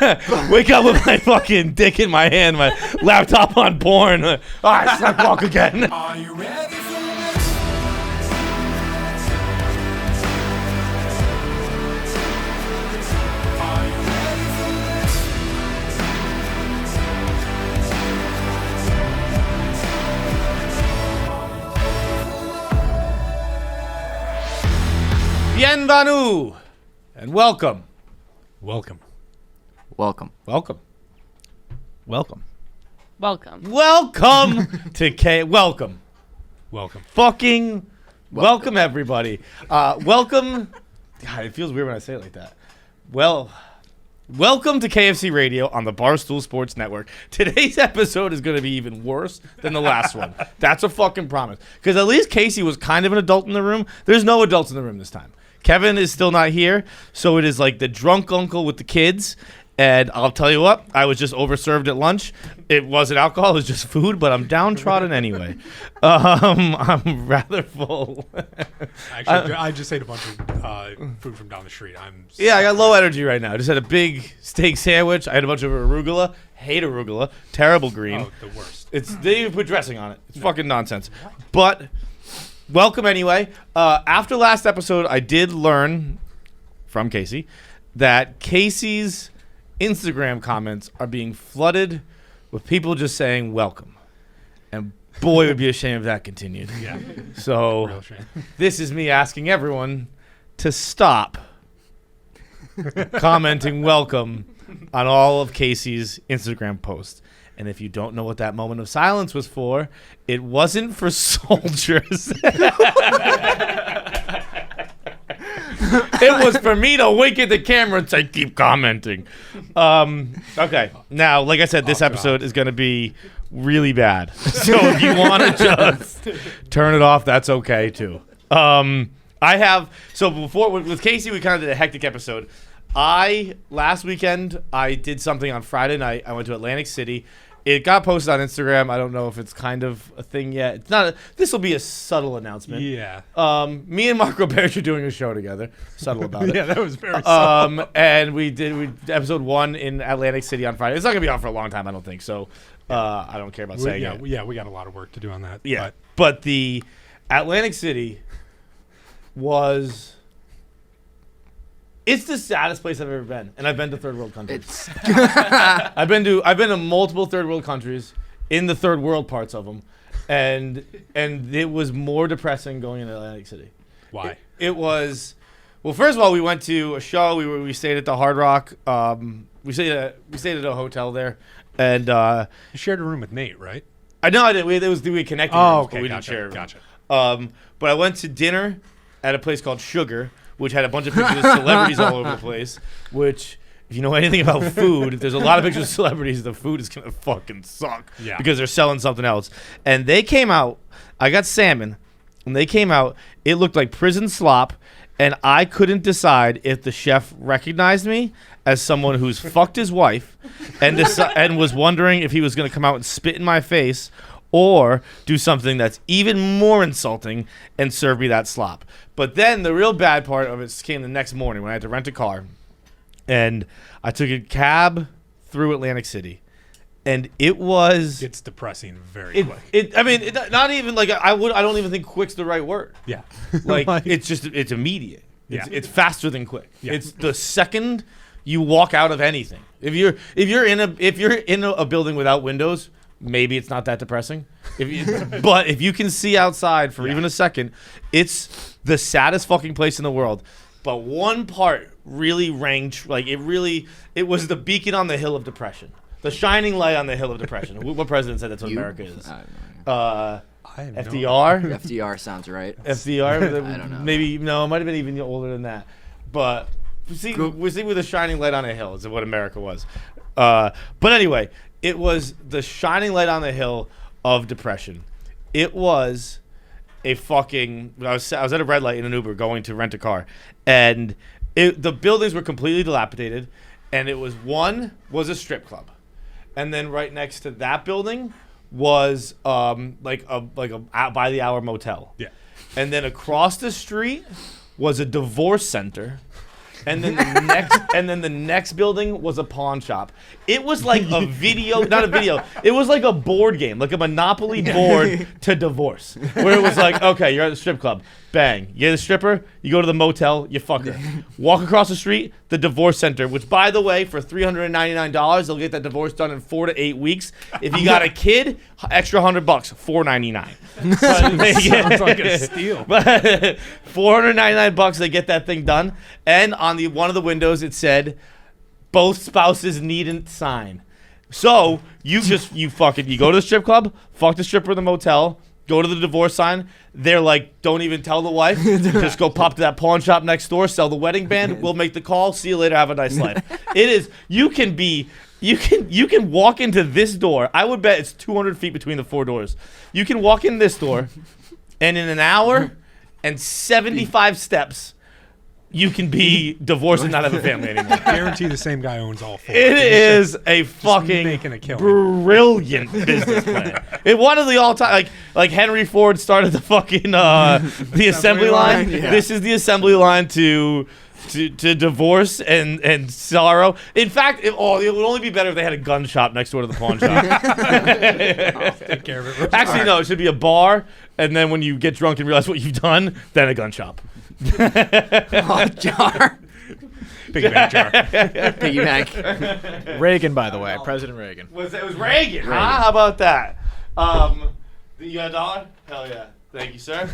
Wake up with my fucking dick in my hand, my laptop on porn. I sleepwalk again. Are you ready for this? Are you ready for this? Bienvenue and welcome. Welcome. Welcome to welcome. Fucking welcome everybody. Welcome. God, it feels weird when I say it like that. Welcome to KFC Radio on the Barstool Sports Network. Today's episode is going to be even worse than the last one. That's a fucking promise. Because at least Casey was kind of an adult in the room. There's no adults in the room this time. Kevin is still not here, so it is like the drunk uncle with the kids. And I'll tell you what, I was just overserved at lunch. It wasn't alcohol, it was just food, but I'm downtrodden anyway. I'm rather full. Actually, I just ate a bunch of food from down the street. I got low energy right now. I just had a big steak sandwich. I had a bunch of arugula. Hate arugula. Terrible green. Oh, the worst. They even put dressing on it. It's fucking nonsense. But welcome anyway. After last episode, I did learn from Casey that Casey's Instagram comments are being flooded with people just saying welcome. And boy, it would be a shame if that continued. Yeah. So Real shame. this is me asking everyone to stop commenting welcome on all of Casey's Instagram posts. And if you don't know what that moment of silence was for, it wasn't for soldiers. It was for me to wink at the camera and say, keep commenting. Okay. Now, like I said, this episode is going to be really bad. So if you want to just turn it off, that's okay, too. Before, with Casey, we kind of did a hectic episode. Last weekend, I did something on Friday night. I went to Atlantic City. It got posted on Instagram. I don't know if it's kind of a thing yet. It's not. This will be a subtle announcement. Yeah. Me and Mark Roberge are doing a show together. Subtle about it. Yeah, that was very subtle. And we did episode 1 in Atlantic City on Friday. It's not gonna be on for a long time, I don't think. So, I don't care about saying it. Yeah, we got a lot of work to do on that. Yeah. But the Atlantic City was. It's the saddest place I've ever been, and I've been to third world countries. I've been to multiple third world countries, in the third world parts of them, and it was more depressing going into Atlantic City. Why? It was, well, first of all, we went to a show. We stayed at the Hard Rock. We stayed at a hotel there, and You shared a room with Nate, right? I know I did. We connected. Oh, rooms, okay. but we Gotcha. didn't share a room. Gotcha. But I went to dinner at a place called Sugar, which had a bunch of pictures of celebrities all over the place, which, if you know anything about food, if there's a lot of pictures of celebrities, the food is going to fucking suck. Yeah. Because they're selling something else. And they came out, I got salmon, and they came out, it looked like prison slop, and I couldn't decide if the chef recognized me as someone who's fucked his wife and was wondering if he was going to come out and spit in my face, or do something that's even more insulting and serve me that slop. But then the real bad part of it came the next morning when I had to rent a car. And I took a cab through Atlantic City. And it was... It's depressing very quick. Not even like... I don't even think quick's the right word. Yeah. Like, it's immediate. It's faster than quick. Yeah. It's the second you walk out of anything. If you're in a building without windows... Maybe it's not that depressing. But if you can see outside for even a second, it's the saddest fucking place in the world. But one part really rang, it was the beacon on the hill of depression. The shining light on the hill of depression. What president said that's what America is? FDR? FDR sounds right. FDR? I don't know. Maybe, no, it might have been even older than that. But we see with a shining light on a hill is what America was. But anyway... It was the shining light on the hill of depression. It was a fucking... I was at a red light in an Uber going to rent a car. And the buildings were completely dilapidated. And it was a strip club. And then right next to that building was like a by the hour motel. Yeah. And then across the street was a divorce center and then the next building was a pawn shop. It was like a video, not a video. It was like a board game, like a Monopoly board to divorce, where it was like, okay, you're at the strip club, bang, you get a stripper, you go to the motel, you fuck her, walk across the street, the divorce center, which by the way, for $399, they'll get that divorce done in 4 to 8 weeks. If you got a kid, extra $100, $499. Sounds like a steal. But $499, they get that thing done. And on one of the windows, it said, both spouses needn't sign. So you go to the strip club, fuck the stripper in the motel, go to the divorce sign. They're like, don't even tell the wife. Just go pop to that pawn shop next door, sell the wedding band. We'll make the call. See you later. Have a nice life. It is. You can walk into this door. I would bet it's 200 feet between the 4 doors. You can walk in this door, and in an hour and 75 steps, you can be divorced and not have a family anymore. Guarantee the same guy owns all 4. It is a fucking making a killing. brilliant business plan. It one of the all-time, like Henry Ford started the fucking the assembly line. Yeah. This is the assembly line to divorce and sorrow. In fact, it would only be better if they had a gun shop next door to the pawn shop. Take care of it. Actually, no, it should be a bar, and then when you get drunk and realize what you've done, then a gun shop. Jar. Big bag jar. Piggy bank. Reagan, by the way, President Reagan. It was Reagan, huh? How about that? You got a dollar? Hell yeah. Thank you, sir.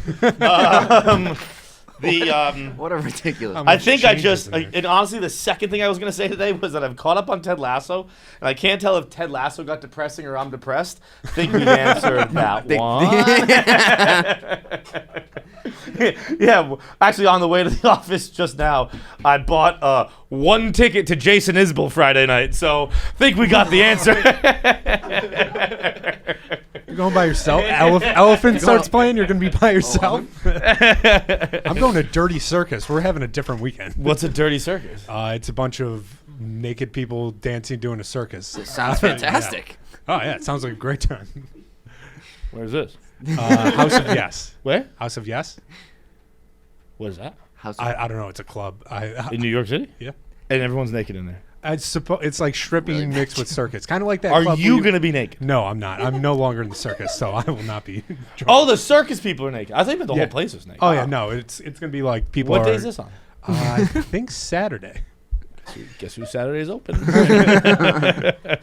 What a ridiculous. I think I change just, is there? and honestly, the second thing I was going to say today was that I've caught up on Ted Lasso, and I can't tell if Ted Lasso got depressing or I'm depressed. I think we answered that one. Yeah, actually, on the way to the office just now, I bought one ticket to Jason Isbell Friday night, so I think we got the answer. You're going by yourself? Elephant starts playing, you're going to be by yourself? I'm going to Dirty Circus. We're having a different weekend. What's a dirty circus? It's a bunch of naked people dancing, doing a circus. It sounds fantastic. Oh, yeah. It sounds like a great time. Where's this? House of Yes. Where? House of Yes? What is that? I don't know. It's a club. In New York City? Yeah. And everyone's naked in there. It's like stripping mixed with circus. Kind of like that Are club you where going to be naked? No, I'm not. I'm no longer in the circus, so I will not be drunk. Oh, the circus people are naked. I think the Yeah. whole place is naked. Oh, yeah. No, it's going to be like people What are... day is this on? I think Saturday. Guess who Saturday is open?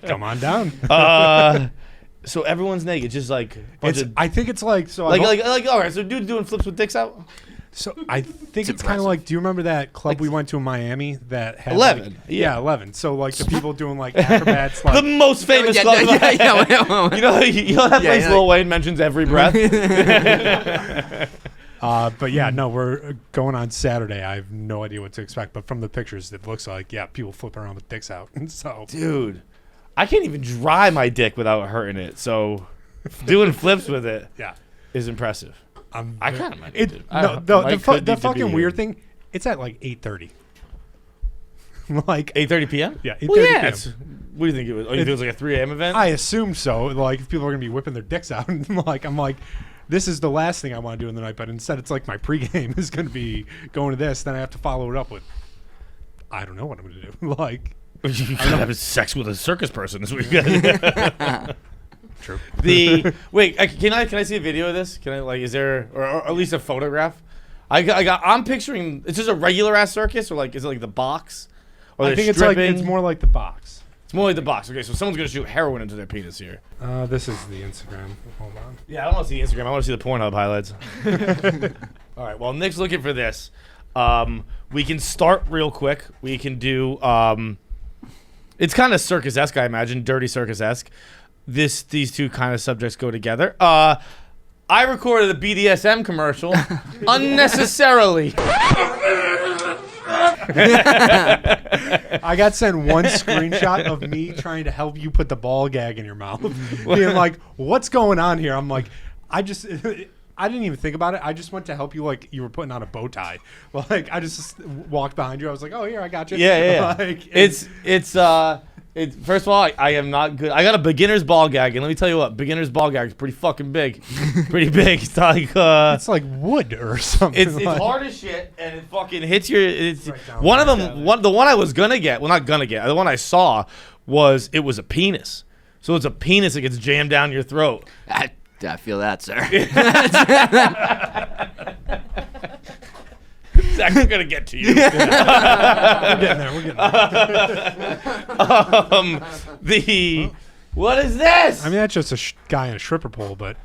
Come on down. So everyone's naked, just like bunch of, I think it's like... So like all right. So dude doing flips with dicks out. So I think it's kind impressive. of like, do you remember that club we went to in Miami that had 11, like- yeah. 11. So like the people doing like acrobats, like The most famous Yeah, club. yeah. You know that place yeah. Lil Wayne mentions every breath. but yeah, no, we're going on Saturday. I have no idea what to expect, but from the pictures, it looks like people flipping around with dicks out. So Dude, I can't even dry my dick without hurting it. So doing flips with it yeah, is impressive. I kind of might it. do. No, the fucking weird thing, it's at like 8:30. Like 8:30 p.m. Yeah, 8:30 Well, yeah. p.m. What do you think it was? Oh, you think it was like a 3 a.m. event? I assume so. Like if people are gonna be whipping their dicks out, I'm like, this is the last thing I want to do in the night. But instead, it's like my pregame is gonna be going to this. Then I have to follow it up with, I don't know what I'm gonna do. Like You gotta have sex with a circus person this weekend. true. Can I see a video of this? Can I is there or at least a photograph? I'm picturing it's just a regular ass circus or like is it like the box? Or I they're think stripping? it's more like the box. It's more like the box. Okay, so someone's gonna shoot heroin into their penis here. This is the Instagram. Hold on. Yeah, I don't want to see Instagram. I want to see the Pornhub highlights. All right. Well, Nick's looking for this. We can start real quick. We can do. It's kind of circus-esque, I imagine, dirty circus-esque. These two kind of subjects go together. I recorded a BDSM commercial unnecessarily. I got sent one screenshot of me trying to help you put the ball gag in your mouth. Being like, what's going on here? I'm like, I didn't even think about it. I just went to help you like you were putting on a bow tie. Like I just walked behind you. I was like, oh, here, I got you. Yeah. Like, It's First of all, I am not good. I got a beginner's ball gag, and let me tell you what, beginner's ball gag is pretty fucking big. Pretty big. It's like it's like wood or something. It's hard as shit, and it fucking hits your. One of them, the one I was gonna get, well, not gonna get, the one I saw it was a penis. So it's a penis that gets jammed down your throat. I feel that, sir. Zack, we're gonna get to you. We're getting there. What is this? I mean, that's just a guy in a stripper pole, but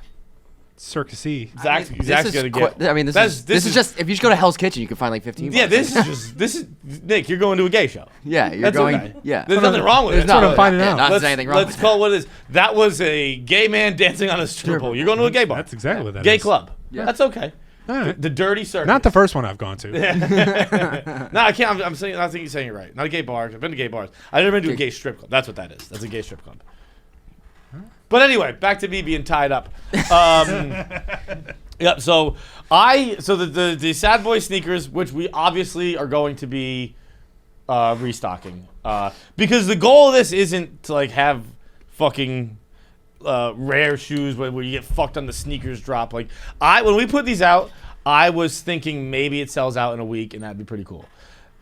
circus-y. Zack's gonna get. This is just if you just go to Hell's Kitchen, you can find like 15. Yeah, bucks. this is Nick. You're going to a gay show. Yeah, you're That's going. okay. Yeah, There's nothing wrong with it. That's what I'm finding out. Not there's anything wrong. Let's with call it what it is. That was a gay man dancing on a stripper pole. You're going to a gay bar. That's exactly what that Gay is. club. Yeah. That's okay. All right. The dirty circus. Not the first one I've gone to. No, I can't. I'm saying. I think you're saying it right. Not a gay bar. I've been to gay bars. I've never been to a gay strip club. That's what that is. That's a gay strip club. But anyway, back to me being tied up. Yeah. So the Sad Boy sneakers, which we obviously are going to be restocking, because the goal of this isn't to like have fucking rare shoes where you get fucked on the sneakers drop. Like when we put these out, I was thinking maybe it sells out in a week, and that'd be pretty cool.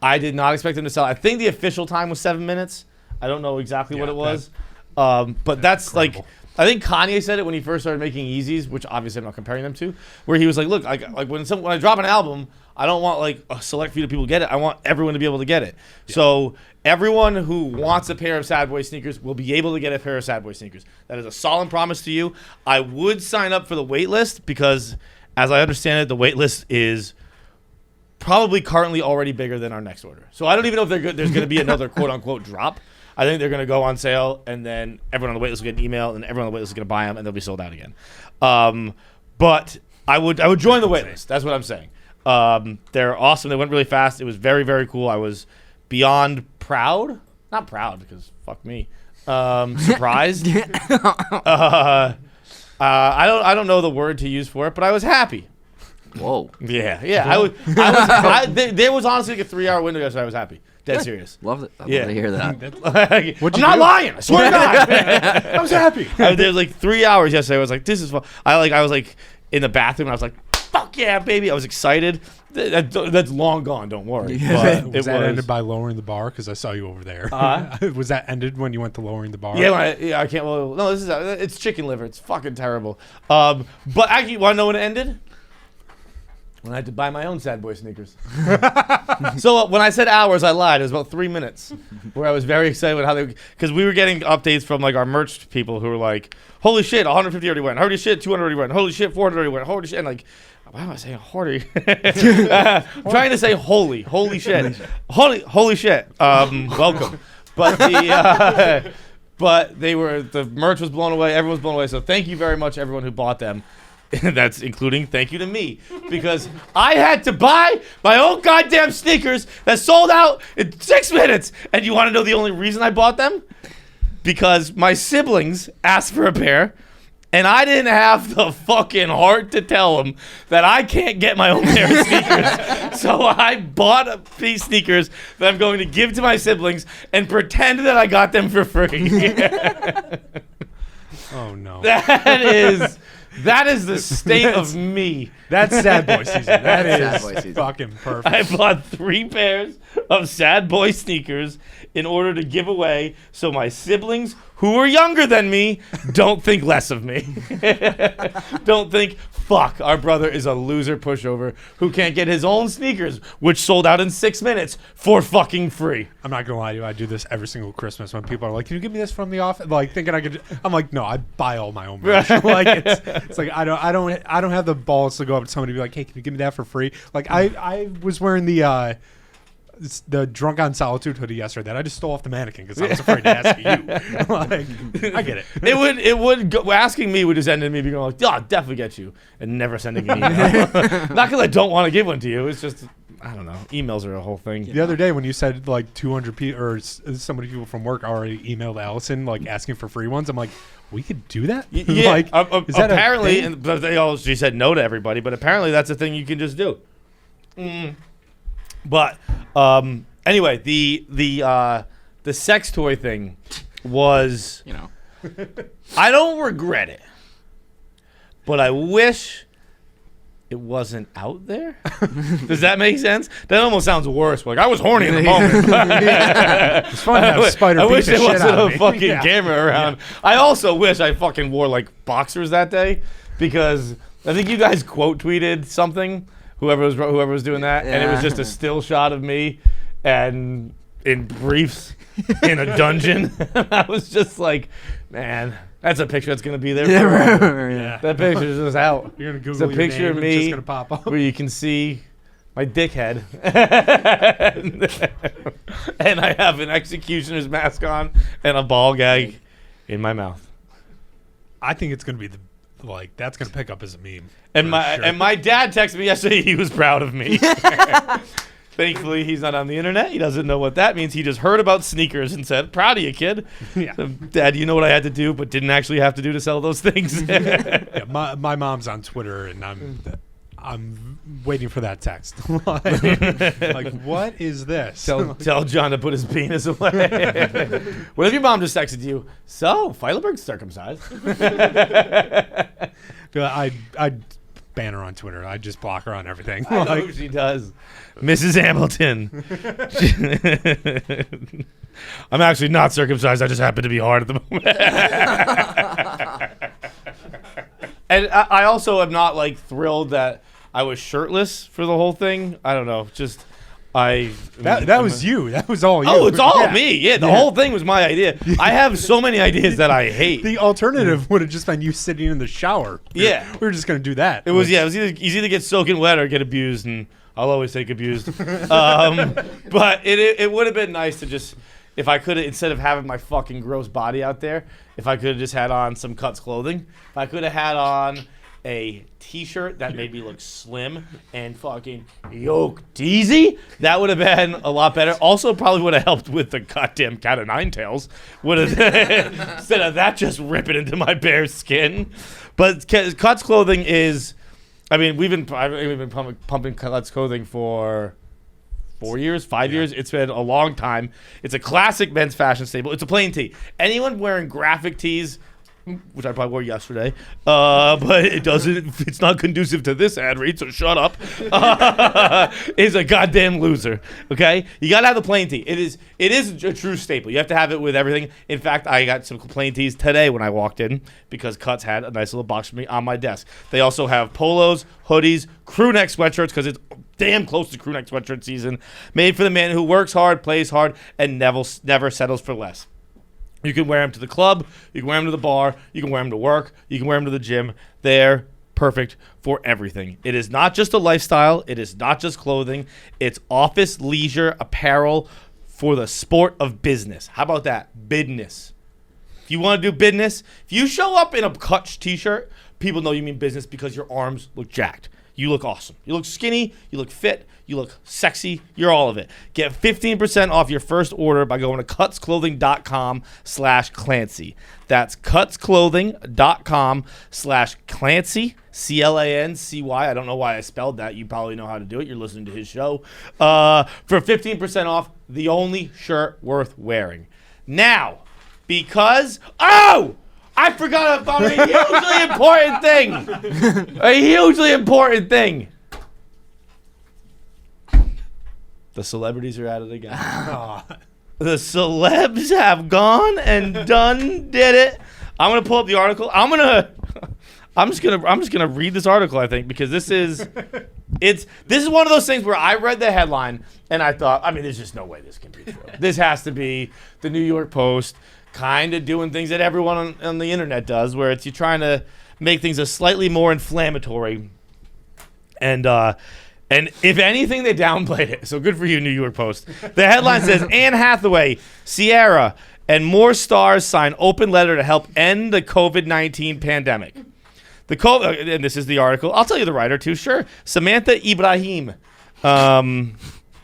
I did not expect them to sell. I think the official time was 7 minutes. I don't know exactly what it was, but that's incredible. like. I think Kanye said it when he first started making Yeezys, which obviously I'm not comparing them to, where he was like, "Look, like when I drop an album, I don't want like a select few of people to get it. I want everyone to be able to get it. Yeah. So everyone who wants a pair of Sad Boy sneakers will be able to get a pair of Sad Boy sneakers. That is a solemn promise to you. I would sign up for the wait list because, as I understand it, the wait list is probably currently already bigger than our next order. So I don't even know if there's going to be another quote unquote drop. I think they're going to go on sale, and then everyone on the waitlist will get an email, and everyone on the waitlist is going to buy them, and they'll be sold out again. But I would join the waitlist. That's what I'm saying. They're awesome. They went really fast. It was very, very cool. I was beyond proud. Not proud because fuck me. Surprised. I don't know the word to use for it, but I was happy. Whoa. Yeah. There was honestly like a 3-hour window yesterday. I was happy. Dead serious. Love it. I love Yeah. to hear that. I'm not lying. I swear to God. I was happy. There was like 3 hours yesterday. I was like, this is fun. I was like in the bathroom. And I was like, fuck yeah, baby. I was excited. That's long gone. Don't worry. Yeah. But Was that ended by lowering the bar? Because I saw you over there. Was that ended when you went to lowering the bar? Yeah, I can't. Well, no, it's chicken liver. It's fucking terrible. But actually, want to know when it ended? When I had to buy my own Sad Boy sneakers. So when I said hours, I lied. It was about 3 minutes where I was very excited with how because we were getting updates from like our merch people who were like, holy shit, 150 already went. Holy shit, 200 already went. Holy shit, 400 already went. Holy shit. And like, why am I saying holy? I'm trying to say holy shit. Holy shit. Welcome. But the merch was blown away. Everyone was blown away. So thank you very much, everyone who bought them. That's including thank you to me, because I had to buy my own goddamn sneakers that sold out in 6 minutes. And you want to know the only reason I bought them? Because my siblings asked for a pair, and I didn't have the fucking heart to tell them that I can't get my own pair of sneakers. So I bought these sneakers that I'm going to give to my siblings and pretend that I got them for free. Oh no. That is the state of me. That's Sad Boy season. That Sad Boy is season. fucking perfect. I bought 3 pairs of Sad Boy sneakers in order to give away so my siblings, who are younger than me, don't think less of me. Don't think, fuck, our brother is a loser pushover who can't get his own sneakers, which sold out in 6 minutes, for fucking free. I'm not gonna lie to you. I do this every single Christmas when people are like, "Can you give me this from the office?" Like thinking I could. I'm like, no, I buy all my own merch. Like it's like I don't have the balls to go up to somebody and be like, "Hey, can you give me that for free?" Like I was wearing the Drunk on Solitude hoodie yesterday that I just stole off the mannequin because I was afraid to ask you. Like, I get it. It would go, asking me would just end in me being like, "Yeah, I'll definitely get you," and never sending an email. Not because I don't want to give one to you. It's just I don't know. Emails are a whole thing. The other day when you said like 200 people or so many people from work already emailed Allison like asking for free ones, I'm like, we could do that? Yeah. Like, is that apparently, but she said no to everybody, but apparently that's a thing you can just do. But anyway, the sex toy thing was, I don't regret it, but I wish it wasn't out there. Does that make sense? That almost sounds worse. Like, I was horny in the moment. It's fun to have Spider I beat wish the there shit wasn't out of a me. fucking Yeah. camera around. I also wish I fucking wore like boxers that day, because I think you guys quote tweeted something, whoever was doing that, and it was just a still shot of me and in briefs in a dungeon. I was just like, man, that's a picture that's gonna be there forever. Yeah. That picture's just out. You're gonna It's Google a your picture name of and it's just me gonna pop up. where you can see my dickhead. And I have an executioner's mask on and a ball gag in my mouth. I think it's gonna be that's gonna pick up as a meme. And for my sure. and my dad texted me yesterday. He was proud of me. Thankfully, he's not on the internet. He doesn't know what that means. He just heard about sneakers and said, "Proud of you, kid." Yeah. So, Dad, you know what I had to do, but didn't actually have to do to sell those things. Yeah, my mom's on Twitter, and I'm waiting for that text. like, what is this? Tell John to put his penis away. What if your mom just texted you? So, Feidelberg's circumcised. I'd ban her on Twitter. I'd just block her on everything. I know who she does. Mrs. Hamilton. I'm actually not circumcised. I just happen to be hard at the moment. And I also am not like thrilled that I was shirtless for the whole thing. I don't know. Just that was you. That was all you. Oh, it's all Yeah. me. Yeah, the whole thing was my idea. I have so many ideas that I hate. The alternative would have just been you sitting in the shower. Yeah. we were just gonna do that. It was either get soaking wet or get abused, and I'll always take abused. But it would have been nice to just, if I could have, instead of having my fucking gross body out there, if I could have just had on some Cuts clothing, if I could have had on a t-shirt that made me look slim and fucking yoked easy, that would have been a lot better. Also probably would have helped with the goddamn cat of nine tails, would have instead of that just ripping into my bare skin. But Cuts clothing is, I mean, we've been pumping Cuts clothing for 4 years, 5 years. It's been a long time. It's a classic men's fashion staple. It's a plain tee. Anyone wearing graphic tees, which I probably wore yesterday, but it's not conducive to this ad read, so shut up, is a goddamn loser, okay? You gotta have the plain tee. It is a true staple. You have to have it with everything. In fact, I got some plain tees today when I walked in because Cuts had a nice little box for me on my desk. They also have polos, hoodies, crew neck sweatshirts, because it's damn close to crew neck sweatshirt season, made for the man who works hard, plays hard, and never settles for less. You can wear them to the club, you can wear them to the bar, you can wear them to work, you can wear them to the gym. They're perfect for everything. It is not just a lifestyle, it is not just clothing, it's office leisure apparel for the sport of business. How about that? Business. If you want to do business, if you show up in a Cuts t-shirt, people know you mean business because your arms look jacked. You look awesome. You look skinny, you look fit, you look sexy, you're all of it. Get 15% off your first order by going to cutsclothing.com/Clancy. That's cutsclothing.com/Clancy, Clancy. I don't know why I spelled that. You probably know how to do it. You're listening to his show. For 15% off, the only shirt worth wearing. Now, because, I forgot about a hugely important thing. A hugely important thing. The celebrities are at it again. The celebs have gone and did it. I'm gonna pull up the article. I'm just gonna read this article, I think, because this is one of those things where I read the headline and I thought, I mean, there's just no way this can be true. This has to be the New York Post kind of doing things that everyone on the internet does, where it's you trying to make things a slightly more inflammatory. And if anything, they downplayed it. So good for you, New York Post. The headline says, Anne Hathaway, Ciara, and more stars sign open letter to help end the COVID-19 pandemic. And this is the article. I'll tell you the writer, too. Sure. Samantha Ibrahim. I don't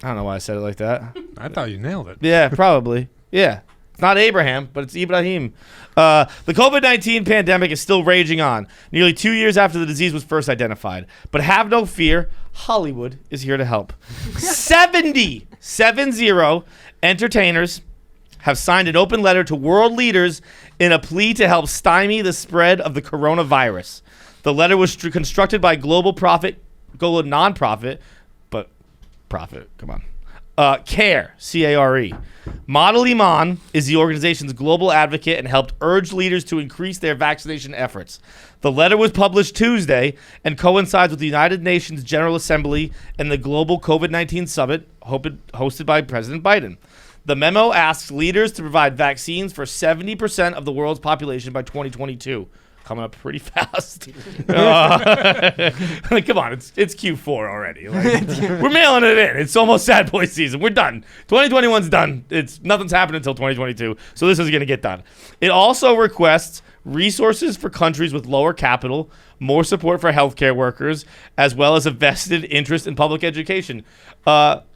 know why I said it like that. I thought you nailed it. Yeah, probably. Yeah. It's not Abraham, but it's Ibrahim. The COVID-19 pandemic is still raging on, nearly 2 years after the disease was first identified. But have no fear, Hollywood is here to help. 70 entertainers have signed an open letter to world leaders in a plea to help stymie the spread of the coronavirus. The letter was constructed by global nonprofit, but profit, come on. CARE, C-A-R-E. Model Iman is the organization's global advocate and helped urge leaders to increase their vaccination efforts. The letter was published Tuesday and coincides with the United Nations General Assembly and the global COVID-19 summit hosted by President Biden. The memo asks leaders to provide vaccines for 70% of the world's population by 2022. Coming up pretty fast. Come on, it's Q4 already. We're mailing it in. It's almost sad boy season. We're done. 2021's done. Nothing's happening until 2022. So this is going to get done. It also requests resources for countries with lower capital, more support for healthcare workers, as well as a vested interest in public education.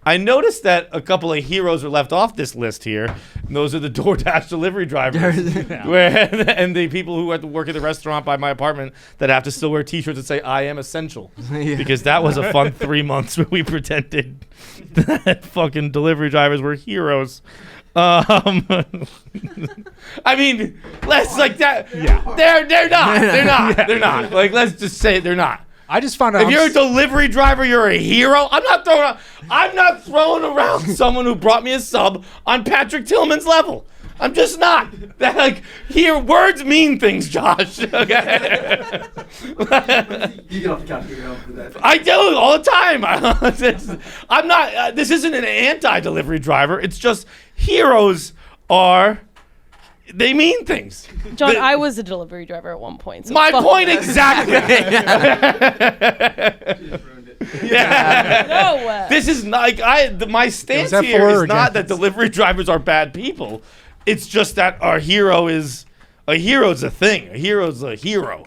I noticed that a couple of heroes are left off this list here. And those are the DoorDash delivery drivers and the people who have to work at the restaurant by my apartment that have to still wear T-shirts that say "I am essential," because that was a fun 3 months where we pretended that fucking delivery drivers were heroes. I mean, let's like that. Yeah, they're not. They're not. Like, let's just say they're not. I just found out. If you're a delivery driver, you're a hero. I'm not throwing around someone who brought me a sub on Patrick Tillman's level. I'm just not. Words mean things, Josh. Okay. You get off the couch. You get off for that. I do all the time. I'm not. This isn't an anti-delivery driver. It's just heroes they mean things. John, I was a delivery driver at one point. So my point exactly. Yeah. No. This is not like my stance here is not that delivery drivers are bad people. It's just that our hero is a hero's a thing. A hero's a hero,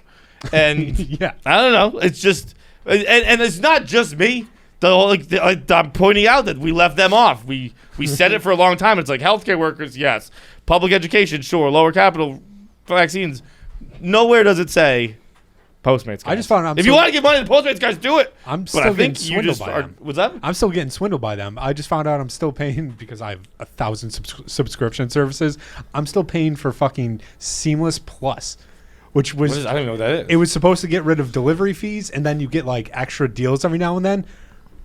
and Yeah. I don't know. It's just, and it's not just me. I'm pointing out that we left them off. We said it for a long time. It's like healthcare workers, yes. Public education, sure. Lower capital, vaccines. Nowhere does it say Postmates guys. I just found out. If you want to give money to the Postmates guys, do it. I'm But still I getting think you swindled just by are. them. What's that? I'm still getting swindled by them. I just found out I'm still paying because I have 1,000 subscription services. I'm still paying for fucking Seamless Plus, which was I don't even know what that is. it was supposed to get rid of delivery fees, and then you get like extra deals every now and then.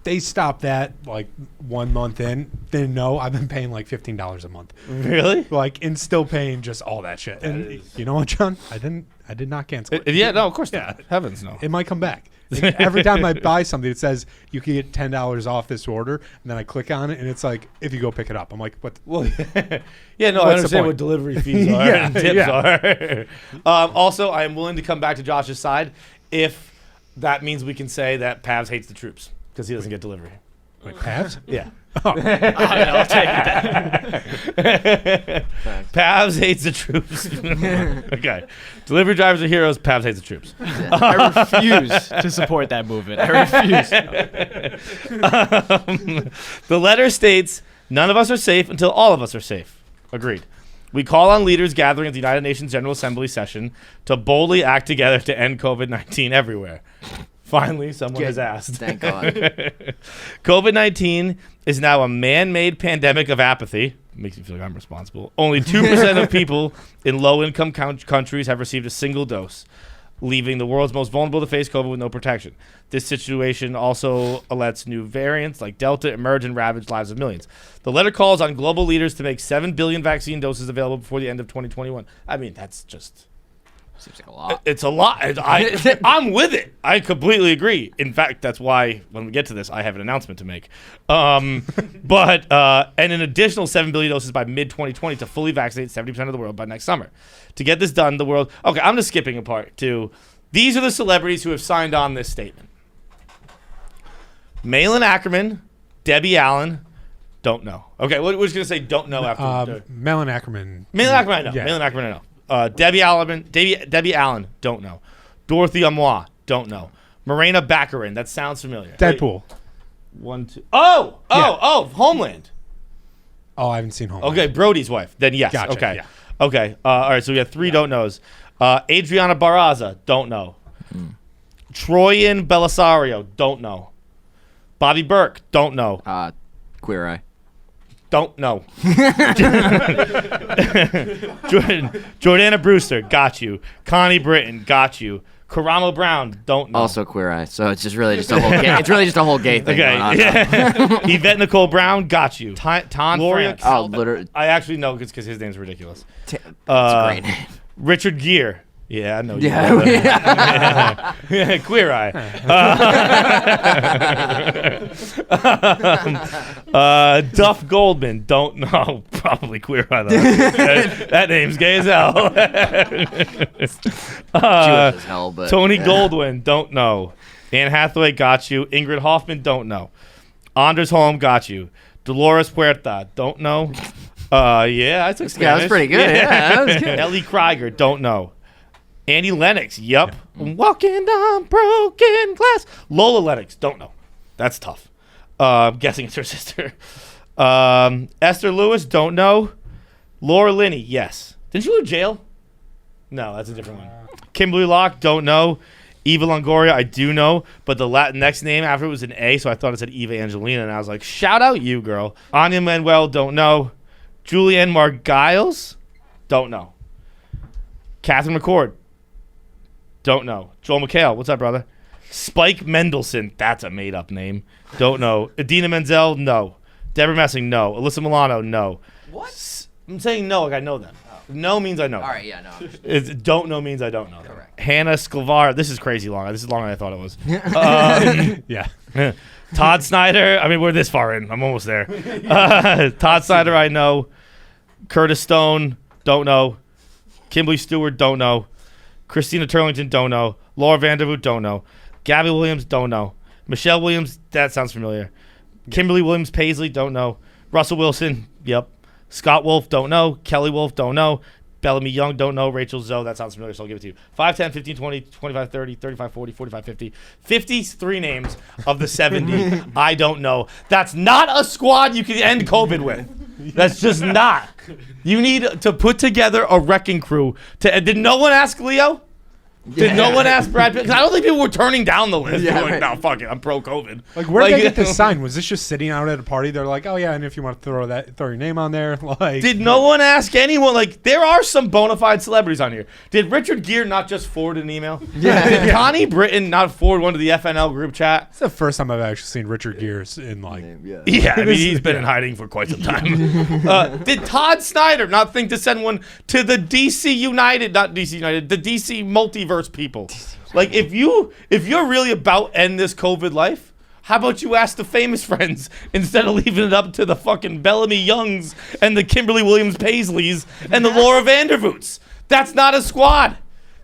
They stopped that like 1 month in. Then no, I've been paying like $15 a month. Really? Like, and still paying just all that shit. And you know what, John? I did not cancel it. Yeah, no, of course not. Heavens no. It might come back. Every time I buy something, it says you can get $10 off this order, and then I click on it, and it's like, if you go pick it up. I'm like, what? Well, yeah, no, I What's the understand point? what delivery fees are and tips are. Also, I am willing to come back to Josh's side if that means we can say that Pavs hates the troops because he doesn't get delivery. Like Pavs? Yeah. I'll take it. Pavs hates the troops. Okay. Delivery drivers are heroes. Pavs hates the troops. I refuse to support that movement. I refuse. The letter states, none of us are safe until all of us are safe. Agreed. We call on leaders gathering at the United Nations General Assembly session to boldly act together to end COVID-19 everywhere. Finally, someone has asked. Thank God. COVID-19 is now a man-made pandemic of apathy. Makes me feel like I'm responsible. Only 2% of people in low-income countries have received a single dose, leaving the world's most vulnerable to face COVID with no protection. This situation also lets new variants like Delta emerge and ravage lives of millions. The letter calls on global leaders to make 7 billion vaccine doses available before the end of 2021. I mean, that's just... Seems like a lot. It's a lot. I'm with it. I completely agree. In fact, that's why when we get to this, I have an announcement to make. And an additional 7 billion doses by mid-2020 to fully vaccinate 70% of the world by next summer. To get this done, the world... Okay, I'm just skipping a part to... These are the celebrities who have signed on this statement. Malin Ackerman, Debbie Allen, don't know. Okay, we're just going to say don't know after... Malin Ackerman. Malin Ackerman, I know. Yeah. Malin Ackerman, I know. Debbie Allen, don't know. Dorothy Amois, don't know. Morena Baccarin, that sounds familiar. Deadpool. Wait. 1, 2. Oh, Homeland. Oh, I haven't seen Homeland. Okay, Brody's wife. Then yes. Gotcha, Okay. yeah. Okay. All right, so we have 3 don't knows. Adriana Barraza, don't know. Troyan Belisario, don't know. Bobby Burke, don't know. Queer Eye. Don't know. Jordana Brewster, got you. Connie Britton, got you. Karamo Brown, don't know. Also queer eye. So it's just really just a whole gay. It's really just a whole gay thing going on. Yeah. Yvette Nicole Brown, got you. Ton Gloria France. Oh, literally. I actually know because his name's ridiculous. That's a great name. Richard Gere. Yeah, I know. You Yeah. know that. Yeah, queer eye. Duff Goldman, don't know. Probably queer eye though. that name's gay as hell. Jewish as hell, but Tony Goldwyn, don't know. Anne Hathaway, got you. Ingrid Hoffman, don't know. Anders Holm, got you. Dolores Puerta, don't know. Yeah, I took Spanish. Yeah, that was pretty good. Yeah, that was good. Ellie Krieger, don't know. Annie Lennox, yep. Walking on broken glass. Lola Lennox, don't know. That's tough. Guessing it's her sister. Esther Lewis, don't know. Laura Linney, yes. Didn't she go to jail? No, that's a different one. Kimberly Locke, don't know. Eva Longoria, I do know, but the Latinx name after it was an A, so I thought it said Eva Angelina, and I was like, shout out you, girl. Anya Manuel, don't know. Julianne Margiles, don't know. Catherine McCord, don't know. Joel McHale, what's up, brother? Spike Mendelson, that's a made-up name. Don't know. Adina Menzel, no. Deborah Messing, no. Alyssa Milano, no. What? I'm saying no, like I know them. No means I know. All them. right, yeah, no. Don't know means I don't know. Correct. Hannah Sclavara. This is crazy long. This is longer than I thought it was. Yeah. Todd Snyder. I mean, we're this far in. I'm almost there. Todd Snyder, I know. Curtis Stone, don't know. Kimberly Stewart, don't know. Christina Turlington, don't know. Laura Vandervoot, don't know. Gabby Williams, don't know. Michelle Williams, that sounds familiar. Kimberly Williams Paisley, don't know. Russell Wilson, yep. Scott Wolf, don't know. Kelly Wolf, don't know. Bellamy Young, don't know. Rachel Zoe, that sounds familiar, so I'll give it to you. 5, 10, 15, 20, 25, 30, 35, 40, 45, 50. 53 names of the 70 I don't know. That's not a squad you can end COVID with. That's just not. You need to put together a wrecking crew. Did no one ask Leo? Did no one ask Brad Pitt? 'Cause I don't think people were turning down the list. Yeah, They're like, right. no, fuck it, I'm pro-COVID. Like, where did they get this sign? Was this just sitting out at a party? They're like, oh yeah, and if you want to throw your name on there, like. Did no one ask anyone? Like, there are some bona fide celebrities on here. Did Richard Gere not just forward an email? Yeah. Did Connie Britton not forward one to the FNL group chat? It's the first time I've actually seen Richard Gere in like. Yeah. Yeah, I mean, he's been in hiding for quite some time. Did Todd Snyder not think to send one to the DC United, not DC United, the DC multiverse people? Like, if you're really about end this COVID life, how about you ask the famous friends instead of leaving it up to the fucking Bellamy Youngs and the Kimberly Williams Paisleys and the Laura Vandervoots? That's not a squad.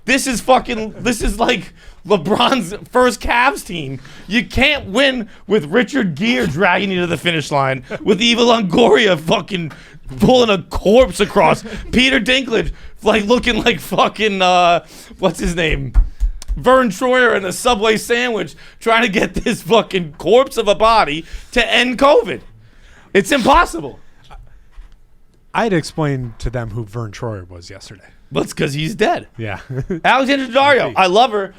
This is like LeBron's first Cavs team. You can't win with Richard Gere dragging you to the finish line, with Eva Longoria fucking pulling a corpse across, Peter Dinklage like looking like fucking what's his name? Vern Troyer in a Subway sandwich trying to get this fucking corpse of a body to end COVID. It's impossible. I had explained to them who Vern Troyer was yesterday. But it's because he's dead. Yeah. Alexandra Daddario, I love her.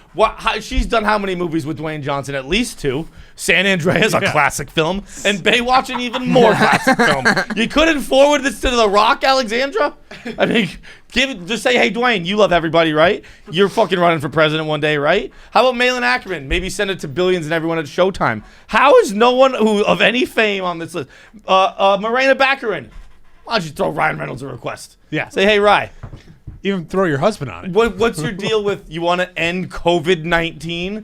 She's done how many movies with Dwayne Johnson? At least 2. San Andreas, a classic film, and Baywatch, an even more classic film. You couldn't forward this to The Rock, Alexandra? I mean, just say, hey, Dwayne, you love everybody, right? You're fucking running for president one day, right? How about Malin Ackerman? Maybe send it to Billions and everyone at Showtime. How is no one who of any fame on this list? Morena Baccarin. Why don't you throw Ryan Reynolds a request? Yeah. Say, hey, Ryan. Even throw your husband on it. What's your deal with, you want to end COVID-19?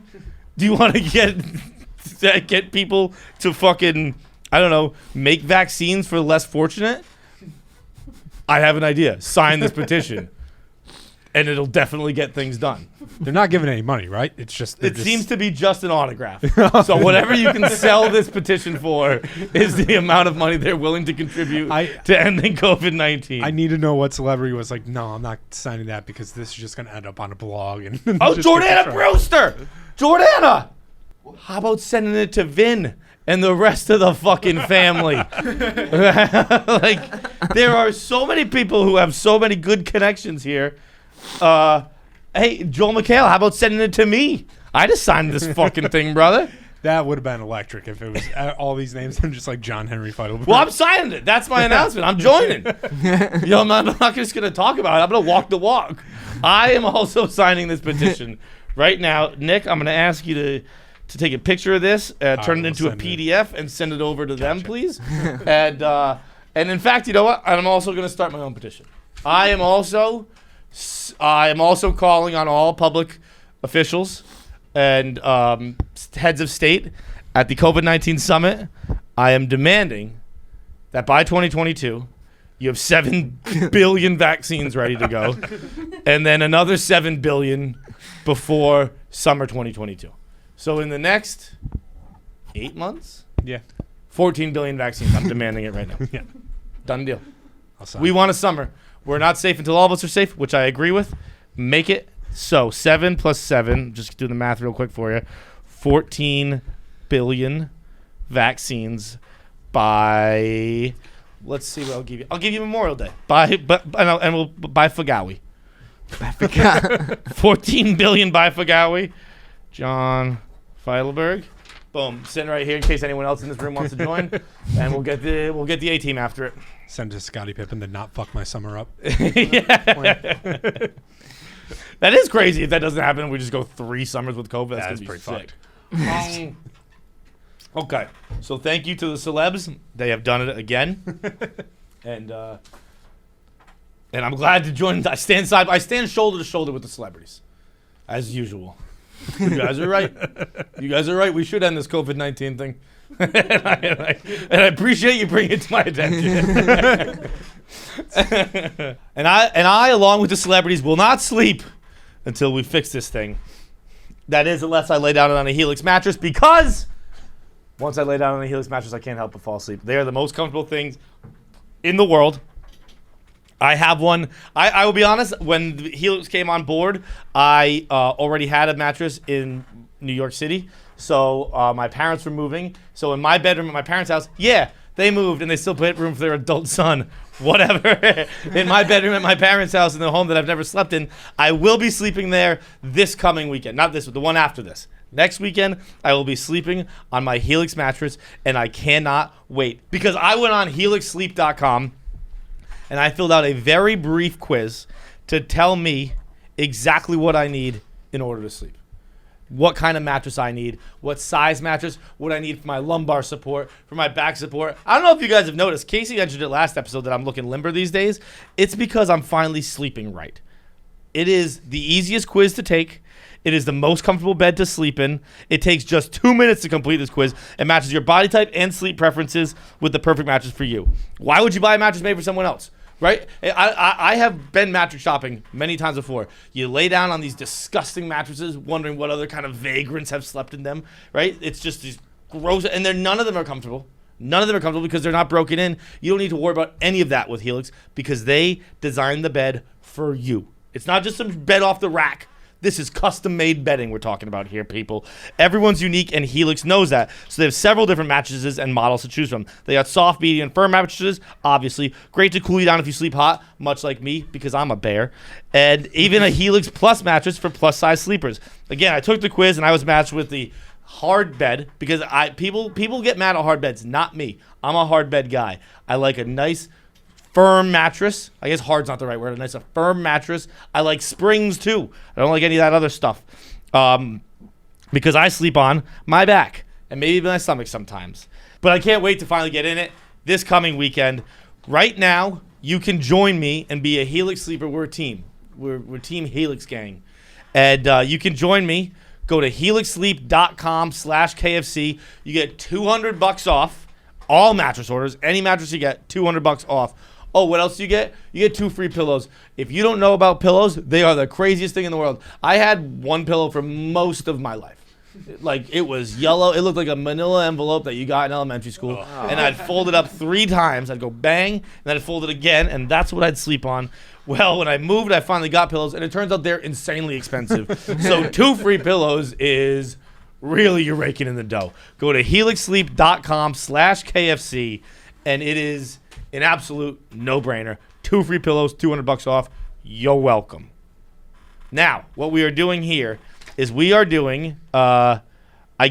Do you want to get people to fucking, I don't know, make vaccines for the less fortunate? I have an idea. Sign this petition. And it'll definitely get things done. They're not giving any money, right? It's just. It seems to be just an autograph. So whatever you can sell this petition for is the amount of money they're willing to contribute to ending COVID-19. I need to know what celebrity was like, no, I'm not signing that because this is just going to end up on a blog. And Oh, just Jordana get Brewster! Jordana! How about sending it to Vin and the rest of the fucking family? Like, there are so many people who have so many good connections here. Hey, Joel McHale, how about sending it to me? I just signed this fucking thing, brother. That would have been electric if it was all these names and just like John Henry Feidelberg. Well, I'm signing it. That's my announcement. I'm joining. I'm not just going to talk about it. I'm going to walk the walk. I am also signing this petition right now. Nick, I'm going to ask you to take a picture of this, turn it into a PDF, and send it over to them, please. And in fact, you know what? I'm also going to start my own petition. I am also calling on all public officials and heads of state at the COVID-19 summit. I am demanding that by 2022, you have 7 billion vaccines ready to go, and then another 7 billion before summer 2022. So in the next 8 months, 14 billion vaccines. I'm demanding it right now. Yeah. Done deal. We want a summer. We're not safe until all of us are safe, which I agree with. Make it so. 7 plus 7, just do the math real quick for you. 14 billion vaccines by, let's see what I'll give you. I'll give you Memorial Day. By Fagawi. 14 billion by Fagawi. John Feidelberg. Boom. Sitting right here in case anyone else in this room wants to join. And we'll get the A team after it. Send it to Scottie Pippen to not fuck my summer up. That is crazy if that doesn't happen. We just go 3 summers with COVID. That's gonna be pretty sick. Okay. So thank you to the celebs. They have done it again. And I'm glad to join. I stand shoulder to shoulder with the celebrities. As usual. You guys are right. We should end this COVID-19 thing. and I appreciate you bringing it to my attention. and I, along with the celebrities, will not sleep until we fix this thing. That is, unless I lay down on a Helix mattress, because once I lay down on a Helix mattress, I can't help but fall asleep. They are the most comfortable things in the world. I have one. I will be honest, when the Helix came on board, I already had a mattress in New York City. So my parents were moving. So in my bedroom at my parents' house, they moved and they still put room for their adult son. Whatever. In my bedroom at my parents' house in the home that I've never slept in, I will be sleeping there this coming weekend. Not this, but the one after this. Next weekend, I will be sleeping on my Helix mattress, and I cannot wait. Because I went on helixsleep.com, and I filled out a very brief quiz to tell me exactly what I need in order to sleep. What kind of mattress I need, what size mattress, what I need for my lumbar support, for my back support. I don't know if you guys have noticed, Casey mentioned it last episode that I'm looking limber these days. It's because I'm finally sleeping right. It is the easiest quiz to take. It is the most comfortable bed to sleep in. It takes just 2 minutes to complete this quiz. It matches your body type and sleep preferences with the perfect mattress for you. Why would you buy a mattress made for someone else? Right? I have been mattress shopping many times before. You lay down on these disgusting mattresses wondering what other kind of vagrants have slept in them, right? It's just these gross, and none of them are comfortable. None of them are comfortable because they're not broken in. You don't need to worry about any of that with Helix because they designed the bed for you. It's not just some bed off the rack. This is custom-made bedding we're talking about here, people. Everyone's unique, and Helix knows that. So they have several different mattresses and models to choose from. They got soft, medium, and firm mattresses, obviously. Great to cool you down if you sleep hot, much like me, because I'm a bear. And even a Helix Plus mattress for plus-size sleepers. Again, I took the quiz, and I was matched with the hard bed, because people get mad at hard beds, not me. I'm a hard bed guy. I like a nice firm mattress. I guess hard's not the right word. A firm mattress. I like springs too. I don't like any of that other stuff. Because I sleep on my back and maybe my stomach sometimes. But I can't wait to finally get in it this coming weekend. Right now, you can join me and be a Helix sleeper. We're a team. We're Team Helix Gang. And you can join me. Go to helixsleep.com/KFC. You get $200 off all mattress orders. Any mattress you get, $200 off. Oh, what else do you get? You get 2 free pillows. If you don't know about pillows, they are the craziest thing in the world. I had one pillow for most of my life. Like, it was yellow. It looked like a manila envelope that you got in elementary school. Oh. And I'd fold it up 3 times. I'd go bang, and then I'd fold it again, and that's what I'd sleep on. Well, when I moved, I finally got pillows, and it turns out they're insanely expensive. So 2 free pillows is really, you're raking in the dough. Go to helixsleep.com/KFC, and it is an absolute no-brainer. 2 free pillows, $200 off. You're welcome. Now, what we are doing here is we are doing, I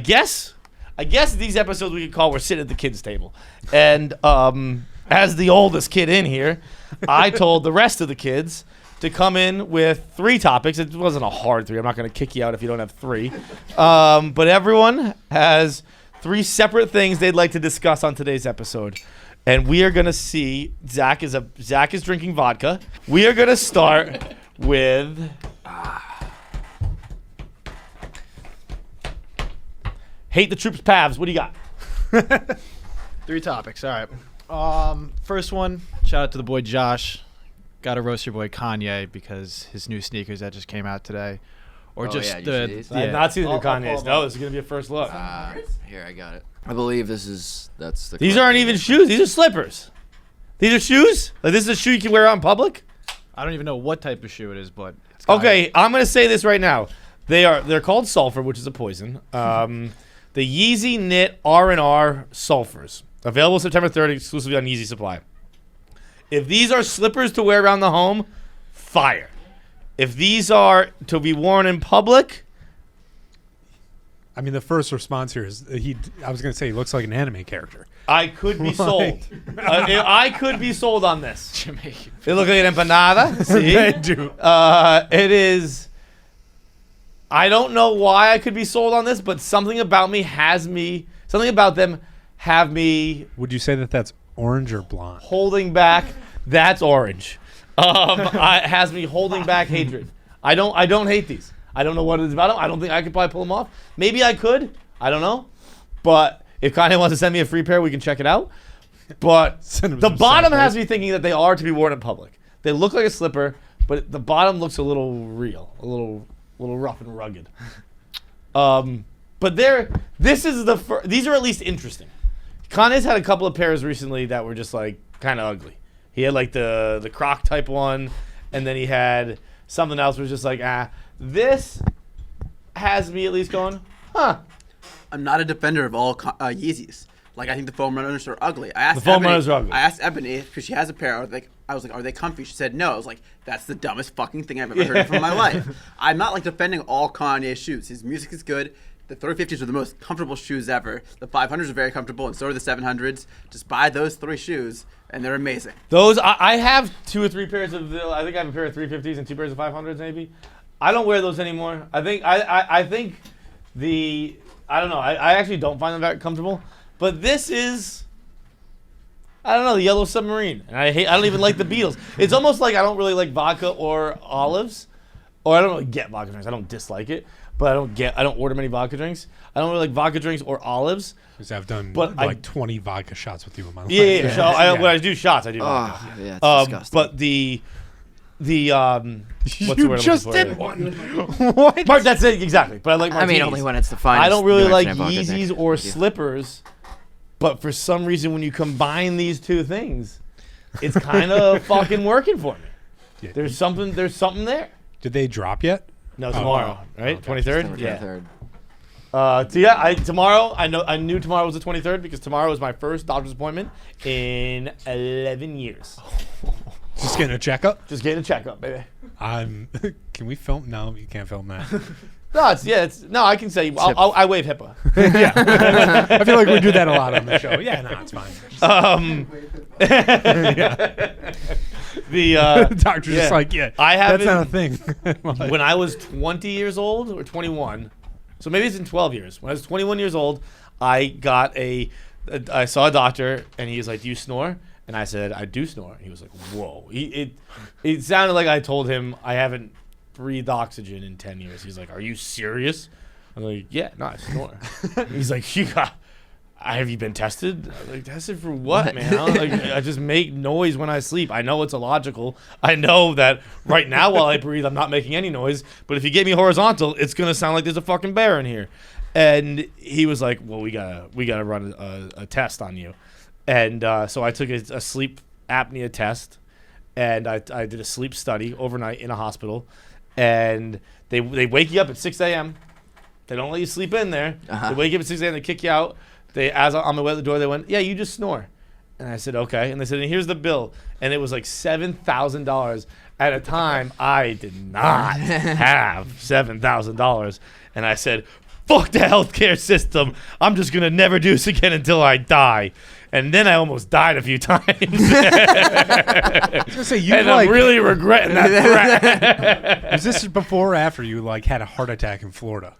guess I guess these episodes we could call "We're Sitting at the Kids' Table," and as the oldest kid in here, I told the rest of the kids to come in with 3 topics. It wasn't a hard 3. I'm not going to kick you out if you don't have 3. But everyone has 3 separate things they'd like to discuss on today's episode. And we are going to see Zack is drinking vodka. We are going to start with Hate the Troops Pavs. What do you got? 3 topics. All right. First one, shout out to the boy Josh. Got to roast your boy Kanye because his new sneakers that just came out today. Or Oh, just yeah, you the. see these? I have not seen the new I'll pull Kanye's. them No, up. this is going to be a first look. Here, I got it. I believe that's the. These correct aren't one. even shoes. These are slippers. These are shoes? Like, this is a shoe you can wear out in public? I don't even know what type of shoe it is, but. It's got Okay, I'm going to say this right now. They're called sulfur, which is a poison. The Yeezy Knit R&R Sulfurs. Available September 3rd exclusively on Yeezy Supply. If these are slippers to wear around the home, fire. If these are to be worn in public, I mean, the first response here is I was going to say he looks like an anime character. I could be sold. I could be sold on this. Jamaican. They look like an empanada. See? They do. It is. I don't know why I could be sold on this, but something about them have me Would you say that that's orange or blonde? holding back. That's orange. It has me holding back hatred. I don't hate these. I don't know what it is about them. I don't think I could probably pull them off. Maybe I could. I don't know. But if Kanye wants to send me a free pair, we can check it out. But Send him the some bottom samples. has me thinking that they are to be worn in public. They look like a slipper, but the bottom looks a little real, a little rough and rugged. But these are at least interesting. Kanye's had a couple of pairs recently that were just like kind of ugly. He had like the Croc type one, and then he had something else was just like, this has me at least going, huh. I'm not a defender of all Yeezys. Like, I think the foam runners are ugly. I asked The foam Ebony, runners are ugly. I asked Ebony because she has a pair. I was like, are they comfy? She said no. I was like, that's the dumbest fucking thing I've ever heard of in my life. I'm not like defending all Kanye shoes. His music is good. The 350s are the most comfortable shoes ever. The 500s are very comfortable, and so are the 700s. Just buy those 3 shoes, and they're amazing. Those I have 2 or 3 pairs of I think I have a pair of 350s and 2 pairs of 500s maybe. I don't wear those anymore. I think I don't know. I actually don't find them that comfortable. But this is I don't know, the Yellow Submarine. And I don't even like the Beatles. It's almost like I don't really like vodka or olives. Or I don't really get vodka drinks. I don't dislike it. But I don't order many vodka drinks. I don't really like vodka drinks or olives. Because I've done But like 20 vodka shots with you in my life. Yeah. So when I do shots, I do vodka. Oh, yeah, it's disgusting. But the what's the You word I'm just looking did for? one. What? Mark, that's it exactly. But I like I martinis. mean, only when it's the finest. I don't really New like Amsterdam vodka, Yeezys Nick. or Yeah. slippers, but for some reason, when you combine these 2 things, it's kind of fucking working for me. Yeah. There's something there. Did they drop yet? No, tomorrow, right? okay. 23rd. September Yeah. 23rd. So yeah, tomorrow. I knew tomorrow was the 23rd because tomorrow is my first doctor's appointment in 11 years. Just getting a checkup? Just getting a checkup, baby. Can we film? No, you can't film that. No, I can say I waive HIPAA. Yeah. I feel like we do that a lot on the show. Yeah, no, it's fine. The The doctor's yeah. just like, yeah, I that's not a haven't- thing. Like, when I was 20 years old or 21, so maybe it's in 12 years. When I was 21 years old, I saw a doctor and he was like, "Do you snore?" And I said, "I do snore." And he was like, "Whoa!" It sounded like I told him I haven't breathed oxygen in 10 years. He's like, "Are you serious?" I'm like, "Yeah, no, I snore." He's like, have you been tested? I'm like, tested for what, man? I just make noise when I sleep. I know it's illogical. I know that right now while I breathe, I'm not making any noise. But if you get me horizontal, it's gonna sound like there's a fucking bear in here. And he was like, "Well, we gotta run a test on you." And so I took a sleep apnea test, and I did a sleep study overnight in a hospital. And they wake you up at 6 a.m. They don't let you sleep in there. They wake you up at 6 a.m. They kick you out. As on my way to the door, they went, "Yeah, you just snore." And I said, "Okay." And they said, "And here's the bill." And it was like $7,000. At a time, I did not have $7,000. And I said, fuck the healthcare system. I'm just gonna never do this again until I die. And then I almost died a few times. I was gonna say you And like. I'm really regretting that threat. Was this before or after you like had a heart attack in Florida?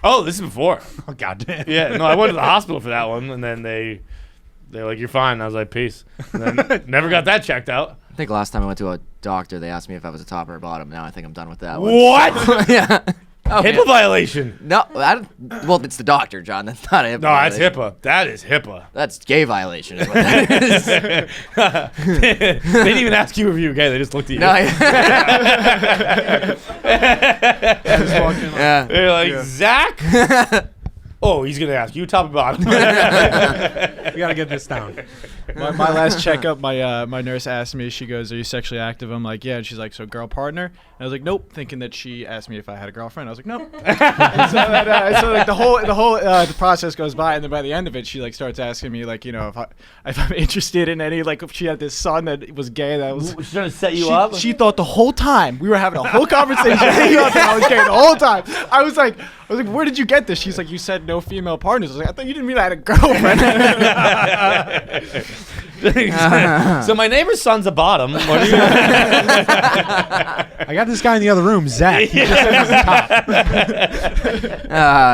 Oh, this is before. Oh goddamn. Yeah, no, I went to the hospital for that one, and then they're like, "You're fine." And I was like, "Peace." And then never got that checked out. I think last time I went to a doctor, they asked me if I was a top or a bottom. Now I think I'm done with that one. What? Yeah. Oh, HIPAA violation. No, well, it's the doctor, John. That's not a HIPAA No, that's violation. HIPAA. That is HIPAA. That's gay violation. Is what that is. They didn't even ask you if you were gay. They just looked at you. No, yeah. They're like, Zach? Oh, he's going to ask you top or bottom. We gotta get this down. My last checkup, my nurse asked me, she goes, "Are you sexually active?" I'm like, "Yeah." And she's like, "So girl partner?" And I was like, "Nope," thinking that she asked me if I had a girlfriend. I was like, "Nope." So like the process goes by, and then by the end of it, she like starts asking me like, if I'm interested in any, like if she had this son that was gay, that was. She's trying to set you up? She thought the whole time we were having a whole conversation. She thought that I was gay the whole time. I was like, "Where did you get this?" She's like, "You said no female partners." I was like, "I thought you didn't mean I had a girlfriend." So my neighbor's son's a bottom. What do you I got this guy in the other room, Zach. He just said he's the top.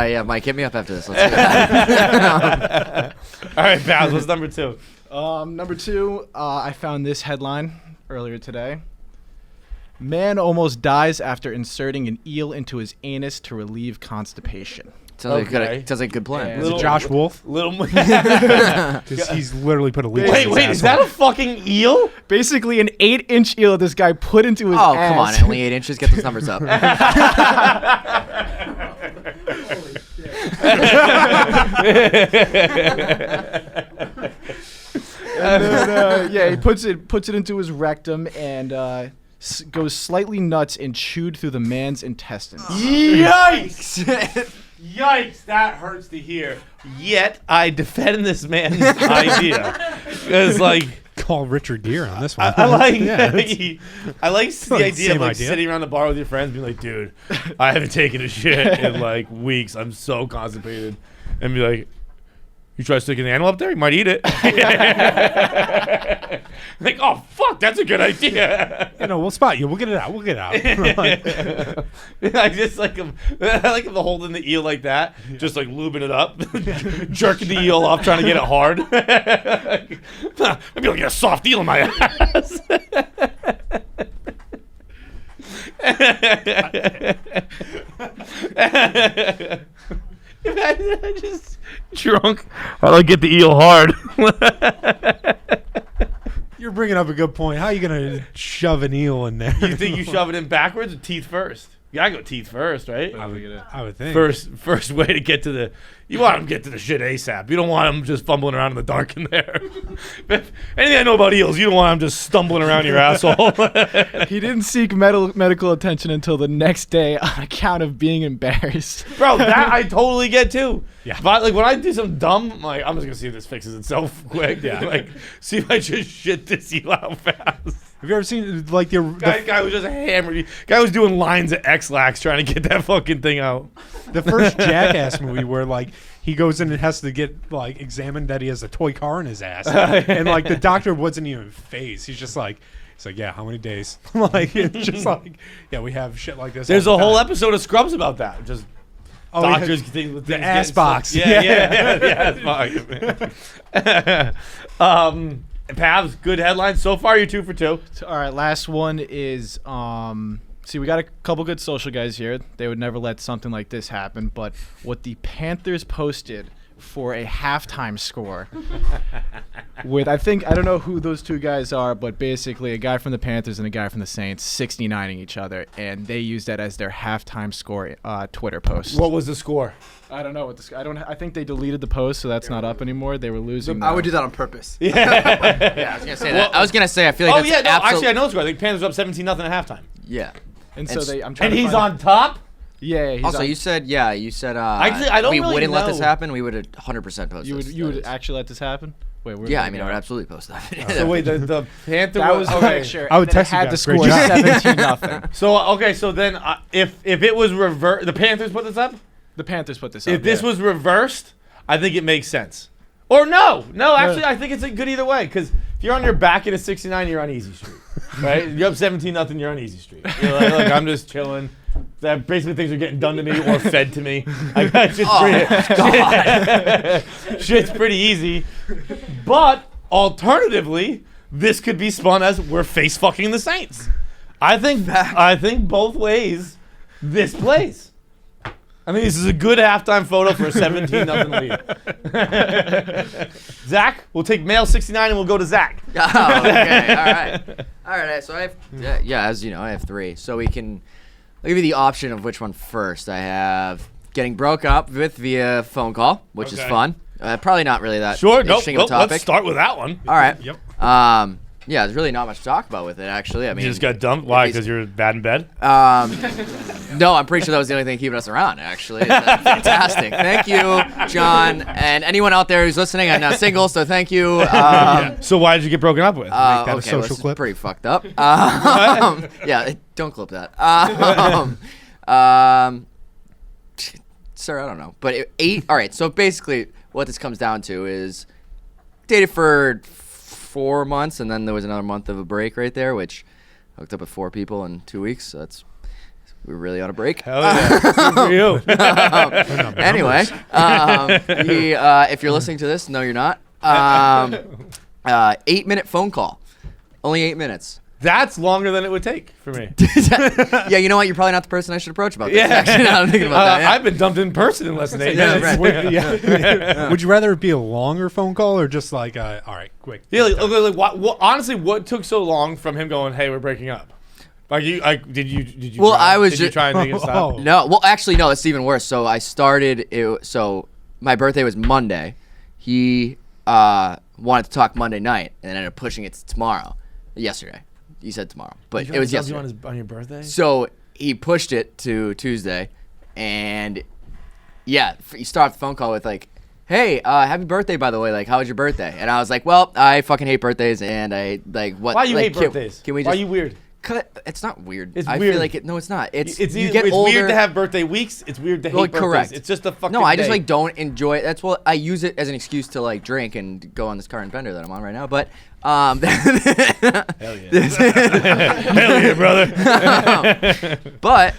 Yeah, Mike, hit me up after this. Let's do that. All right, Pavs, what's number 2? Number 2, I found this headline earlier today. Man almost dies after inserting an eel into his anus to relieve constipation. Sounds like Okay. a good plan. Yeah. Is it Josh Wolf? Little. Because he's literally put a leech in Wait, his is that asshole. a fucking eel? Basically, an 8-inch eel this guy put into his Oh, ass. come on. Only 8 inches. Get those numbers up. And then, he puts it into his rectum and goes slightly nuts and chewed through the man's intestines. Yikes! Yikes! That hurts to hear. Yet I defend this man's idea. It's like Call Richard Gere on this one. I like Yeah, I like the like idea of same like idea. sitting around the bar with your friends, being like, "Dude, I haven't taken a shit in like weeks. I'm so constipated," and be like, "You try sticking the animal up there? You might eat it." Like, oh fuck, that's a good idea. We'll spot you. We'll get it out. We'll get it out. I just like him. I like him holding the eel like that, just like lubing it up, jerking the eel off, trying to get it hard. Maybe I'll get a soft eel in my ass. I just drunk. How do I get the eel hard? You're bringing up a good point. How are you going to shove an eel in there? You think you shove it in backwards or teeth first? You gotta go teeth first, right? I would think. First way to get to the. You want him to get to the shit ASAP. You don't want him just fumbling around in the dark in there. But anything I know about eels, you don't want him just stumbling around your asshole. He didn't seek medical attention until the next day on account of being embarrassed. Bro, that I totally get too. Yeah. But like when I do something dumb, I'm like, I'm just gonna see if this fixes itself quick. Yeah. Like, see if I just shit this eel out fast. Have you ever seen like the Guy was just hammered. Guy was doing lines at X-Lax trying to get that fucking thing out. the first Jackass movie where like he goes in and has to get like examined that he has a toy car in his ass, and like the doctor wasn't even phased. He's like, yeah, how many days? Like it's just like, yeah, we have shit like this. There's all a the whole time. episode of Scrubs about that. Just doctors think the ass box. Yeah, the ass box. Pavs, good headlines so far. You're 2 for 2. All right, last one is see, we got a couple good social guys here. They would never let something like this happen, but what the Panthers posted for a halftime score with, I don't know who those two guys are, but basically a guy from the Panthers and a guy from the Saints 69ing each other, and they used that as their halftime score Twitter post. What was the score? I don't know what this. I think they deleted the post, so that's not up anymore. They were losing. I would do that on purpose. Yeah, I was gonna say that. I was gonna say I feel like Oh that's yeah, no, absolute- actually I know the score. I think Panthers were up 17-0 at halftime. Yeah. And so And I'm trying. And to he's find- on top. Yeah. He's Also, on, you said Actually, I don't we really wouldn't let this know. happen. We would 100% post you would this. you That would is- actually let this happen? Wait, where Yeah, did I it mean, I go? would absolutely post that. So wait, the Panther That was okay. sure. I would And then text it you had the guys. score Great job. 17-0. So okay, so then if it was reverse, the Panthers put this up. The Panthers put this up. If this was reversed, I think it makes sense. Or no, actually, I think it's a good either way. Because if you're on your back at a 69, you're on easy street, right? You're up 17-0, you're on easy street. You're like, look, I'm just chilling. That basically things are getting done to me or fed to me. I got shit's pretty easy. But alternatively, this could be spun as we're face fucking the Saints. I think both ways this plays. I mean, this is a good halftime photo for a 17-0 lead. Zach, we'll take male 69 and we'll go to Zach. Oh, okay. All right. So I have, as you know, I have 3. So I'll give you the option of which one first. I have getting broke up with via phone call, which is fun. Probably not really that interesting of a topic. Let's start with that one. All right. Yep. Yeah, there's really not much to talk about with it, actually. I mean, You just got dumped? Why? Because you're bad in bed? No, I'm pretty sure that was the only thing keeping us around, actually. Fantastic. Thank you, John. And anyone out there who's listening, I'm now single, so thank you. So why did you get broken up with? that a Okay, social well, this clip? is pretty fucked up. Yeah, don't clip that. Sir, I don't know. But 8, all right, so basically what this comes down to is dated for 4 months, and then there was another month of a break right there, which I hooked up with 4 people in 2 weeks, so we were really on a break. Hell yeah. Good for you. Anyway, if you're listening to this, no, you're not. 8-minute phone call. Only 8 minutes. That's longer than it would take for me. Yeah, you know what? You're probably not the person I should approach about this. Actually, now I'm thinking about that. Yeah. I've been dumped in person in less than 8 Yeah, minutes. right. Would you rather it be a longer phone call or just like, all right, quick? Yeah, honestly, what took so long from him going, "Hey, we're breaking up"? Did you? Well, try, I was did you ju- try and make it stop? Oh. No, well, actually, no. It's even worse. So I started. So my birthday was Monday. He wanted to talk Monday night, and ended up pushing it to yesterday. He said tomorrow, but it was yesterday. On your birthday. So he pushed it to Tuesday, and yeah, you start the phone call with like, "Hey, happy birthday, by the way. Like, how was your birthday?" And I was like, "Well, I fucking hate birthdays, and I like what." Why you like, hate birthdays? Can we Why just? are you weird? It's not weird. It's I weird. feel like it. No, it's not. It's you It's get older. weird to have birthday weeks. It's weird to hate birthdays. Correct. It's just a fucking. No, I just day. like don't enjoy it. That's what I use it as an excuse to like drink and go on this current bender that I'm on right now. But Hell yeah. Hell yeah, brother. but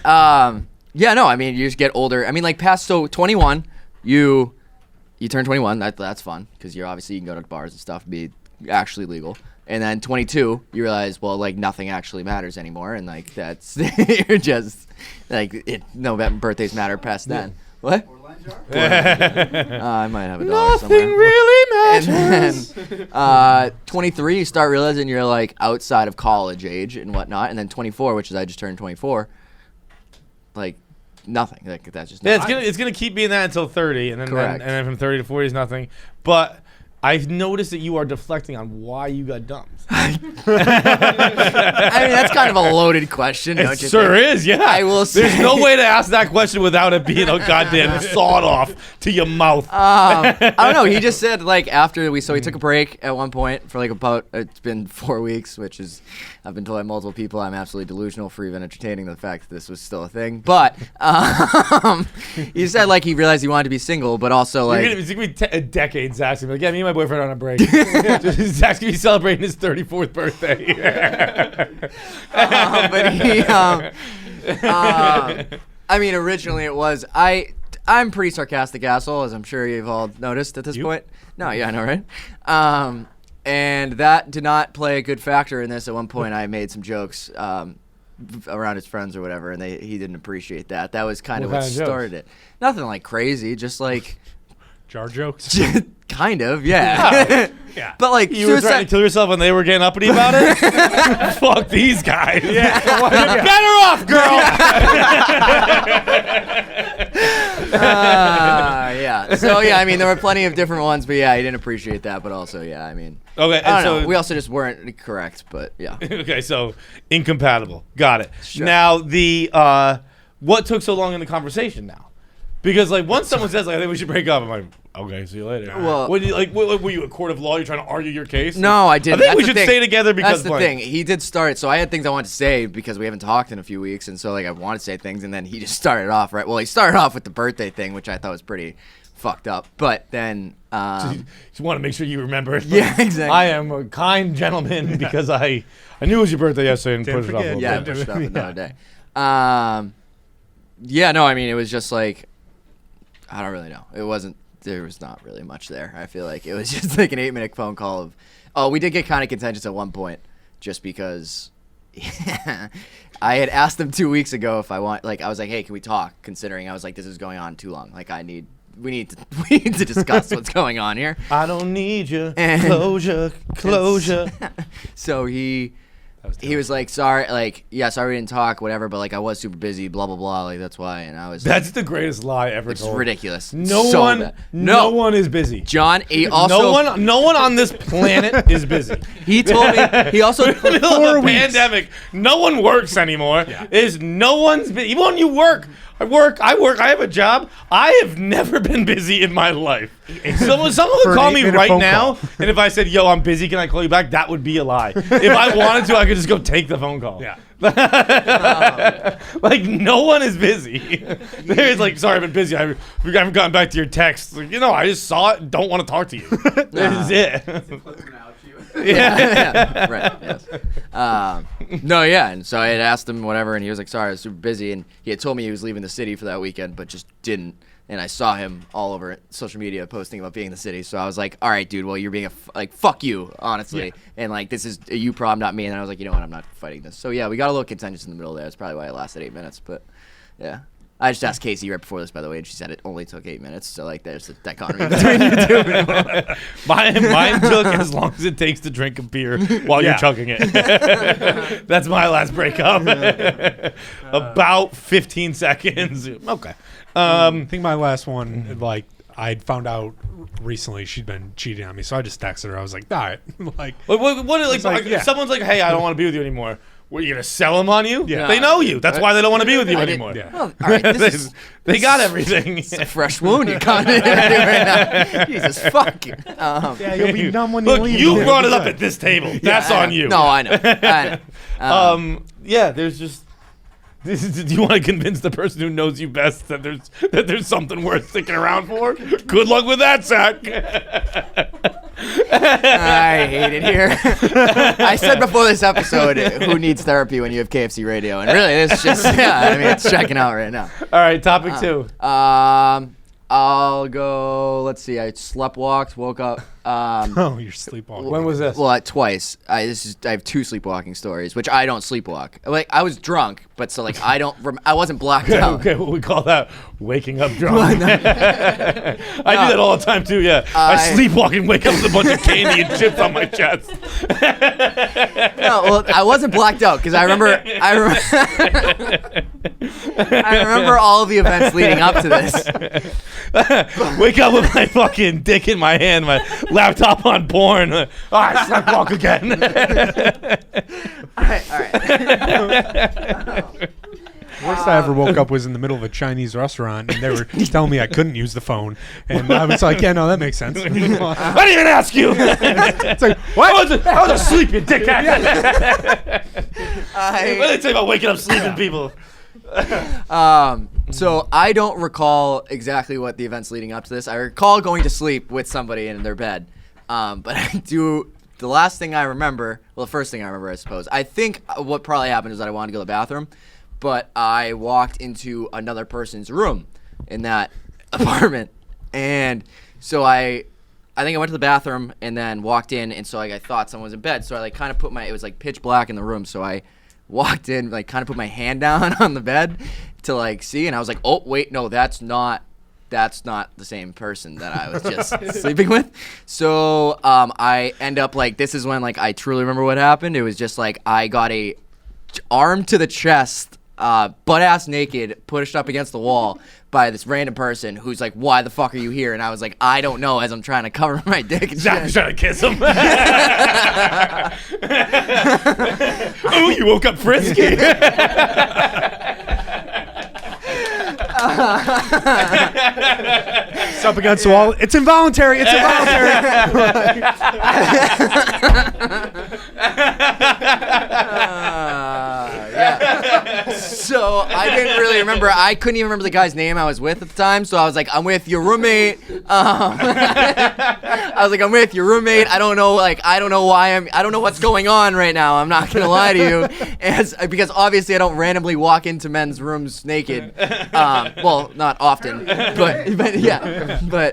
yeah, no, I mean you just get older. I mean like past 21, you turn 21. That's fun because you're obviously you can go to bars and stuff, be actually legal. And then 22, you realize, well, like nothing actually matters anymore, and like that's you're just like no birthdays matter past then. What? I might have a dollar somewhere. Nothing really matters. And then 23, you start realizing you're like outside of college age and whatnot, and then 24, which is I just turned 24, like nothing. Like that's just Yeah, nothing. it's gonna keep being that until 30, and then Correct. and then from 30 to 40 is nothing. But I've noticed that you are deflecting on why you got dumped. I mean, that's kind of a loaded question, don't It you sure think? is, yeah. I will say. There's no way to ask that question without it being a goddamn sawed off to your mouth. I don't know. He just said like after we took a break at one point for like about it's been 4 weeks, which is I've been told by multiple people I'm absolutely delusional for even entertaining the fact that this was still a thing. But he said like he realized he wanted to be single, but also like It's gonna be a decade. Zach's gonna be like, yeah, me and my boyfriend are on a break. Zach's gonna be celebrating his 34th birthday. but he I mean originally it was I'm pretty sarcastic asshole, as I'm sure you've all noticed at this point. No, yeah, I know, right? And that did not play a good factor in this. At one point, I made some jokes around his friends or whatever, and he didn't appreciate that. That was kind of what kind of jokes? started it. Nothing like crazy, just like Jar jokes. kind of, yeah. Yeah. But like You were trying to kill yourself when they were getting uppity about it? Fuck these guys. Yeah. You're better off, girl. yeah. So yeah, I mean there were plenty of different ones, but yeah, I didn't appreciate that. But also, yeah, I mean, Okay, I and don't know. so We also just weren't correct, but yeah. okay, so incompatible. Got it. Sure. Now the what took so long in the conversation now? Because like once someone says like I think we should break up, I'm like, okay, see you later. Well- when you like, were you a court of law? You're trying to argue your case? No, I didn't. I think That's we the should thing. stay together because That's the blank. thing. He did start. So I had things I wanted to say because we haven't talked in a few weeks, and so like I wanted to say things, and then he just started off right. Well, he started off with the birthday thing, which I thought was pretty fucked up. But then, Just want to make sure you remember it. yeah, exactly. I am a kind gentleman because I knew it was your birthday yesterday and Didn't pushed it off a forget. little Yeah, bit. pushed it up another day. Yeah, no, I mean, it was just like, I don't really know. There was not really much there. I feel like it was just like an 8-minute phone call of, oh, we did get kind of contentious at one point just because I had asked him 2 weeks ago if I was like, hey, can we talk? Considering I was like, this is going on too long. Like, we need to discuss what's going on here. I don't need you. And- Closure. So he was like, sorry, like, yeah, sorry we didn't talk, whatever, but like I was super busy, blah blah blah, like that's why. And I was That's the greatest lie ever it's told. ridiculous. No So one, bad. no one is busy. John, he also no one on this planet is busy. he told me he also In the middle of a pandemic, no one works anymore. Is no one's busy. Even when you work, I work. I have a job. I have never been busy in my life. Someone For would an call me 8-minute right phone now, call. and if I said, "Yo, I'm busy. Can I call you back?" That would be a lie. If I wanted to, I could just go take the phone call. Yeah. Like no one is busy. There's like, sorry, I've been busy. I haven't gotten back to your text. Like, I just saw it. Don't want to talk to you. That's it. yeah, right, yes. No, yeah, and so I had asked him whatever, and he was like, sorry, I was super busy, and he had told me he was leaving the city for that weekend, but just didn't. And I saw him all over social media posting about being in the city, so I was like, all right, dude, well, you're being like, fuck you, honestly, and like, this is a you problem, not me. And I was like, you know what, I'm not fighting this. So yeah, we got a little contentious in the middle there. That's probably why it lasted 8 minutes, but yeah. I just asked Casey right before this, by the way, and she said it only took 8 minutes. So like, there's a dichotomy between you two. Mine took as long as it takes to drink a beer while you're chugging it. That's my last breakup. About 15 seconds. Okay. I think my last one, like, I'd found out recently she'd been cheating on me, so I just texted her. I was like, all right. Like, If someone's like, hey, I don't want to be with you anymore. What, are you going to sell them on you? Yeah. They know you. That's why they don't want to be with you I anymore. yeah. Well, all right, this is They got everything. it's a fresh wound you caught into right now. Jesus, fuck you. yeah, you'll be numb when Look, you leave. you man. brought it up at this table. That's I on know. you. No, I know. Yeah, there's just. Do you want to convince the person who knows you best that there's something worth sticking around for? Good luck with that, Zack. I hate it here. I said before this episode, who needs therapy when you have KFC Radio? And really, it's just, it's checking out right now. All right, topic 2. I'll go, let's see, I sleptwalked, woke up. Oh, you're sleepwalking. When was this? Well, twice. I have 2 sleepwalking stories, which I don't sleepwalk. Like, I was drunk, but so like I wasn't blacked out. Okay, well, we call that waking up drunk. I do that all the time too. Yeah, I sleepwalk and wake up with a bunch of candy and chips on my chest. No, well, I wasn't blacked out because I remember all of the events leading up to this. Wake up with my fucking dick in my hand, my laptop on porn. I sleepwalk again. All right. Worst I ever woke up was in the middle of a Chinese restaurant, and they were telling me I couldn't use the phone, and I was like, "Yeah, no, that makes sense." I didn't even ask you. It's like, what? I was asleep, you dickhead. What did they say about waking up sleeping people? So I don't recall exactly what the events leading up to this. I recall going to sleep with somebody in their bed. But I do, the last thing I remember, well, the first thing I remember, I suppose, I think what probably happened is that I wanted to go to the bathroom, but I walked into another person's room in that apartment. And so I think I went to the bathroom and then walked in, and so like I thought someone was in bed. So I like kind of it was like pitch black in the room, so I walked in, like kind of put my hand down on the bed to like see, and I was like, oh wait, no, that's not the same person that I was just sleeping with. So I end up like, this is when like I truly remember what happened. It was just like I got a arm to the chest, butt ass naked, pushed up against the wall by this random person who's like, why the fuck are you here? And I was like, I don't know, as I'm trying to cover my dick and Zack was shit. trying to kiss him. Oh, you woke up frisky. It's up against the wall. It's involuntary. It's involuntary. Yeah. So I didn't really remember. I couldn't even remember the guy's name I was with at the time. So I was like, I'm with your roommate. I was like, I'm with your roommate. I don't know. Like, I don't know why I don't know what's going on right now. I'm not gonna lie to you, because obviously I don't randomly walk into men's rooms naked. Well, not often, but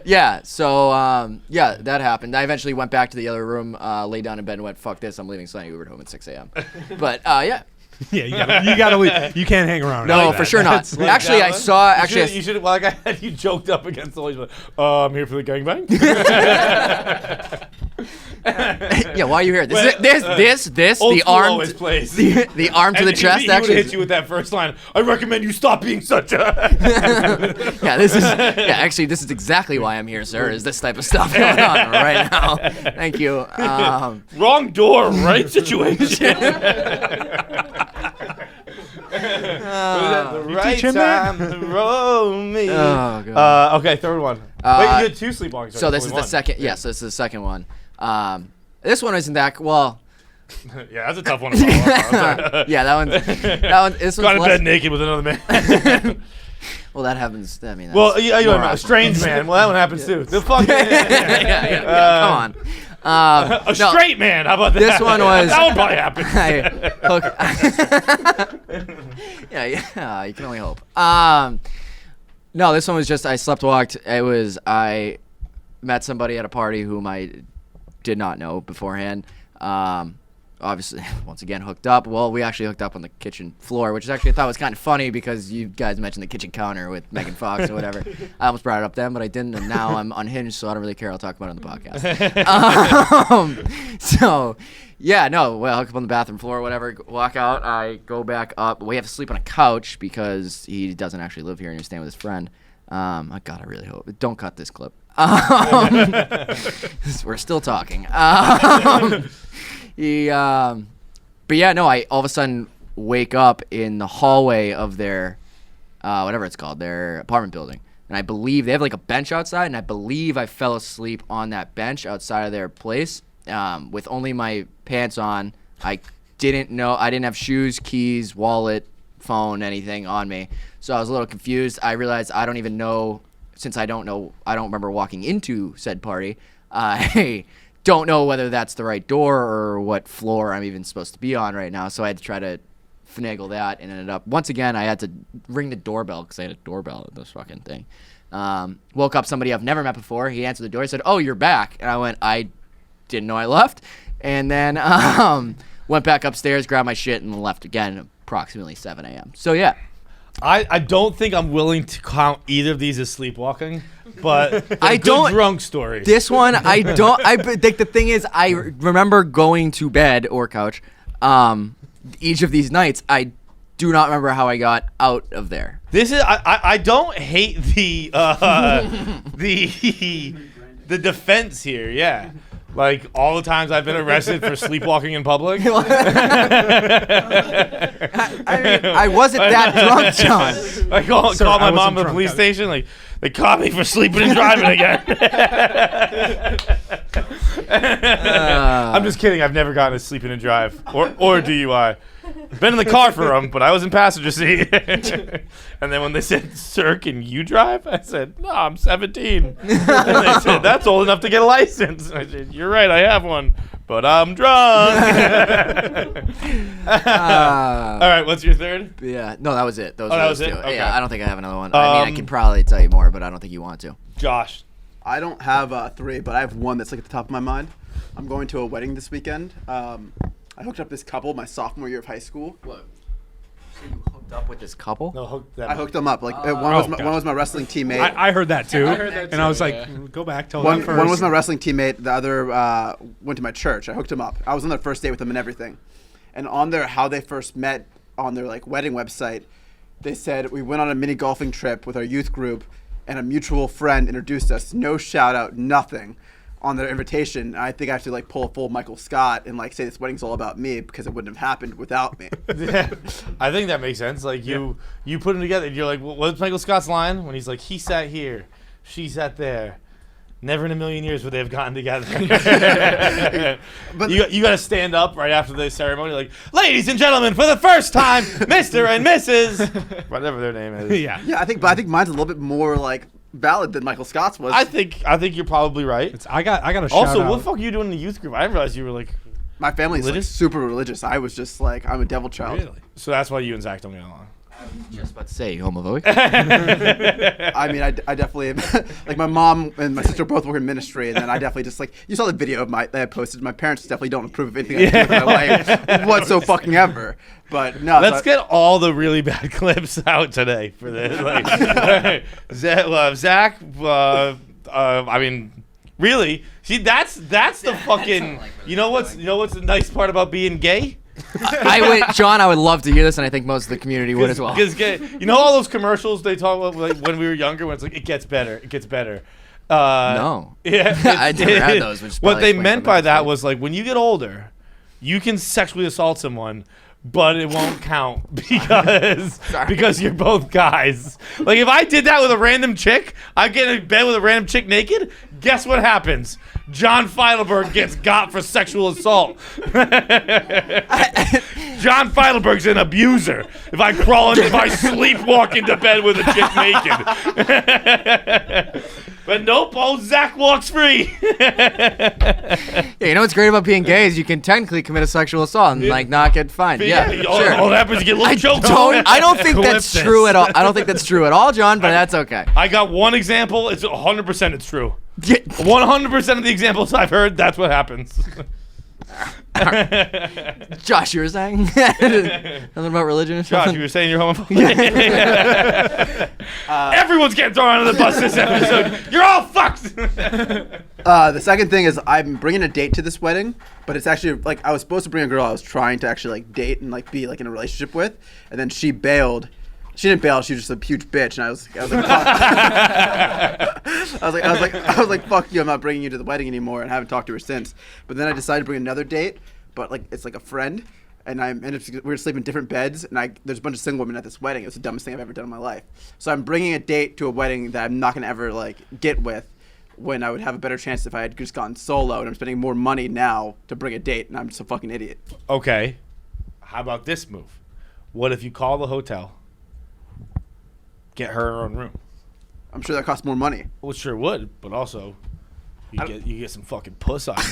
yeah. So yeah, that happened. I eventually went back to the other room, laid down in bed, and went, "Fuck this! I'm leaving." So I Ubered home at 6 a.m. But yeah. Yeah, you gotta leave. You can't hang around. No, like for that. sure not. That's- Actually, I saw. Actually, You should. Well, like I had you joked up against the wall. Like, I'm here for the gangbang. yeah. Why are you here? This. Old The school arm. always plays. The arm to And the chest. He would Actually, hit you with that first line. I recommend you stop being such a. yeah. This is. Yeah. Actually, this is exactly why I'm here, sir. Is this type of stuff going on right now? Thank you. Wrong door, right situation. The right teach him that? time to roll me. Oh, God. Okay, third one. Wait, you did 2 sleepwalkings. So this is the second. Yeah. So this is the second one. This one isn't that well. Yeah, that's a tough one to follow up. Yeah, that one. This Got one's in bed less. naked with another man. Well, that happens. I mean, that's Well, you know, more a often. strange man. Well, that one happens too. The fuck. yeah. Come on. A No. straight man. How about that? This one was- that one probably happened. Yeah, you can only hope. No, this one was just I walked. It was I met somebody at a party whom I did not know beforehand. Obviously, once again, hooked up. Well, we actually hooked up on the kitchen floor, which is actually I thought was kind of funny because you guys mentioned the kitchen counter with Megan Fox or whatever. I almost brought it up then, but I didn't, and now I'm unhinged, so I don't really care. I'll talk about it on the podcast. So, yeah, no, well, I hook up on the bathroom floor, whatever. Walk out. I go back up. We have to sleep on a couch because he doesn't actually live here and he's staying with his friend. Oh, God, I really hope. Don't cut this clip. We're still talking. But yeah, no, I all of a sudden wake up in the hallway of their, whatever it's called, their apartment building. And I believe they have like a bench outside, and I believe I fell asleep on that bench outside of their place, with only my pants on. I didn't have shoes, keys, wallet, phone, anything on me. So I was a little confused. I realized I don't even know, since I don't remember walking into said party. I don't know whether that's the right door or what floor I'm even supposed to be on right now. So I had to try to finagle that and ended up, once again, I had to ring the doorbell because I had a doorbell at this fucking thing. Woke up somebody I've never met before. He answered the door. He said, "Oh, you're back." And I went, "I didn't know I left." And then went back upstairs, grabbed my shit, and left again approximately 7 a.m. So, yeah. I don't think I'm willing to count either of these as sleepwalking, but I good don't- drunk stories. This one, I don't. I think the thing is, I remember going to bed or couch. Each of these nights, I do not remember how I got out of there. This is I don't hate the the defense here. Yeah. Like all the times I've been arrested for sleepwalking in public. I mean, I wasn't that drunk, John. I called Sir, my I mom wasn't at the drunk. police station. Like they caught me for sleeping and driving again. I'm just kidding. I've never gotten a sleeping and drive or DUI. Been in the car for them, but I was in passenger seat. And then when they said, "Sir, can you drive?" I said, "No, I'm 17." And they said, "That's old enough to get a license." And I said, "You're right, I have one, but I'm drunk." All right, what's your third? Yeah, no, that was it. Those Oh, were that those was it? two. Okay. Yeah, I don't think I have another one. I mean, I can probably tell you more, but I don't think you want to. Josh. I don't have 3, but I have one that's like at the top of my mind. I'm going to a wedding this weekend. I hooked up this couple my sophomore year of high school. What? So you hooked up with this couple? No, hook that. I hooked them up. Like one gotcha. was my wrestling teammate. I heard that too. I heard that and I too, was like, yeah. go back, tell One them first. one was my wrestling teammate. The other went to my church. I hooked him up. I was on their first date with them and everything. And on their how they first met on their like wedding website, they said we went on a mini golfing trip with our youth group, and a mutual friend introduced us. No shout out, nothing. on their invitation. I think I have to like pull a full Michael Scott and like say this wedding's all about me because it wouldn't have happened without me. I think that makes sense. Like you put them together. And you're like, what's Michael Scott's line when he's like, he sat here, she sat there. Never in a million years would they have gotten together. But you got to stand up right after the ceremony, like, ladies and gentlemen, for the first time, Mr. and Mrs. Whatever their name is. Yeah. Yeah, I think mine's a little bit more like valid than Michael Scott's was. I think you're probably right. I got a shout Also, out. what the fuck are you doing in the youth group? I didn't realize you were like. My family's like Religious? super religious. I was just like, I'm a devil child. Really? So that's why you and Zach don't get along. Just about to say homophobic. I mean, I definitely am. Like my mom and my sister both work in ministry, and then I definitely just like you saw the video of that I posted. My parents definitely don't approve of anything I do with my life whatsoever fucking ever. But no, Let's get all the really bad clips out today for this. Like, Zach. I mean, really. See, that's the fucking. You know what's the nice part about being gay? John, I would love to hear this, and I think most of the community would as well. Because you know all those commercials they talk about like when we were younger, when it's like it gets better. No. Yeah, I never had those. Which what probably they explains meant why by I'm that so- was like when you get older, you can sexually assault someone, but it won't count because you're both guys. Like if I did that with a random chick, I get in bed with a random chick naked. Guess what happens? John Feidelberg gets got for sexual assault. John Feidelberg's an abuser. If I sleepwalk into bed with a chick naked. But nope, old Zack walks free. Yeah, you know what's great about being gay is you can technically commit a sexual assault and like not get fined. Yeah, sure. All that happens is you get a little choked. I don't think that's Clip true this. at all. I don't think that's true at all, John. But that's okay. I got one example. It's 100% it's true. 100% of the examples I've heard, that's what happens. Josh, you were saying nothing about religion or Josh, something? you were saying you're homophobic. Everyone's getting thrown under the bus this episode. You're all fucked. The second thing is I'm bringing a date to this wedding, but it's actually like I was supposed to bring a girl I was trying to actually like date and like be like in a relationship with, and then she bailed. She didn't bail. She was just a huge bitch, and I was like, fuck. I was like, fuck you. I'm not bringing you to the wedding anymore, and I haven't talked to her since. But then I decided to bring another date, but like it's like a friend, and we were sleeping in different beds, and there's a bunch of single women at this wedding. It was the dumbest thing I've ever done in my life. So I'm bringing a date to a wedding that I'm not gonna ever like get with, when I would have a better chance if I had just gone solo, and I'm spending more money now to bring a date, and I'm just a fucking idiot. Okay. How about this move? What if you call the hotel, get her own room? I'm sure that costs more money. Well, it sure would, but also you get some fucking puss on it.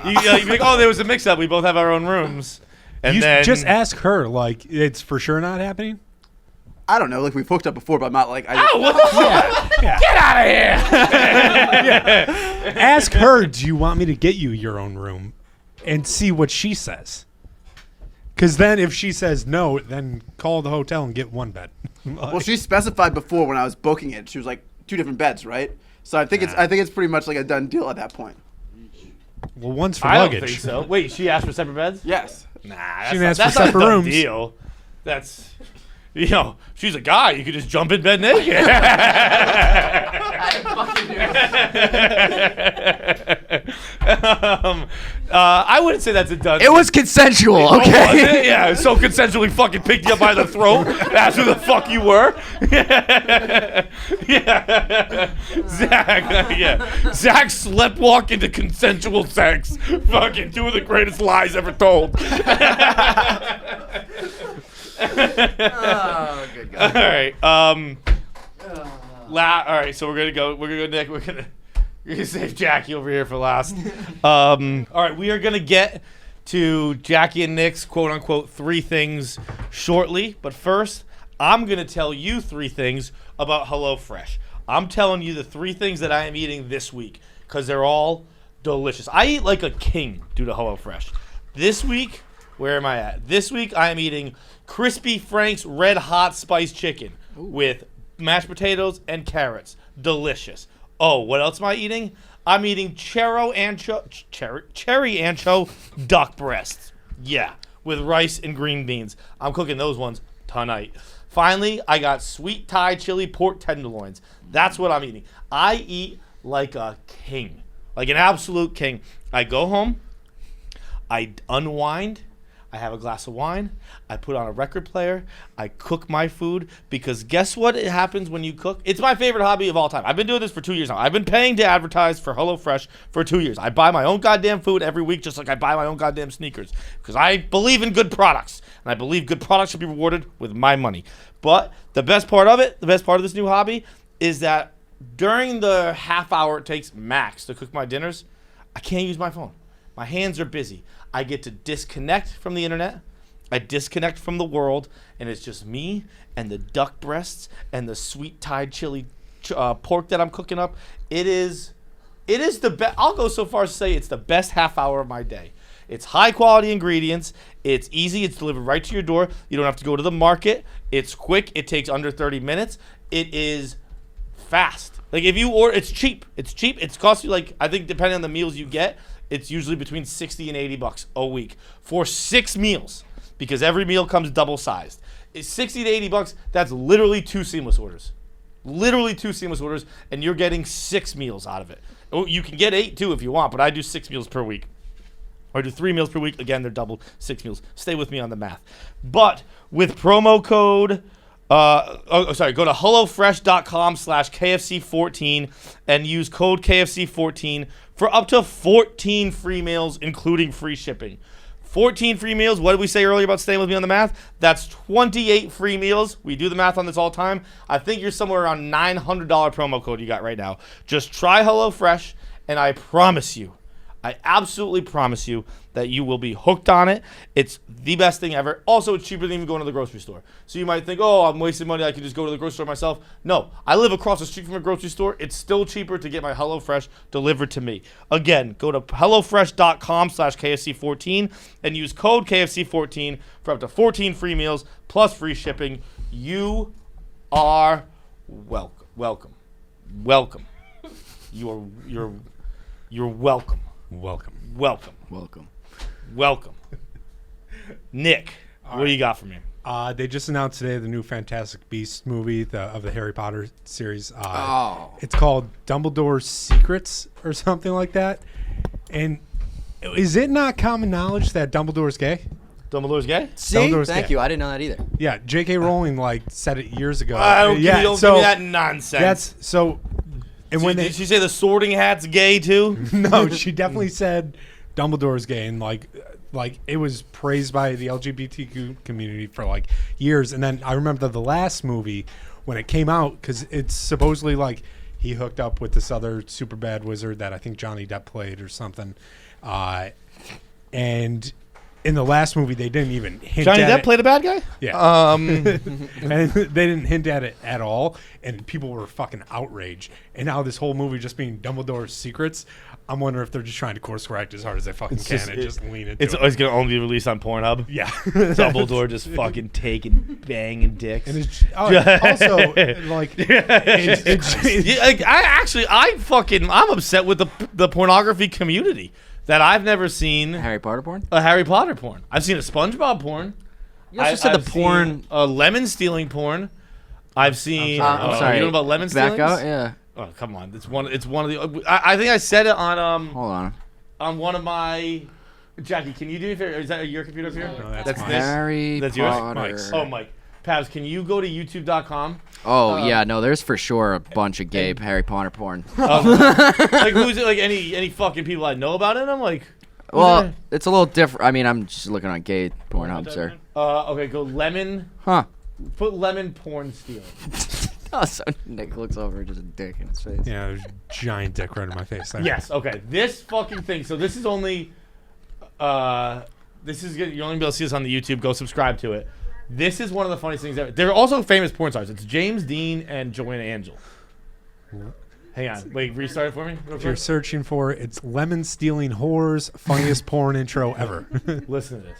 You'd be like, oh, there was a mix-up. We both have our own rooms. And You then just ask her, like, it's for sure not happening? I don't know. Like we've hooked up before, but I'm not like. Oh, what the fuck? Yeah. Get out of here! Ask her, do you want me to get you your own room? And see what she says. Because then if she says no, then call the hotel and get one bed. Well, she specified before when I was booking it. She was like 2 different beds, right? So I think it's pretty much like a done deal at that point. Well, one's for I luggage. don't think so. Wait, she asked for separate beds? Yes. Nah, She that's didn't ask not for separate a done rooms. deal. That's, she's a guy. You could just jump in bed naked. I wouldn't say that's a done. It was consensual, Oh, was okay? it? Yeah, so consensually fucking picked you up by the throat. That's who the fuck you were. Yeah. Zach. Yeah. Zach sleepwalked into consensual sex. Fucking 2 of the greatest lies ever told. Oh, good God. All right. All right. So we're gonna go. Nick. We're gonna save Jackie over here for last. All right. We are gonna get to Jackie and Nick's quote unquote 3 things shortly. But first, I'm gonna tell you 3 things about HelloFresh. I'm telling you the 3 things that I am eating this week because they're all delicious. I eat like a king due to HelloFresh. This week, where am I at? This week I am eating Crispy Frank's Red Hot Spice Chicken with mashed potatoes and carrots. Delicious. Oh, what else am I eating? I'm eating cherry ancho duck breasts. Yeah, with rice and green beans. I'm cooking those ones tonight. Finally, I got sweet Thai chili pork tenderloins. That's what I'm eating. I eat like a king, like an absolute king. I go home, I unwind, I have a glass of wine, I put on a record player, I cook my food, because guess what happens when you cook? It's my favorite hobby of all time. I've been doing this for 2 years now. I've been paying to advertise for HelloFresh for 2 years. I buy my own goddamn food every week, just like I buy my own goddamn sneakers, because I believe in good products, and I believe good products should be rewarded with my money. But the best part of it, the best part of this new hobby, is that during the half hour it takes max to cook my dinners, I can't use my phone. My hands are busy. I get to disconnect from the internet. I disconnect from the world, and it's just me and the duck breasts and the sweet Thai chili pork that I'm cooking up. It is the best. I'll go so far as to say it's the best half hour of my day. It's high quality ingredients. It's easy. It's delivered right to your door. You don't have to go to the market. It's quick. It takes under 30 minutes. It is fast. Like if you order, it's cheap. It's cheap. It's cost you like, I think depending on the meals you get, it's usually between $60 and $80 a week for 6 meals, because every meal comes double sized. It's $60 to $80. That's literally 2 seamless orders. Literally 2 seamless orders, and you're getting 6 meals out of it. Oh, you can get 8 too if you want, but I do 6 meals per week. Or do 3 meals per week. Again, they're double 6 meals. Stay with me on the math. But with promo code, go to HelloFresh.com/KFC14 and use code KFC14 for up to 14 free meals, including free shipping. 14 free meals. What did we say earlier about staying with me on the math? That's 28 free meals. We do the math on this all the time. I think you're somewhere around $900 promo code you got right now. Just try HelloFresh, and I promise you, I absolutely promise you that you will be hooked on it. It's the best thing ever. Also, it's cheaper than even going to the grocery store. So you might think, oh, I'm wasting money. I can just go to the grocery store myself. No, I live across the street from a grocery store. It's still cheaper to get my HelloFresh delivered to me. Again, go to HelloFresh.com/KFC14 and use code KFC14 for up to 14 free meals plus free shipping. You are welcome. You're welcome. Welcome. Nick, what do you got for me? They just announced today the new Fantastic Beasts movie of the Harry Potter series. It's called Dumbledore's Secrets or something like that. And is it not common knowledge that Dumbledore's gay? Dumbledore's gay? See, Dumbledore's thank gay. you. I didn't know that either. Yeah, J.K. Rowling said it years ago. Don't give me that nonsense. That's so. And when did she say the Sorting Hat's gay too? No, she definitely said Dumbledore's gay, and like it was praised by the LGBTQ community for like years. And then I remember the last movie when it came out, because it's supposedly like he hooked up with this other super bad wizard that I think Johnny Depp played or something. And in the last movie, they didn't even hint Johnny at Depp it. played a bad guy? Yeah. And they didn't hint at it at all, and people were fucking outraged. And now this whole movie just being Dumbledore's Secrets, I'm wondering if they're just trying to course correct as hard as they fucking can and just lean into It's it. always going to only be released on Pornhub. Yeah. Dumbledore just fucking taking, banging dicks. And it's also like I'm upset with the pornography community that I've never seen Harry Potter porn? a Harry Potter porn. I've seen a SpongeBob porn. You also said the porn. Seen a lemon stealing porn. I've seen. I'm sorry. You know about lemon stealing? Back out? Yeah. Oh, come on. It's one of the. I think I said it on Hold on. one of my. Jackie, can you do me a favor? Is that your computer up here? No, that's mine. this. Harry That's yours? Potter. Mike's. Oh, Mike. Pavs, can you go to youtube.com? Oh, yeah. No, there's for sure a bunch of gay Harry Potter porn. Like, who's it? Like, any fucking people I know about it? I'm like. Well, it's a little different. I mean, I'm just looking on gay Pornhub, sir. Okay, go lemon. Huh. Put lemon porn stealing. Oh, so Nick looks over, just a dick in his face. Yeah, there's a giant dick right in my face there. Yes. Okay. This fucking thing. So this is only. This is good. You're only gonna be able to see this on the YouTube. Go subscribe to it. This is one of the funniest things ever. They're also famous porn stars. It's James Dean and Joanna Angel. Hang on. Wait, restart it for me. Real If you're quick. searching for it, it's lemon stealing whores, funniest porn intro ever. Listen to this.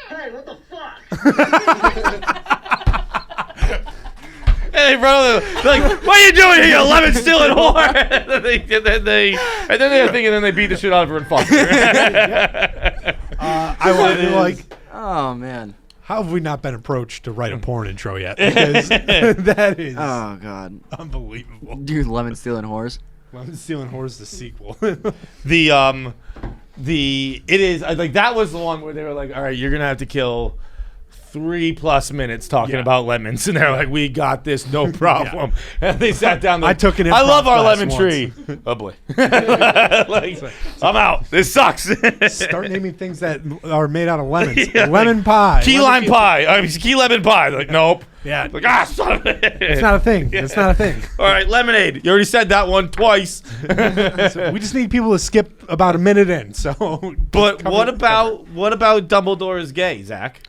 Hey, what the fuck? Hey, brother, they're like, what are you doing here, you lemon stealing whore? and then they think, and then they beat the shit out of her and fuck her. I wanted like. Oh, man. How have we not been approached to write a porn intro yet? Because that is Oh God, unbelievable. dude, lemon stealing whores. Lemon Stealing Whores, the sequel. It is like that was the one where they were like, all right, you're gonna have to kill 3+ minutes talking Yeah. about lemons, and they're like, we got this, no problem. And they sat down. I took an I love improv our class lemon once. tree. Oh boy, like, I'm out. This sucks. Start naming things that are made out of lemons. Yeah, Lemon pie. Key lemon lime pie. I mean, key lemon pie. They're like, nope. Yeah. Like, son of a- It's not a thing. It's not a thing. All right, lemonade. You already said that one twice. So we just need people to skip about a minute in. So, But what about Dumbledore is gay, Zach?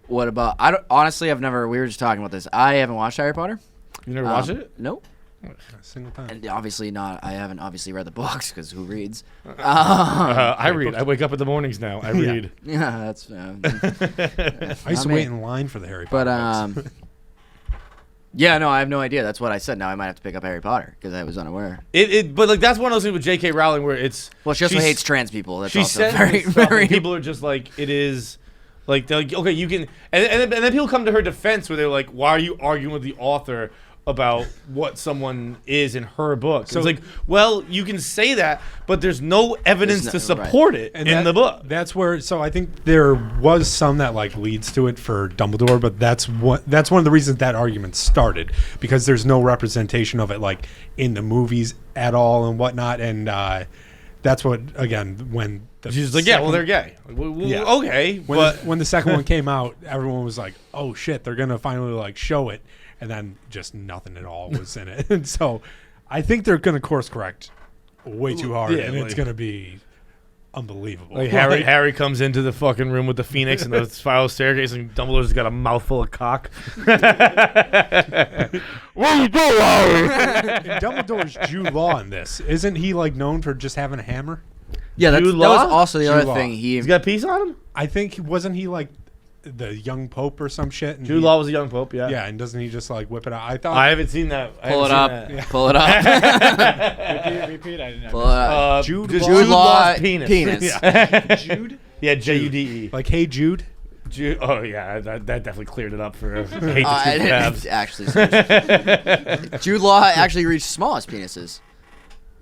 What about? Honestly, I've never. We were just talking about this. I haven't watched Harry Potter. You never watched it? Nope. a single time? And obviously not. I haven't obviously read the books because who reads? I read. I wake up in the mornings now. I Yeah. read. Yeah, that's. I used to wait in line for the Harry Potter But books. yeah, no, I have no idea. That's what I said. Now I might have to pick up Harry Potter because I was unaware. But like that's one of those things with J.K. Rowling where it's. Well, she also she's- hates trans people. That's She also said very, stuff, very. and people are just like it is. Like they're like, okay, you can, and then people come to her defense where they're like, why are you arguing with the author about what someone is in her book? So it's like, well, you can say that, but there's no evidence to support it in the book. That's where. So I think there was some that like leads to it for Dumbledore, but that's one of the reasons that argument started, because there's no representation of it like in the movies at all and whatnot, and that's what again when. She's like, yeah, well, they're gay. Like, okay, When the second one came out, everyone was like, "Oh shit, they're gonna finally like show it," and then just nothing at all was in it. And so, I think they're gonna course correct way too hard, Yeah, and it's like- gonna be unbelievable. like Harry comes into the fucking room with the Phoenix and the spiral staircase, and Dumbledore's got a mouthful of cock. What are you doing, Harry? And Dumbledore's Jude Law in this, isn't he like known for just having a hammer? Yeah, that Jude was Law? also the Jude other Law. thing. He's got a piece on him. I think wasn't he like the young pope or some shit? And Jude Law was a young pope, yeah. Yeah, and doesn't he just like whip it out? I thought I haven't seen that. I pull it haven't up. seen that. Pull it up. Repeat. I didn't. Pull it up. Jude just Law. Jude Law Law's penis. Jude. Yeah, Jude. Like, hey Jude. Jude. Oh yeah, that definitely cleared it up for hate I the two didn't Pavs. actually say Jude Law actually reached smallest penises.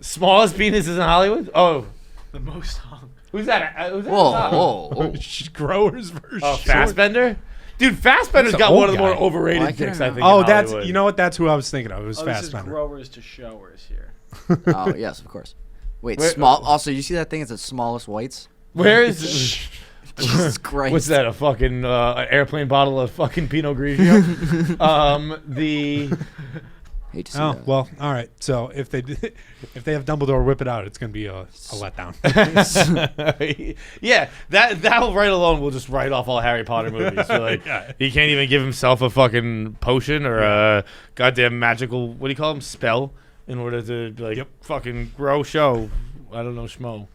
Smallest penises in Hollywood. Oh, The most hung. who's that? Who's that? Whoa. Growers versus Oh, short. Fassbender. Dude, Fassbender's That's got an one of old the more guy. overrated Why can't I dicks, I think. Oh, in that's Hollywood. you know what? That's who I was thinking of. It was Oh, this is Fassbender. growers to showers here. Oh, yes, of course. Wait, Where- small. Also, you see that thing? It's the smallest whites. Where is? Jesus Christ. What's that? A fucking an airplane bottle of fucking Pinot Grigio? The Hate to see Oh that. well, all right. So if they have Dumbledore whip it out, it's gonna be a letdown. yeah, that right alone will just write off all Harry Potter movies. So like, he can't even give himself a fucking potion or a goddamn magical, what do you call them, spell, in order to like fucking grow show. I don't know, schmo.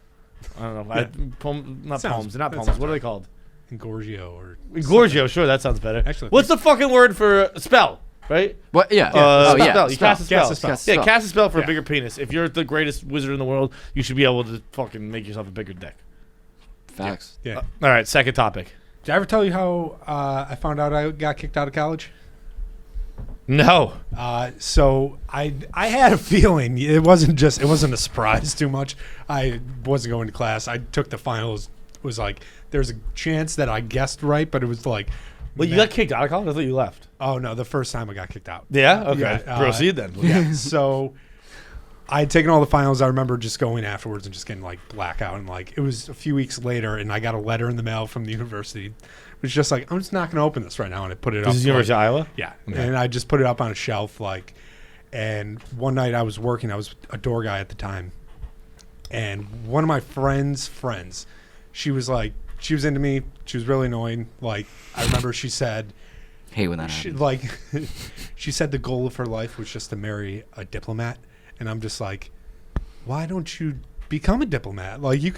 I don't know. Not Sounds- poems. They're not that poems. sounds What are right. they called? Gorgio or Gorgio. Sure, that sounds better. Actually, What's the fucking word for spell? Right? What? Yeah. Oh, yeah. spell. You cast a spell. Cast a spell. Cast a Yeah, spell. cast a spell for Yeah. a bigger penis. If you're the greatest wizard in the world, you should be able to fucking make yourself a bigger dick. Facts. Yeah. All right, second topic. Did I ever tell you how I found out I got kicked out of college? No. So I had a feeling it wasn't a surprise too much. I wasn't going to class. I took the finals. Was like there's a chance that I guessed right, but it was like. Well, you got kicked out of college? I thought you left. Oh no, the first time I got kicked out. Yeah? Okay. Yeah, Proceed then. Yeah. So I had taken all the finals. I remember just going afterwards and just getting like blackout, and like it was a few weeks later, and I got a letter in the mail from the university. It was just like, I'm just not going to open this right now, and I put it up. This is University of Iowa? Yeah, Okay. and I just put it up on a shelf, like. And one night I was working. I was a door guy at the time, and one of my friends, she was into me. She was really annoying. Like I remember she said. Hate when that happens. She said the goal of her life was just to marry a diplomat, and I'm just like, why don't you become a diplomat? Like you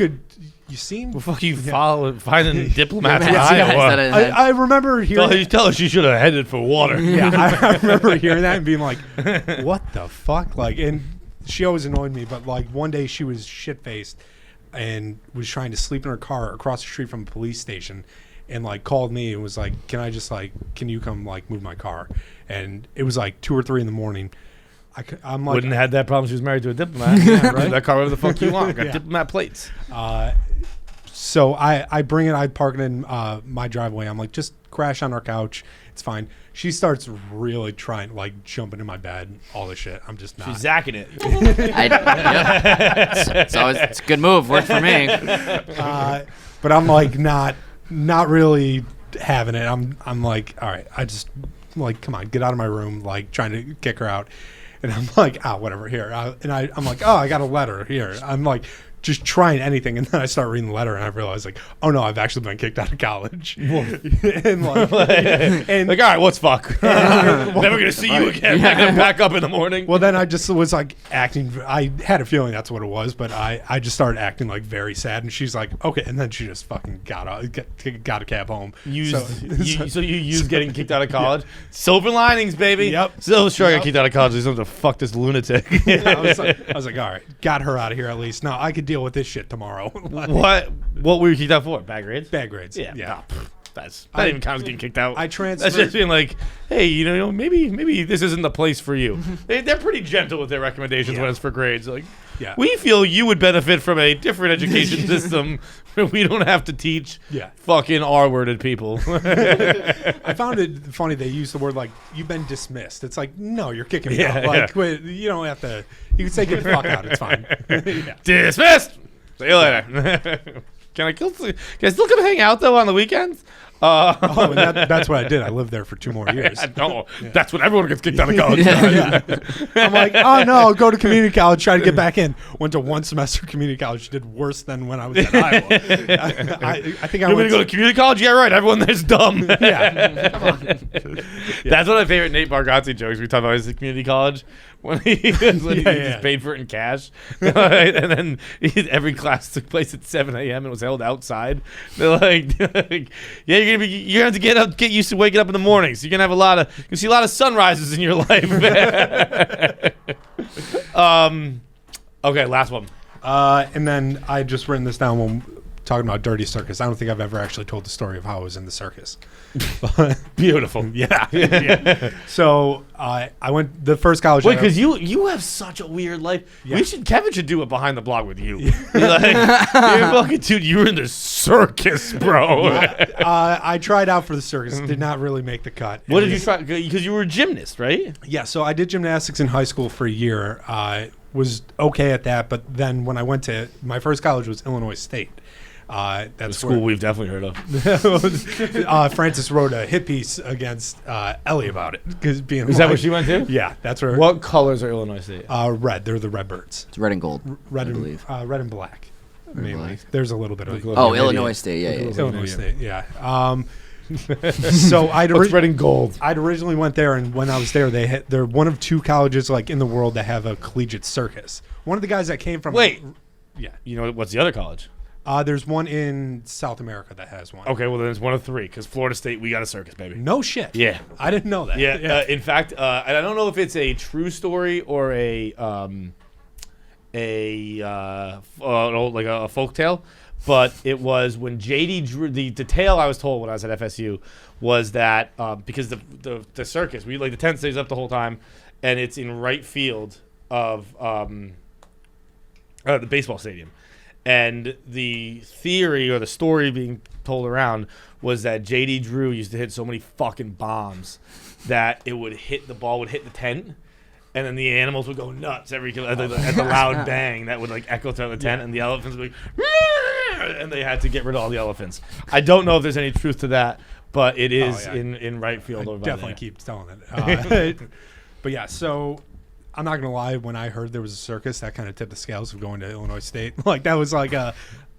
seem. Well, fuck you finding diplomats in Yeah, Iowa. I remember hearing. Tell her she should have headed for water. Yeah, I remember hearing that and being like, what the fuck? Like, and she always annoyed me, but like one day she was shit faced and was trying to sleep in her car across the street from a police station. and like called me and was like, can you come like move my car? And it was like 2 or 3 in the morning. I'm like, Wouldn't have had that problem. She was married to a diplomat. Yeah, right. That car, whatever the fuck you want. Got diplomat plates. So I bring it. I park it in my driveway. I'm like, just crash on our couch. It's fine. She starts really trying, like, jumping in my bed, all this shit. I'm just not. She's zacking it. It's a good move. Worked for me. But I'm like not really having it. I'm like, all right. I just like, come on, get out of my room. Like trying to kick her out, and I'm like, whatever. Here, I'm like, I got a letter here. I'm like, just trying anything, and then I start reading the letter, and I realize like, oh no, I've actually been kicked out of college. and like, all right, what's fuck? Never gonna see you again. I'm gonna pack up in the morning. Well, then I just was like acting. I had a feeling that's what it was, but I just started acting like very sad, and she's like, okay, and then she just fucking got a cab home. So you used getting kicked out of college. Silver linings, baby. Yep. Still sure I got kicked out of college. There's something to fuck this lunatic. I was like, all right, got her out of here at least. Now I could deal with this shit tomorrow. What were you kicked out for? Bad grades? Bad grades. Yeah. Nah, that even counts getting kicked out. I transferred. That's just being like, hey, maybe this isn't the place for you. They're pretty gentle with their recommendations when it's for grades. Like, we feel you would benefit from a different education system where we don't have to teach fucking R-worded people. I found it funny they use the word like, you've been dismissed. It's like, no, you're kicking me out. Like, you don't have to. You can say get the fuck out. It's fine. Dismissed. See you later. Can I still come hang out though on the weekends? And that's what I did. I lived there for 2 more years. No, that's when everyone gets kicked out of college. I'm like, oh no, I'll go to community college, try to get back in. Went to 1 semester community college, did worse than when I was at Iowa. I think you want me to go to community college? Yeah, right. Everyone there's dumb. Come on. That's one of my favorite Nate Bargatze jokes. We talk about his community college when he just paid for it in cash, and then every class took place at 7 a.m. and was held outside. They're like, yeah, you're gonna have to get used to waking up in the mornings. You're gonna have you see a lot of sunrises in your life. Okay, last one. And then I just written this down when talking about Dirty Circus. I don't think I've ever actually told the story of how I was in the circus. Beautiful. Yeah. So I went the first college. Wait, because you have such a weird life. Yeah. Kevin should do it behind the blog with you. You're fucking dude. You were in the circus, bro. I tried out for the circus. Did not really make the cut. What did you try? Because you were a gymnast, right? Yeah. So I did gymnastics in high school for a year. Was okay at that, but then when I went to my first college was Illinois State. That's a school we've definitely heard of. Francis wrote a hit piece against Ellie about it. Is that where she went to? Yeah, that's where. What colors are Illinois State? Red. They're the Redbirds. It's red and gold. Red and black. Mainly. There's a little bit of. Illinois State. Yeah. Illinois State. Yeah. So What's red and gold? I'd originally went there, and when I was there, they're one of 2 colleges like in the world that have a collegiate circus. One of the guys that came from. Wait. Yeah. You know what's the other college? There's one in South America that has one. Okay, well then it's one of 3 because Florida State, we got a circus, baby. No shit. Yeah, I didn't know that. Yeah. In fact, I don't know if it's a true story or a folk tale, but it was when JD drew the tale I was told when I was at FSU was that because the circus, the tent stays up the whole time, and it's in right field of the baseball stadium. And the theory or the story being told around was that JD Drew used to hit so many fucking bombs that the ball would hit the tent, and then the animals would go nuts at the loud bang that would echo throughout the tent, and the elephants would be and they had to get rid of all the elephants. I don't know if there's any truth to that, but it is in right field over there. Definitely keep telling it. But yeah, so I'm not gonna lie. When I heard there was a circus, that kind of tipped the scales of going to Illinois State. That was I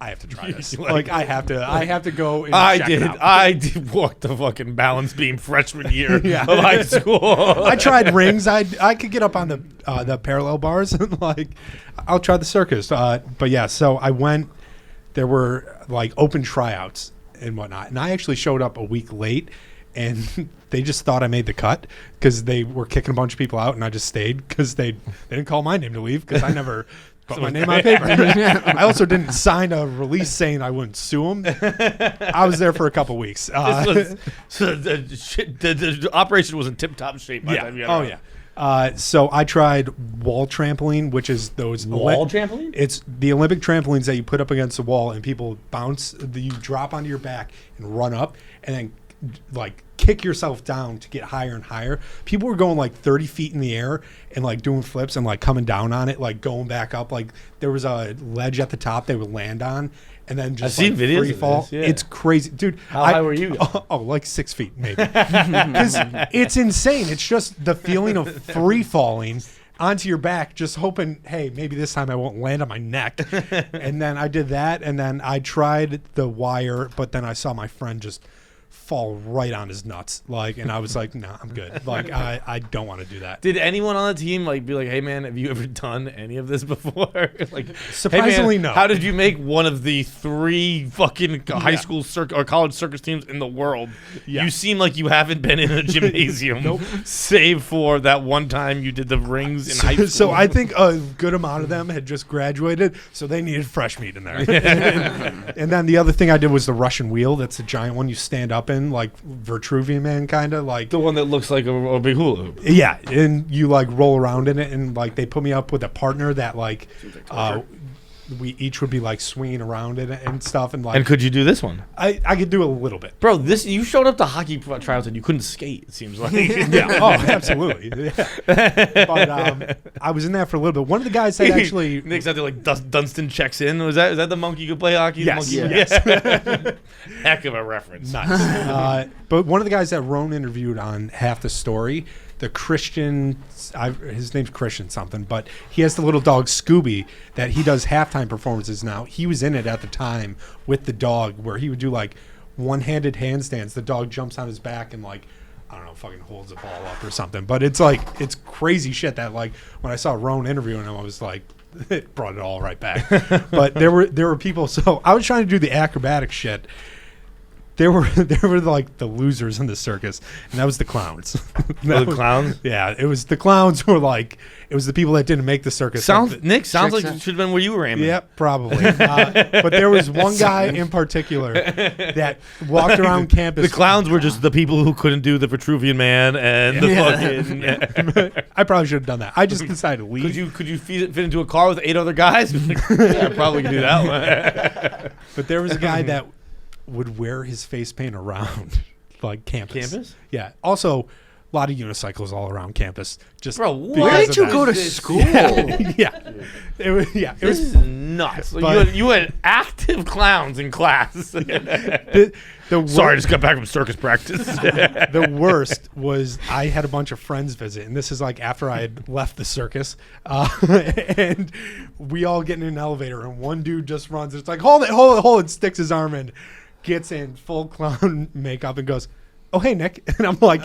have to try this. I have to go. And check it out. I did walk the fucking balance beam freshman year of high school. I tried rings. I could get up on the parallel bars. I'll try the circus. But yeah, so I went. There were open tryouts and whatnot, and I actually showed up a week late. And they just thought I made the cut because they were kicking a bunch of people out, and I just stayed because they didn't call my name to leave because I never put my name on paper. I also didn't sign a release saying I wouldn't sue him. I was there for a couple weeks. So the operation was in tip-top shape. By the time you got around. So I tried wall trampoline, which is those trampoline. It's the Olympic trampolines that you put up against the wall and people bounce. You drop onto your back and run up, and then like kick yourself down to get higher and higher. People were going like 30 feet in the air and like doing flips and like coming down on it, like going back up. Like there was a ledge at the top they would land on. And then just I've seen videos free of fall. this, yeah. It's crazy, dude. How high were you? Oh, like 6 feet maybe. Because it's insane. It's just the feeling of free falling onto your back, just hoping, hey, maybe this time I won't land on my neck. And then I did that, and then I tried the wire, but then I saw my friend just fall right on his nuts, like, and I was like, nah, I'm good. Like, I don't want to do that. Did anyone on the team like be like, "Hey man, have you ever done any of this before?" Like, surprisingly, hey, man, no. How did you make one of the 3 fucking high school or college circus teams in the world? Yeah. You seem like you haven't been in a gymnasium, save for that one time you did the rings in high school. So I think a good amount of them had just graduated, so they needed fresh meat in there. And then the other thing I did was the Russian wheel. That's the giant one you stand up in, like Vitruvian Man, kind of like the one that looks like a big hula hoop. Yeah, and you like roll around in it, and like they put me up with a partner that like we each would be like swinging around in it and stuff, and like. And could you do this one? I could do a little bit, bro. This you showed up to hockey tryouts and you couldn't skate. It seems like. Yeah. Oh, absolutely. Yeah. But I was in that for a little bit. One of the guys that actually Nick's out there like Dunstan checks in. Is that the monkey who could play hockey? Yes. The monkey? Yes. Heck of a reference. Nice. But one of the guys that Roan interviewed on Half the Story, the Christian, his name's Christian something, but he has the little dog Scooby that he does halftime performances now. He was in it at the time with the dog where he would do like one-handed handstands. The dog jumps on his back and like, I don't know, fucking holds the ball up or something. But it's like, it's crazy shit that like when I saw Roan interviewing him, I was like, it brought it all right back. But there were people, so I was trying to do the acrobatic shit. There were like the losers in the circus, and that was the clowns. The clowns? Yeah, it was the clowns were like, it was the people that didn't make the circus. Nick sounds like it should have been where you were aiming. Yeah, probably. But there was one guy in particular that walked around campus. The clowns were just the people who couldn't do the Vitruvian Man and the fucking. I probably should have done that. I just decided to leave. Could you fit into a car with 8 other guys? Yeah, I probably could do that one. But there was a guy that would wear his face paint around like campus. Campus? Yeah. Also, a lot of unicycles all around campus. Just bro, where did you go to school? Yeah. It was. This is nuts. You had active clowns in class. Sorry, I just got back from circus practice. The worst was I had a bunch of friends visit, and this is like after I had left the circus, and we all get in an elevator, and one dude just runs. It's like, hold it, sticks his arm in, gets in full clown makeup, and goes, "Oh, hey, Nick." And I'm like,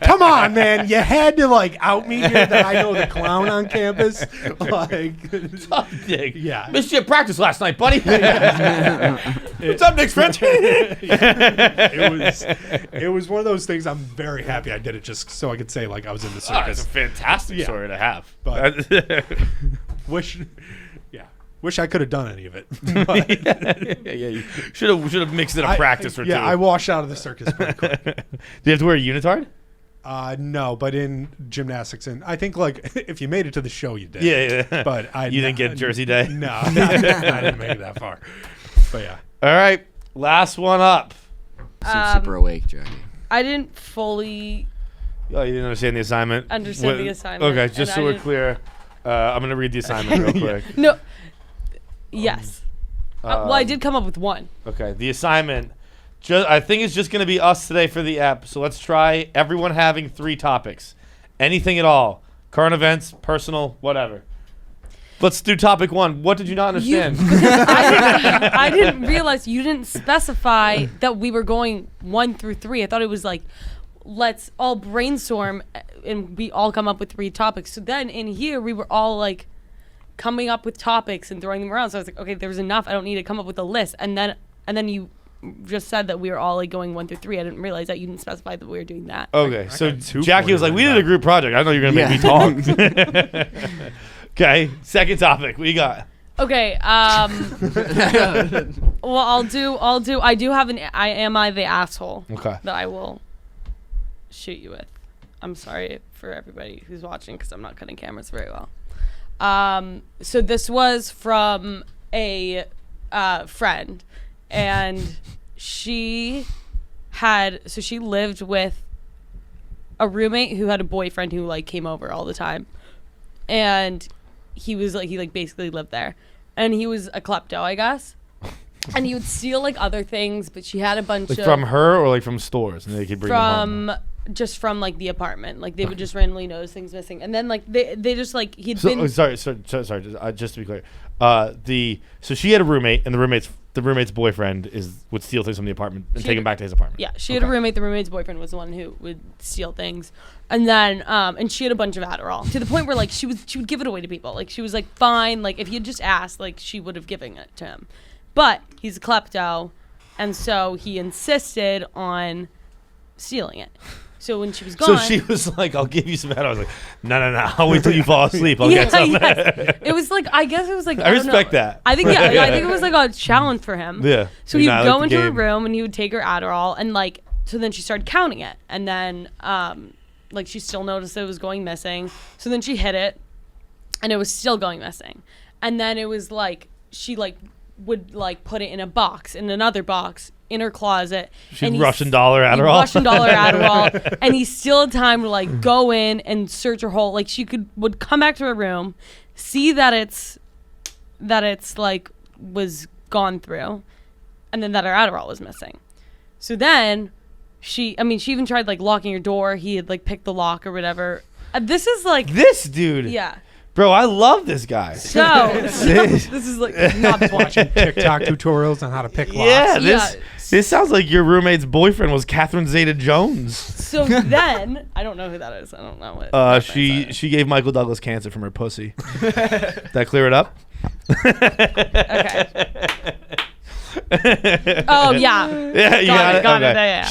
come on, man. You had to, like, out me here that I know the clown on campus. Like, Tough Nick. Yeah. Missed you at practice last night, buddy. What's up, Nick's friend? It was one of those things. I'm very happy I did it just so I could say, like, I was in the It's circus. a fantastic story to have. But wish I could have done any of it. Yeah, you should have mixed in a practice or two. Yeah, I washed out of the circus pretty quick. Do you have to wear a unitard? No, but in gymnastics, and I think like if you made it to the show, you did. Yeah. But You didn't get Jersey Day? No, I didn't make it that far. But yeah. All right, last one up. Seems super awake, Jackie. I didn't fully Oh, you didn't understand the assignment? understand the assignment. Okay, just and so I we're didn't- clear, I'm going to read the assignment real quick. No. Yes. Well, I did come up with one. Okay, the assignment. I think it's just going to be us today for the app. So let's try everyone having 3 topics. Anything at all. Current events, personal, whatever. Let's do topic 1. What did you not understand? I didn't realize you didn't specify that we were going 1 through 3. I thought it was like, let's all brainstorm and we all come up with 3 topics. So then in here, we were all like coming up with topics and throwing them around. So I was like, okay, there's enough. I don't need to come up with a list. And then you just said that we were all like going 1 through 3. I didn't realize that you didn't specify that we were doing that. Okay, so got 2 Jackie was like, we did a group project. I know you're going to make me talk. Okay, second topic. What you got? Okay. Well, I'll do. I do have an. Am I the asshole? Okay. That I will shoot you with. I'm sorry for everybody who's watching because I'm not cutting cameras very well. So this was from a friend, and she lived with a roommate who had a boyfriend who like came over all the time, and he basically lived there, and he was a klepto, I guess. And he would steal like other things, but she had a bunch Like of from her or like from stores, and they could bring them home. Just from like the apartment. Like they would just randomly notice things missing, and then like they just like he'd been. Sorry. Just to be clear, so she had a roommate, and the roommate's boyfriend would steal things from the apartment and take them back to his apartment. Yeah, she had a roommate. The roommate's boyfriend was the one who would steal things, and then and she had a bunch of Adderall to the point where like she would give it away to people. Like she was like fine. Like if he had just asked, like she would have given it to him. But he's a klepto, and so he insisted on stealing it. So when she was gone, So she was like, "I'll give you some Adderall." I was like, "No, I'll wait till you fall asleep. I'll get some." Yes. It was like I guess it was like I respect that. I think I think it was like a challenge for him. Yeah. So he'd I go like the into her game. room and he would take her Adderall and like so then she started counting it and then like she still noticed it was going missing. So then she hid it and it was still going missing. And then it was like she like would like put it in a box in another box in her closet. She'd Russian dollar Adderall. Russian dollar Adderall, and he still had time to like go in and search her whole. Like she would come back to her room, see that it's like was gone through, and then that her Adderall was missing. So then she even tried like locking her door. He had like picked the lock or whatever. This is like This dude. yeah. Bro, I love this guy. So this is like not watching. TikTok tutorials on how to pick locks. Yeah, this sounds like your roommate's boyfriend was Catherine Zeta-Jones. So then I don't know who that is. I don't know what. She gave Michael Douglas cancer from her pussy. That clear it up? Okay. Oh yeah. Yeah, Got it. Yeah.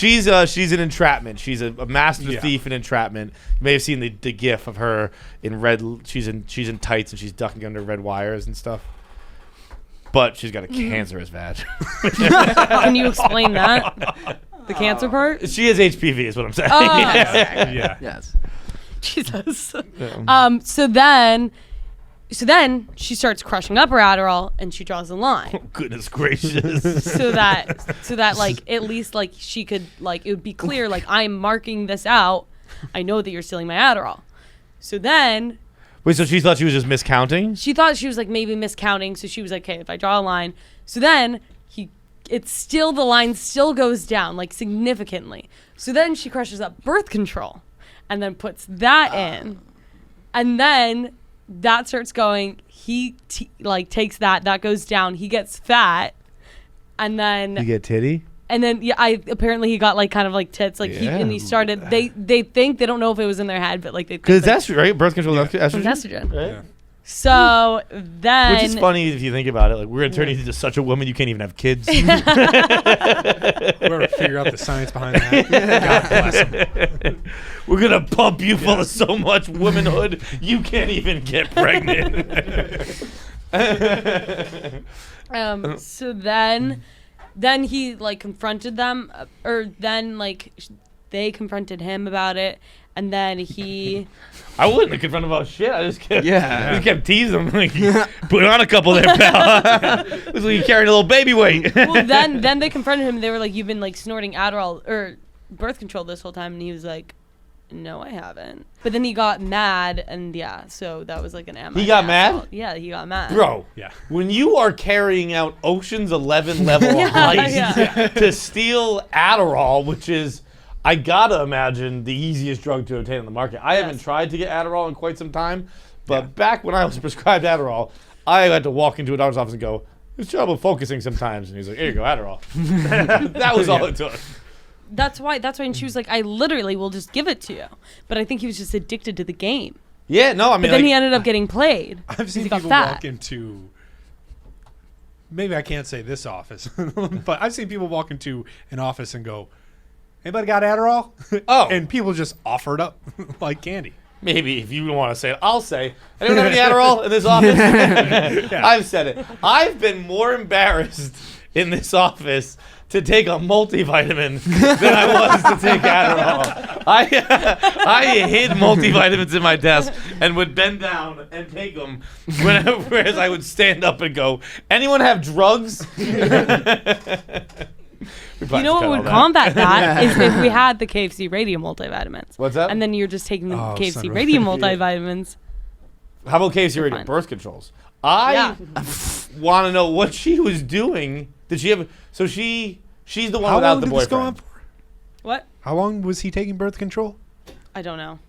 She's an entrapment. She's a master thief in entrapment. You may have seen the gif of her in red. She's in tights and she's ducking under red wires and stuff. But she's got a cancerous vag. Can you explain that? The cancer part? She has HPV, is what I'm saying. Oh, Yeah. Yes. Jesus. So then she starts crushing up her Adderall and she draws a line. Goodness gracious. so that like at least like she could like it would be clear like I'm marking this out. I know that you're stealing my Adderall. So then Wait, so she thought she was just miscounting? she thought she was like maybe miscounting, so she was like, okay, if I draw a line. So then the line still goes down like significantly. So then she crushes up birth control and then puts that in. And then that starts going. He takes that goes down. He gets fat. And then You get titty? And then apparently he got like kind of like tits like and he started they think they don't know if it was in their head but like they think Because it's estrogen, right? Birth control is estrogen. estrogen. Right? Yeah. So then Which is funny if you think about it. Like we're gonna turn you into such a woman you can't even have kids. Whoever figure out the science behind that, God bless them. We're gonna pump you full of so much womanhood you can't even get pregnant. So then he like confronted them or then like they confronted him about it and then he I wouldn't have confronted about shit. I just kept, Yeah. just kept teasing him. Like, put on a couple there, pal. Looks like you're carrying a little baby weight. well then they confronted him. They were like, you've been like snorting Adderall or birth control this whole time, and he was like, no, I haven't. But then he got mad, and so that was like an am. He got mad? assault. Yeah, he got mad. Bro, Yeah. when you are carrying out Ocean's 11 level heist to steal Adderall, which is, I gotta imagine, the easiest drug to obtain on the market. I haven't tried to get Adderall in quite some time, but back when I was prescribed Adderall, I had to walk into a doctor's office and go, "There's trouble focusing sometimes," and he's like, "Here you go, Adderall." That was all it took. That's why. And she was like, I literally will just give it to you. But I think he was just addicted to the game. Yeah, no, I mean, But then like, he ended up getting played. I've seen he got people fat. walk into. Maybe I can't say this office, but I've seen people walk into an office and go, "Anybody got Adderall?" Oh. And people just offer it up like candy. maybe if you don't want to say it, I'll say, anyone have any Adderall in this office? I've said it. I've been more embarrassed in this office to take a multivitamin than I was to take Adderall. I hid multivitamins in my desk and would bend down and take them, whereas I would stand up and go, anyone have drugs? You know what would combat that is if we had the KFC Radio multivitamins. What's that? And then you're just taking the KFC son of a- Radio multivivitamins. How about KFC Radio fine. birth controls? I want to know what she was doing. Did she have? So she's the one How without long the did this go boyfriend. on for? What? How long was he taking birth control? I don't know.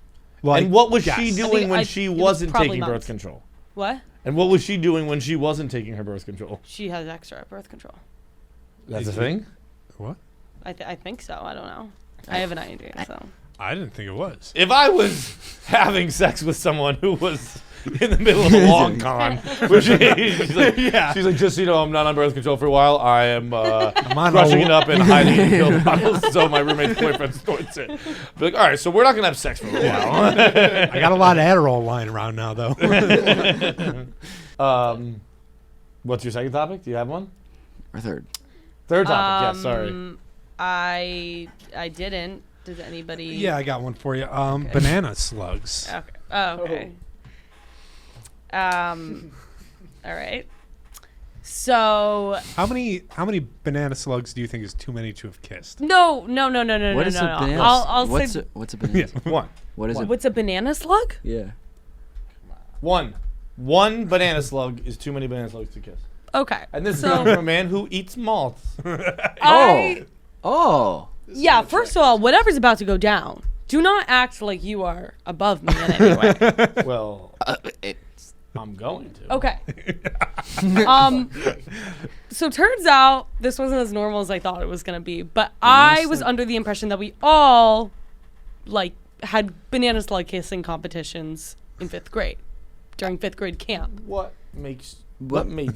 Like, And what was she yes. doing when it she was wasn't probably taking birth months. control? What? And what was she doing when she wasn't taking her birth control? She has extra birth control. That's a thing. What? I think so. I don't know. I have an idea. So. I didn't think it was. If I was having sex with someone who was in the middle of a long con, which she's like, she's like, just so you know, I'm not on birth control for a while. I am on crushing a- it up and hiding it in pill bottles so my roommate's boyfriend snorts it. Be like, all right, so we're not gonna have sex for a while. I got a lot of Adderall lying around now, though. What's your second topic? Do you have one? Or third. Third topic. Yes. Sorry. I didn't. Does anybody? Yeah, I got one for you. Banana slugs. Okay. Oh, okay. All right. So How many banana slugs do you think is too many to have kissed? no. What no. is a banana? I'll what's say. what's a banana? One. What is it? What's a banana slug? Yeah. One banana slug is too many banana slugs to kiss. Okay. And this is So- coming from a man who eats malts. Oh. Yeah. First of all, whatever's about to go down, do not act like you are above me in any way. Well, I'm going to. Okay. So turns out this wasn't as normal as I thought it was gonna be, but I was under the impression that we all like had banana slug kissing competitions in 5th grade during 5th grade camp. What made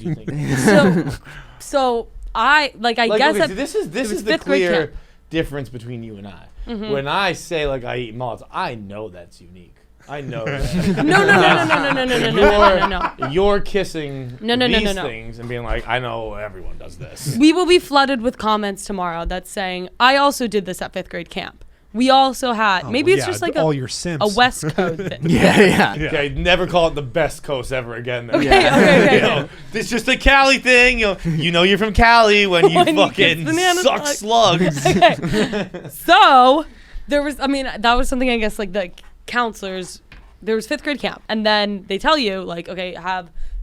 you think? So I guess okay, that so this is was the 5th grade clear camp. difference between you and I. Mm-hmm. When I say like I eat malts, I know that's unique. I know that. No. You're kissing No. these things and being like, I know everyone does this. We will be flooded with comments tomorrow that's saying, I also did this at 5th grade camp. We also had, maybe it's just like all a your simps. West Coast thing. Yeah. Okay, never call it the best coast ever again. Then. Okay. You know, it's just a Cali thing. You know you're from Cali when you When you fucking kiss banana suck slugs. So there was, that was something I guess like the counselors, there was 5th grade camp. And then they tell you like, okay,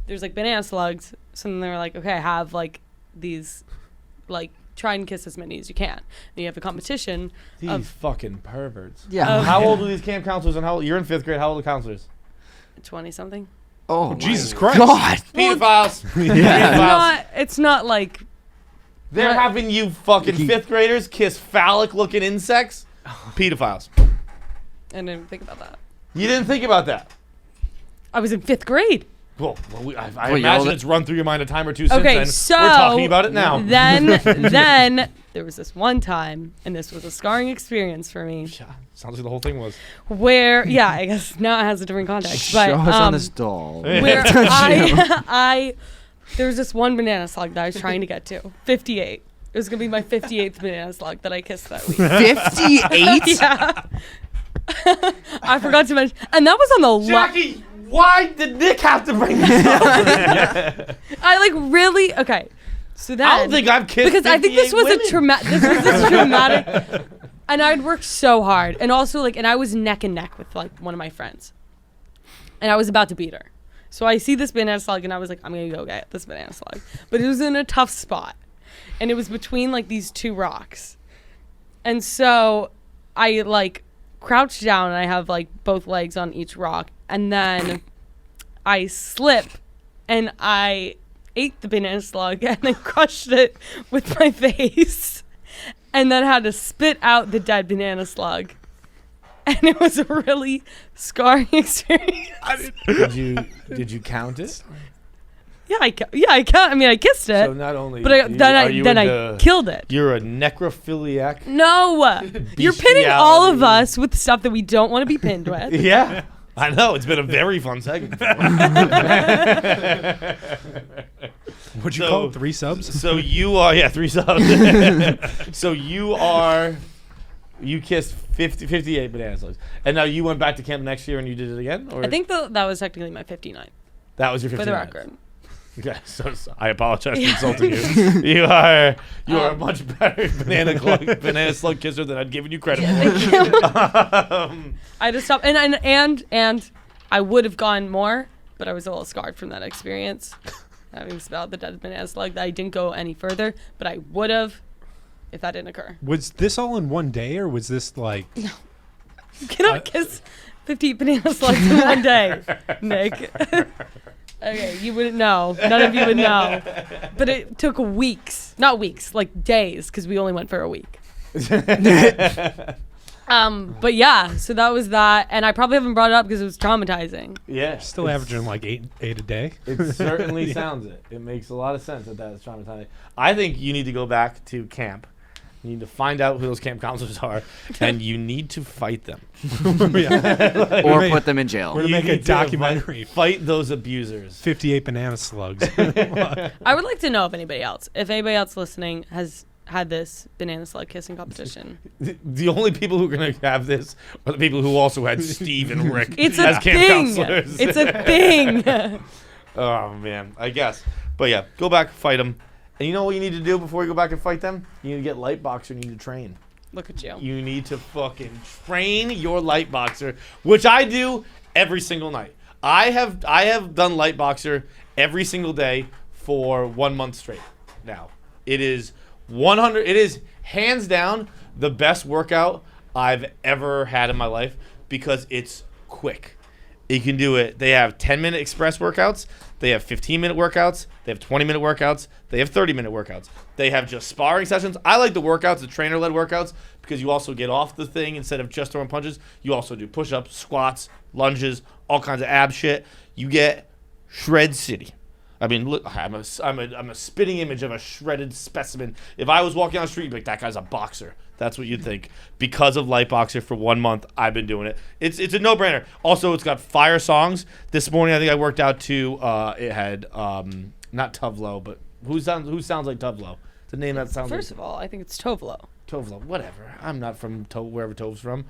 there's like banana slugs. So then they were like, okay, have like these, like try and kiss as many as you can. And you have a competition These of fucking perverts. Yeah. How old are these camp counselors and how old? You're in 5th grade. How old are the counselors? 20 something. Oh, Jesus my Christ. God. Pedophiles. It's not like, They're What? having you fucking 5th graders kiss phallic-looking insects. Pedophiles. I didn't think about that. You didn't think about that. I was in 5th grade. Well, I Well, imagine you're- it's run through your mind a time or two since Okay, then. so We're talking about it now. Then there was this one time, and this was a scarring experience for me, Sounds like the whole thing was. where I guess now it has a different context, but Show us on this doll. where I there was this one banana slug that I was trying to get to, 58. It was gonna be my 58th banana slug that I kissed that week. 58? Yeah. I forgot to mention, and that was on the Jackie, why did Nick have to bring this up? I like really okay. So then I don't think I've kissed because I think this 58 was women. a traumatic. This was a traumatic, and I'd worked so hard, and also like, and I was neck and neck with like one of my friends, and I was about to beat her. So I see this banana slug, and I was like, I'm gonna go get this banana slug, but it was in a tough spot, and it was between like these two rocks, and so I like crouched down, and I have like both legs on each rock, and then I slip, and I ate the banana slug and then crushed it with my face and then had to spit out the dead banana slug. And it was a really scarring experience. Did you count it? I count. I mean, I kissed it, So not only but I killed it. You're a necrophiliac. No, you're pinning Bestiality. all of us with stuff that we don't want to be pinned with. Yeah. I know it's been a very fun segment. What'd you call it? 3 subs? So you are 3 subs. So you kissed 58 banana slugs, and now you went back to camp next year and you did it again. Or I think that was technically my 59th. that was your 59th. For the record. Okay, so I apologize for insulting you. You are a much better banana slug kisser than I'd given you credit for. I just stopped, and I would have gone more, but I was a little scarred from that experience, having smelled the dead banana slug. That I didn't go any further, but I would have if that didn't occur. Was this all in one day, or was this like? You cannot kiss 50 banana slugs in one day, Nick. Okay, you wouldn't know. None of you would know. But it took weeks. Not weeks, like days, because we only went for a week. But yeah, so that was that. And I probably haven't brought it up because it was traumatizing. Yeah. Still averaging like eight a day. It certainly sounds it. It makes a lot of sense that is traumatizing. I think you need to go back to camp. You need to find out who those camp counselors are, and you need to fight them. Or put them in jail. We're gonna make a need to documentary. Fight those abusers. 58 banana slugs. I would like to know if anybody else listening has had this banana slug kissing competition. The only people who are going to have this are the people who also had Steve and Rick It's as a camp thing. counselors. It's a thing. Oh, man. I guess. But, yeah, go back, fight them. And you know what you need to do before you go back and fight them? You need to get light boxer and you need to train. Look at you. You need to fucking train your light boxer, which I do every single night. I have done light boxer every single day for 1 month straight now. It is hands down the best workout I've ever had in my life because it's quick. You can do it. They have 10-minute express workouts. They have 15-minute workouts. They have 20-minute workouts. They have 30-minute workouts. They have just sparring sessions. I like the workouts, the trainer-led workouts, because you also get off the thing instead of just throwing punches. You also do push-ups, squats, lunges, all kinds of ab shit. You get Shred City. I mean, look, I'm a spitting image of a shredded specimen. If I was walking down the street, you'd be like, that guy's a boxer. That's what you'd think. Because of Light Boxer for 1 month, I've been doing it. It's a no-brainer. Also, it's got fire songs. This morning, I think I worked out to, it had, not Tuvlo, but who sounds like Tuvlo? The name that sounds First of all, I think it's Tovlo. Tovlo, whatever. I'm not from wherever Tov's from.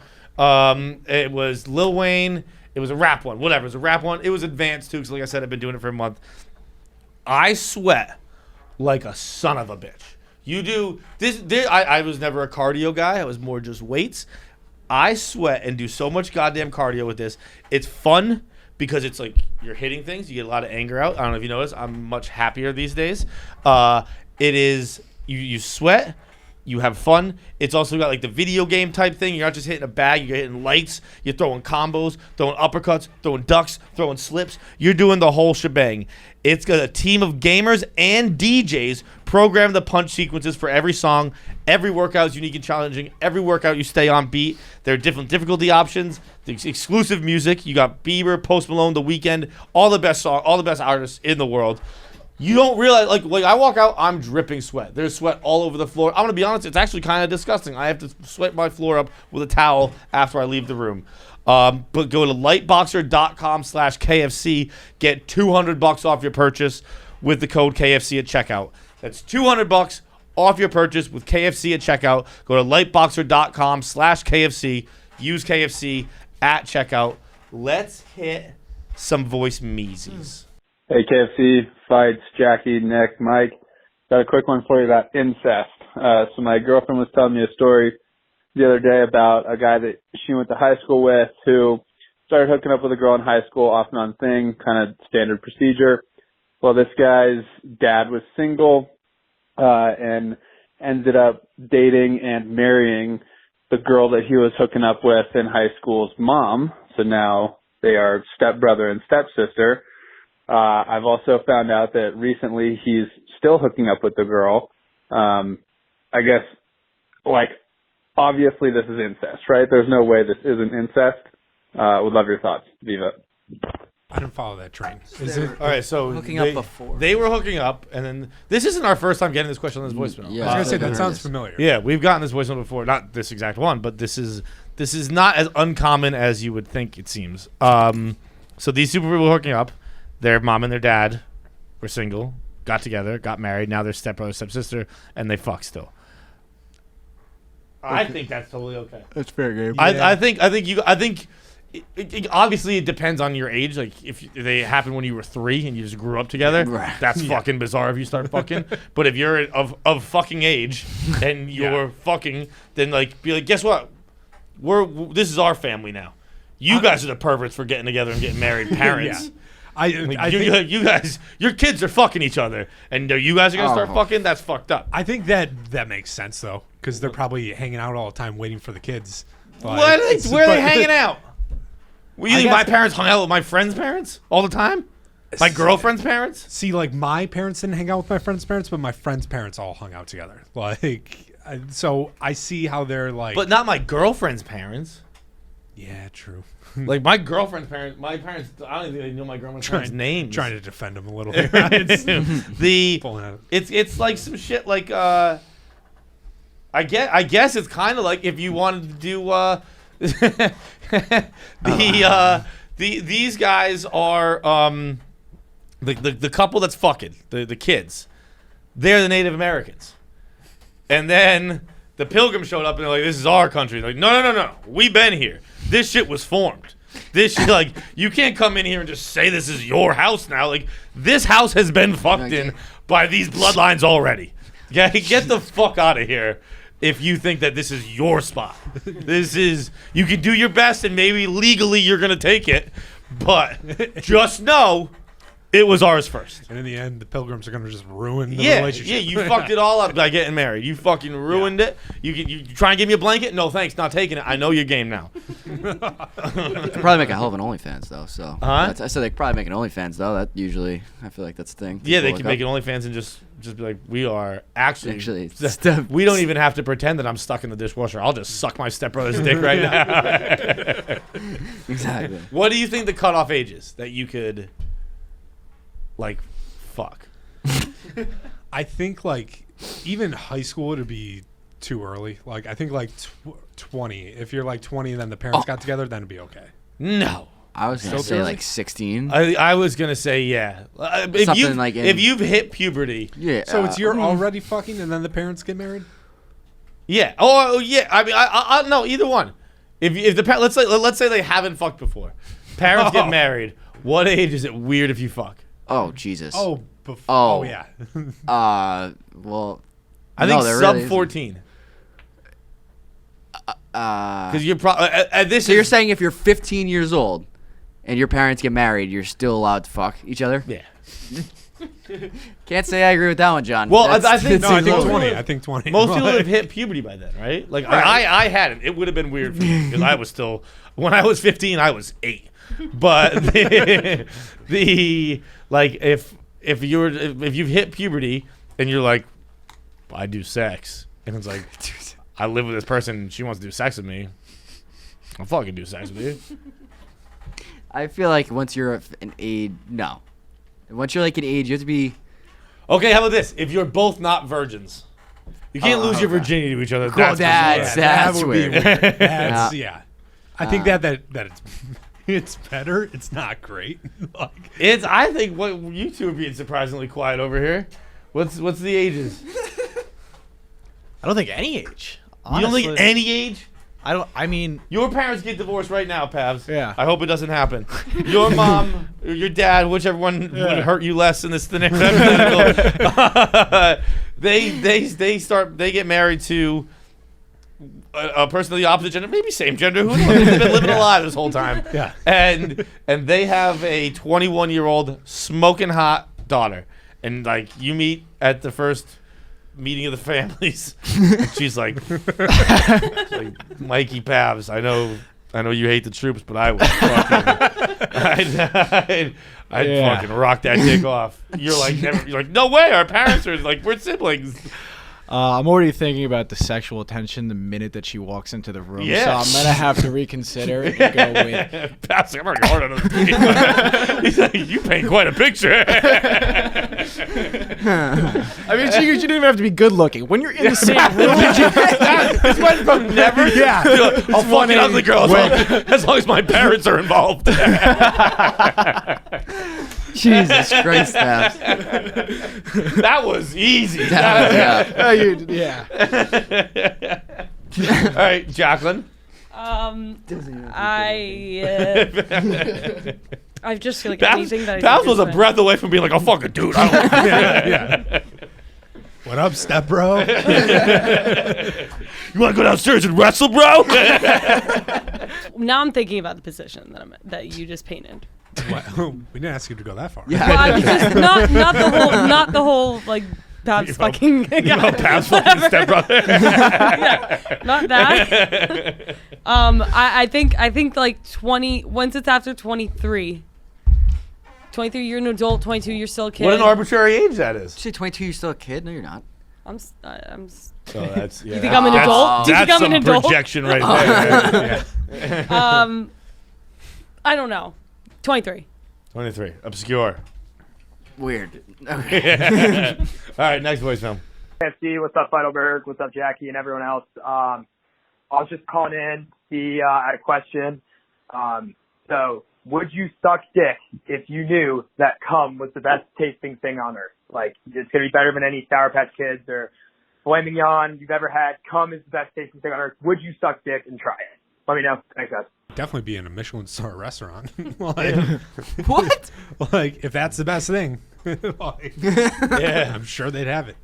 It was Lil Wayne. It was a rap one. Whatever. It was a rap one. It was advanced, too, because like I said, I've been doing it for a month. I sweat like a son of a bitch. You do this. I was never a cardio guy. I was more just weights. I sweat and do so much goddamn cardio with this. It's fun because it's like you're hitting things. You get a lot of anger out. I don't know if you notice. I'm much happier these days. It is you sweat. You have fun. It's also got like the video game type thing. You're not just hitting a bag. You're hitting lights. You're throwing combos, throwing uppercuts, throwing ducks, throwing slips. You're doing the whole shebang. It's got a team of gamers and DJs program the punch sequences for every song. Every workout is unique and challenging. Every workout you stay on beat. There are different difficulty options. The exclusive music. You got Bieber, Post Malone, The Weeknd, all the best artists in the world. You don't realize, like I walk out, I'm dripping sweat. There's sweat all over the floor. I'm going to be honest, it's actually kind of disgusting. I have to sweat my floor up with a towel after I leave the room. But go to lightboxer.com/KFC. Get $200 off your purchase with the code KFC at checkout. That's $200 off your purchase with KFC at checkout. Go to lightboxer.com/KFC. Use KFC at checkout. Let's hit some voice meesies. Hey, KFC, Fights, Jackie, Nick, Mike. Got a quick one for you about incest. So my girlfriend was telling me a story the other day about a guy that she went to high school with who started hooking up with a girl in high school, off and on thing, kind of standard procedure. Well, this guy's dad was single and ended up dating and marrying the girl that he was hooking up with in high school's mom. So now they are stepbrother and stepsister. I've also found out that recently he's still hooking up with the girl. I guess, obviously this is incest, right? There's no way this isn't incest. Would love your thoughts. Viva. didn't follow that train. Is it? All right, so Hooking up before. they were hooking up, and then this isn't our first time getting this question on this voicemail. Yeah. I was gonna say I've that heard sounds this. familiar. Yeah, we've gotten this voicemail before, not this exact one, but this is not as uncommon as you would think it seems. So these super people were hooking up. Their mom and their dad were single, got together, got married. Now they're stepbrother, stepsister, and they fuck still. I think that's totally okay. That's fair game. I think obviously it depends on your age. Like if they happen when you were 3 and you just grew up together, Right. that's fucking bizarre if you start fucking. But if you're of fucking age and you're fucking, then like be like, guess what? This is our family now. You guys are the perverts for getting together and getting married. Parents. Yeah. I think, You guys, your kids are fucking each other, and you guys are gonna start Oh. fucking. That's fucked up. I think that makes sense though, because they're probably hanging out all the time waiting for the kids. Like, Where are they but- hanging out? Well, you I think my guess- parents hung out with my friends' parents all the time? My girlfriend's parents? See, like my parents didn't hang out with my friends' parents, but my friends' parents all hung out together. Like, so I see how they're like. But not my girlfriend's parents. yeah, true. Like my girlfriend's parents, I don't even think they know my girlfriend's parents' names. Trying to defend them a little bit. It's pulling out. It's like some shit like I guess it's kind of like if you wanted to do these guys are the couple that's fucking the kids, they're the Native Americans, and then the Pilgrims showed up and they're like, this is our country. They're like, no, we've been here. This shit was formed. This shit, like, you can't come in here and just say this is your house now. Like, this house has been fucked in by these bloodlines already. Yeah, get the fuck out of here if you think that this is your spot. This is, you can do your best and maybe legally you're going to take it, but just know it was ours first. And in the end, the Pilgrims are going to just ruin the Yeah, relationship. you fucked it all up by getting married. You fucking ruined it. You try and give me a blanket? No, thanks, not taking it. I know your game now. They could probably make a hell of an OnlyFans though. So Huh? I said they could probably make an OnlyFans though. That usually I feel like that's the thing. Yeah, they People can look make up. an OnlyFans and just be like, we are actually Actually, we don't even have to pretend that I'm stuck in the dishwasher. I'll just suck my stepbrother's dick right now. Exactly. What do you think the cutoff age is that you could, like, fuck? I think like even high school would be too early. Like I think like 20. If you're like 20 and then the parents got together, then it'd be okay. No. I was gonna Still say too like 16. I was gonna say yeah. If Something you've, like in- if you've hit puberty, Yeah. So it's you're already fucking and then the parents get married? yeah. Oh yeah. I mean, I no either one. If the let's say they haven't fucked before, parents get married. What age is it weird if you fuck? Oh Jesus. Oh, Oh. yeah. Well. I no, think there sub really isn't. 14. Because you're this. So you're saying if you're 15 years old and your parents get married, you're still allowed to fuck each other? yeah. Can't say I agree with that one, John. Well, I That's- think- No, I think Most 20. people- I think 20. Most people have hit puberty by then, right? Like I hadn't. It would have been weird for me because I was still when I was 15, I was 8. But the like if you've hit puberty and you're like, I do sex, and it's like I live with this person and she wants to do sex with me, I'll fucking do sex with you. I feel like once you're an age, no. Once you're like an age, you have to be. Okay, how about this? If you're both not virgins, you can't lose your okay. virginity to each other. Cool, That's that's that would be weird. weird. That's, Yeah. yeah. I think that it's better. It's not great. Like, It's. I think what you two are being surprisingly quiet over here. What's the ages? I don't think any age. You don't think Honestly. any age? I mean, Your parents get divorced right now, Pavs. Yeah. I hope it doesn't happen. Your mom or your dad, whichever one would hurt you less in this scenario. They get married to a person of the opposite gender, maybe same gender. Who knows? They've been living a lie this whole time. Yeah. And they have a 21-year-old smoking hot daughter, and like you meet at the first meeting of the families. And she's like, Mikey Pavs, I know you hate the troops, but I would fucking I'd fucking rock that dick off. You're like no way, our parents are like, we're siblings. I'm already thinking about the sexual tension the minute that she walks into the room. Yeah. So I'm going to have to reconsider and go with... Pavs, I'm already hard on him. He's like, you paint quite a picture. I mean, she didn't even have to be good looking. When you're in the same room... This went from never to I'll fucking ugly girl as long as my parents are involved. Jesus Christ, Pavs. That was easy. Yeah. yeah. All right, Jacqueline. I just feel like Pavs, anything that I Pavs think was is a breath away from being like, oh, fucking dude. I don't Yeah. What up, step bro? You want to go downstairs and wrestle, bro? Now I'm thinking about the position that you just painted. We didn't ask you to go that far. Yeah. Well, I was just not the whole like Pavs fucking guy. Pavs fucking stepbrother. Yeah, not that. I think like 20. Once it's after 23. 23, you're an adult. 22, you're still a kid. What an arbitrary age that is. You say 22, you're still a kid? No, you're not. I'm. So that's, yeah. You think I'm an adult? Do you think That's I'm an some adult? projection right there. I don't know. 23. 23. Obscure. Weird. All right, next voicemail. KFC, what's up, Heidelberg? What's up, Jackie, and everyone else? I was just calling in. I had a question. So, would you suck dick if you knew that cum was the best tasting thing on earth? Like, it's going to be better than any Sour Patch Kids or filet mignon you've ever had. Cum is the best tasting thing on earth. Would you suck dick and try it? Let me know. Thanks, guys. Definitely be in a Michelin star restaurant. Like, What? like, if that's the best thing, like, Yeah. I'm sure they'd have it.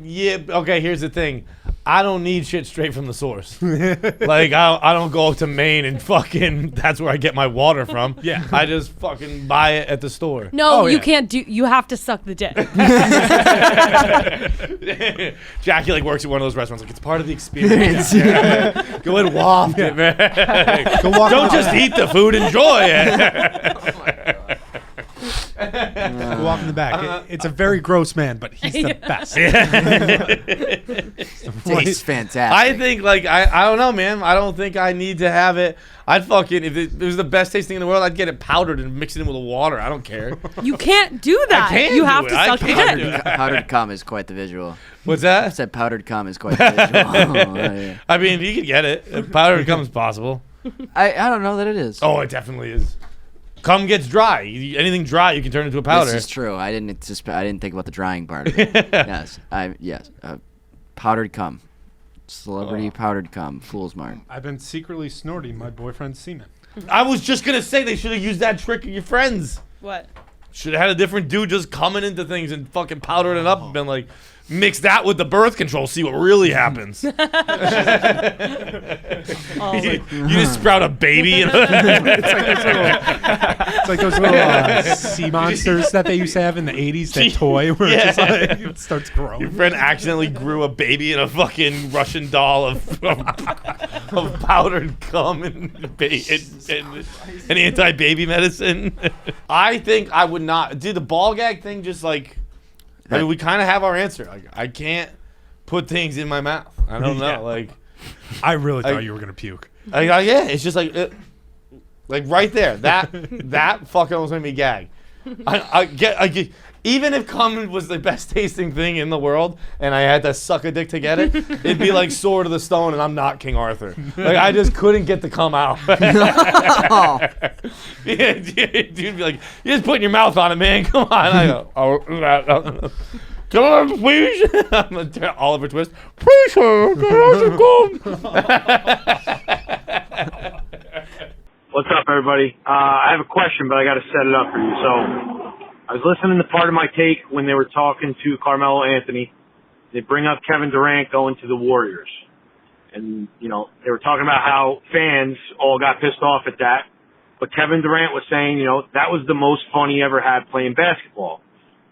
Yeah, okay, here's the thing. I don't need shit straight from the source. Like, I don't go to Maine and fucking, that's where I get my water from. Yeah. I just fucking buy it at the store. No, Oh, you yeah. can't do. You have to suck the dick. Jackie, like, works at one of those restaurants. Like, it's part of the experience. Yeah. Go and waft it, man. Go walk Don't around. just eat the food, enjoy it. Go walk in the back. It's a very gross man, but he's the best. Tastes fantastic. I think, like, I don't know, man. I don't think I need to have it. I'd fucking, if it was the best tasting in the world, I'd get it powdered and mix it in with water. I don't care. You can't do that. can You do have it. to I suck the can't dick. do it. Powdered cum is quite the visual. What's I that? said powdered cum is quite the visual. Yeah. I mean, you could get it. Powdered cum is possible. I don't know that it is. Oh, it definitely is. Cum gets dry. Anything dry, you can turn into a powder. This is true. I didn't think about the drying part of it. Yes. Powdered cum. Celebrity powdered cum. Fool's Mart. I've been secretly snorting my boyfriend's semen. I was just gonna say they should have used that trick of your friends. What? Should have had a different dude just coming into things and fucking powdering it up and been like, mix that with the birth control, see what really happens. You just sprout a baby. It's like those little sea monsters that they used to have in the 80s, that toy where it just like, it starts Your growing. friend accidentally grew a baby in a fucking Russian doll of powdered cum and anti-baby medicine. I think I would not do the ball gag thing. Just like, I mean, we kind of have our answer. Like, I can't put things in my mouth. I don't know. Yeah. Like, I really thought you were going to puke. yeah, it's just like right there. That fucking almost made me gag. I get. Even if cum was the best tasting thing in the world and I had to suck a dick to get it, it'd be like Sword of the Stone and I'm not King Arthur. Like, I just couldn't get the cum out. Yeah, dude be like, you're just putting your mouth on it, man. Come on. I go, come on, please. I'm going to turn Oliver Twist. Please, sir. What's up, everybody? I have a question, but I got to set it up for you. So, I was listening to part of my take when they were talking to Carmelo Anthony. They bring up Kevin Durant going to the Warriors. And, you know, they were talking about how fans all got pissed off at that. But Kevin Durant was saying, you know, that was the most fun he ever had playing basketball.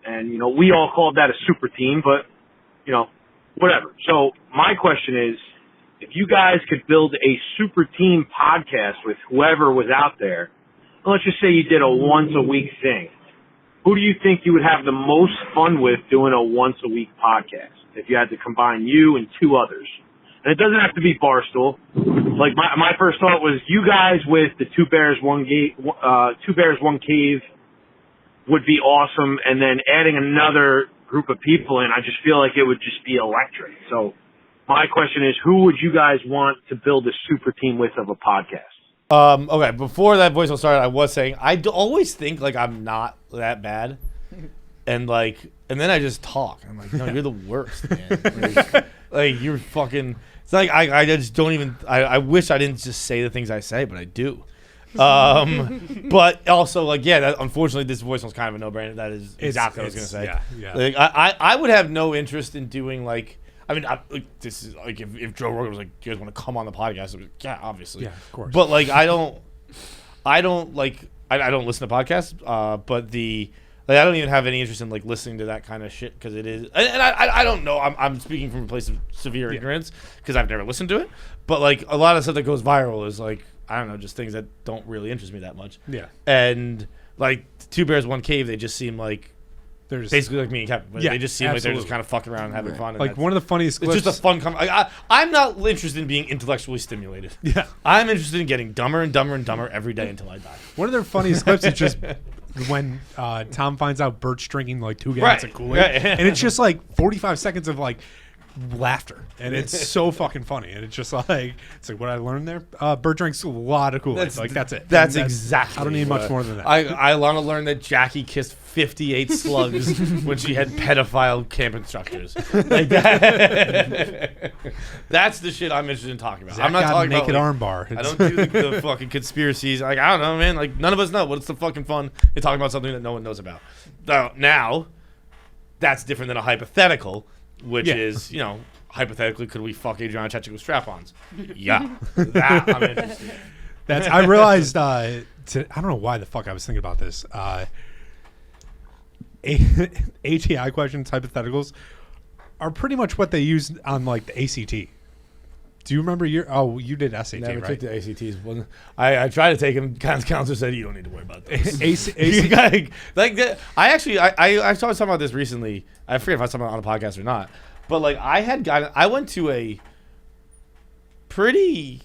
And, you know, we all called that a super team, but, you know, whatever. So my question is, if you guys could build a super team podcast with whoever was out there, let's just say you did a once-a-week thing, who do you think you would have the most fun with doing a once-a-week podcast? if you had to combine you and 2 others? And it doesn't have to be Barstool. Like my first thought was you guys with the 2 bears, 1 cave would be awesome, and then adding another group of people in, I just feel like it would just be electric. So my question is, who would you guys want to build a super team with of a podcast? Okay, before that voicemail started, I was saying always think like I'm not that bad, and then I just talk. I'm like, no, you're the worst, man. Like you're fucking. It's like I just don't even. I wish I didn't just say the things I say, but I do. But also like unfortunately this voicemail's kind of a no-brainer. That is exactly what I was gonna say. Yeah. Like I would have no interest in doing like. I mean, this is like if Joe Rogan was like, "Do you guys want to come on the podcast?" I'd be like, yeah, obviously. Yeah, of course. But like, I don't listen to podcasts. But I don't even have any interest in like listening to that kind of shit because it is. And I don't know. I'm speaking from a place of severe ignorance because I've never listened to it. But like a lot of stuff that goes viral is like I don't know, just things that don't really interest me that much. Yeah. And like 2 Bears, 1 Cave, they just seem like. They're basically like me and Kevin. But they just seem like they're just kind of fucking around and having fun. And like one of the funniest clips. It's just a fun I'm not interested in being intellectually stimulated. Yeah. I'm interested in getting dumber and dumber and dumber every day until I die. One of their funniest clips is just when Tom finds out Bert's drinking like 2 gallons of Kool-Aid. Right. And it's just like 45 seconds of like laughter. And it's so fucking funny. And it's just like, it's like what I learned there. Bert drinks a lot of Kool-Aid. That's it. That's exactly. I don't need much more than that. I want to learn that Jackie kissed 58 slugs when she had pedophile camp instructors. Like that. That's the shit I'm interested in talking about. Zack I'm not got talking a naked about arm bar. I don't do the fucking conspiracies. Like I don't know, man. Like none of us know. What's the fucking fun in talking about something that no one knows about? Now, that's different than a hypothetical, which is hypothetically, could we fuck Adriana Chechik with strap-ons? Yeah, that I'm interested in. I realized. I don't know why the fuck I was thinking about this. ATI questions, hypotheticals, are pretty much what they use on like the ACT. Do you remember you did SAT, Never right? took the ACTs. I tried to take them. Counselor said you don't need to worry about this. I saw something about this recently. I forget if I saw it on a podcast or not. But like I went to a pretty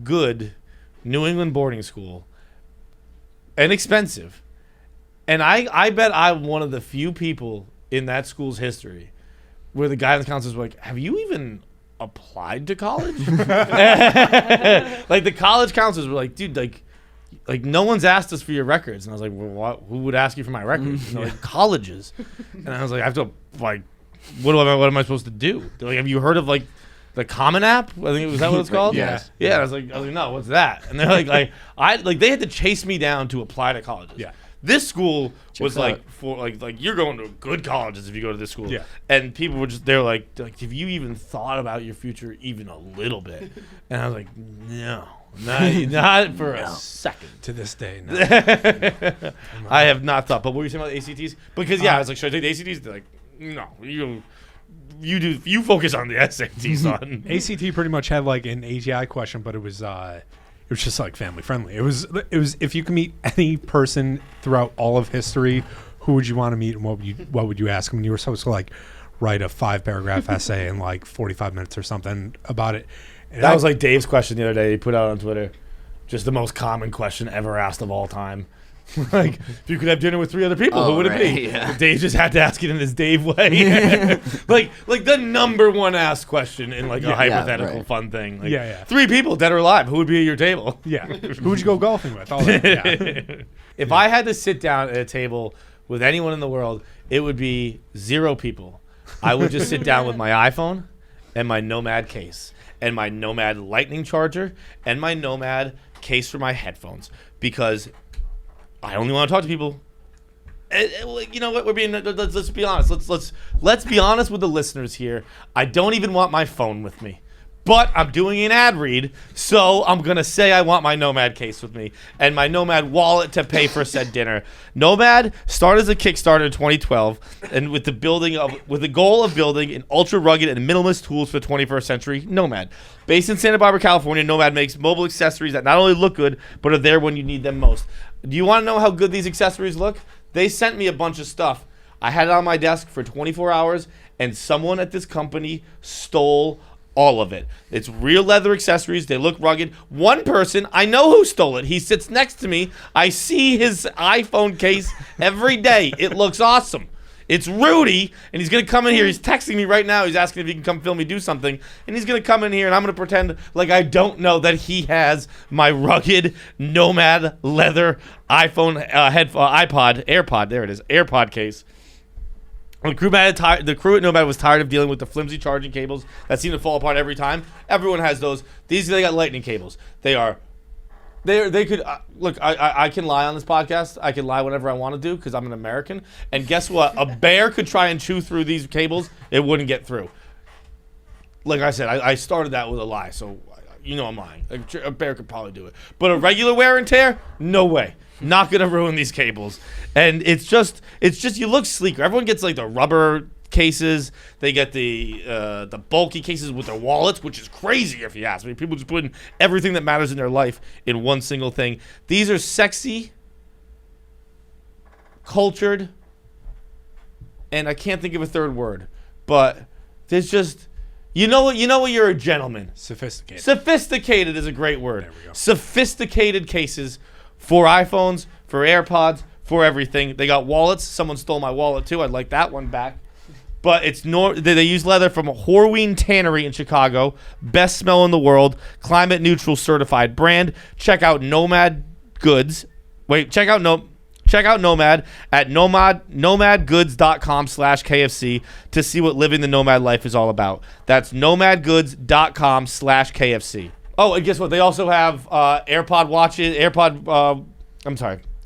good New England boarding school, inexpensive, and I bet I'm one of the few people in that school's history where the guidance counselors were like, "Have you even applied to college?" Like the college counselors were like, "Dude, like no one's asked us for your records," and I was like, "Well, who would ask you for my records?" And they're like, "Colleges," and I was like, "I have to like." What am I supposed to do? They're like, have you heard of like the Common App? I think was that what it's called? Yeah. Yeah. I was like, no, what's that? And they're like they had to chase me down to apply to colleges. Yeah. This school was like for like you're going to good colleges if you go to this school. Yeah. And people were they're like, have you even thought about your future even a little bit? And I was like, no. Not for a second. To this day, no. I have not thought. But what were you saying about the ACTs? Because I was like, should I take the ACTs? They're like, no, you focus on the SAT, son. ACT pretty much had like an ATI question, but it was just like family friendly. It was if you could meet any person throughout all of history, who would you want to meet and what would you ask them? And you were supposed to like write a 5-paragraph essay in like 45 minutes or something about it. And that was like Dave's question the other day he put out on Twitter. Just the most common question ever asked of all time. Like, if you could have dinner with 3 other people, who would it be? Yeah. Dave just had to ask it in his Dave way. like the number one asked question in like a hypothetical fun thing. Like, 3 people, dead or alive, who would be at your table? Yeah. Who would you go golfing with? All that. Yeah. If I had to sit down at a table with anyone in the world, it would be 0 people. I would just sit down with my iPhone and my Nomad case and my Nomad lightning charger and my Nomad case for my headphones because I only want to talk to people. You know what? Let's be honest. Let's be honest with the listeners here. I don't even want my phone with me, but I'm doing an ad read, so I'm gonna say I want my Nomad case with me and my Nomad wallet to pay for said dinner. Nomad started as a Kickstarter in 2012, and with the goal of building an ultra rugged and minimalist tools for the 21st century. Nomad, based in Santa Barbara, California, Nomad makes mobile accessories that not only look good but are there when you need them most. Do you want to know how good these accessories look? They sent me a bunch of stuff. I had it on my desk for 24 hours, and someone at this company stole all of it. It's real leather accessories. They look rugged. One person, I know who stole it. He sits next to me. I see his iPhone case every day. It looks awesome. It's Rudy, and he's going to come in here. He's texting me right now. He's asking if he can come film me do something. And he's going to come in here, and I'm going to pretend like I don't know that he has my rugged Nomad leather iPhone AirPod. There it is, AirPod case. The crew at Nomad was tired of dealing with the flimsy charging cables that seem to fall apart every time. Everyone has those. They got lightning cables. They could look. I can lie on this podcast. I can lie whatever I want to do because I'm an American. And guess what? A bear could try and chew through these cables. It wouldn't get through. Like I said, I started that with a lie, so I'm lying. A bear could probably do it, but a regular wear and tear, no way. Not gonna ruin these cables. And it's just you look sleeker. Everyone gets like the rubber cases. They get the bulky cases with their wallets, which is crazy if you ask me. People just putting everything that matters in their life in one single thing. These are sexy, cultured, and I can't think of a third word, but there's just you know what you're a gentleman. Sophisticated. Sophisticated is a great word. There we go. Sophisticated cases for iPhones, for AirPods, for everything. They got wallets. Someone stole my wallet too. I'd like that one back. But they use leather from a Horween Tannery in Chicago. Best smell in the world. Climate neutral certified brand. Check out Nomad Goods. Check out Nomad at nomadgoods.com/KFC to see what living the Nomad life is all about. That's nomadgoods.com/KFC. Oh, and guess what? They also have AirPod watches.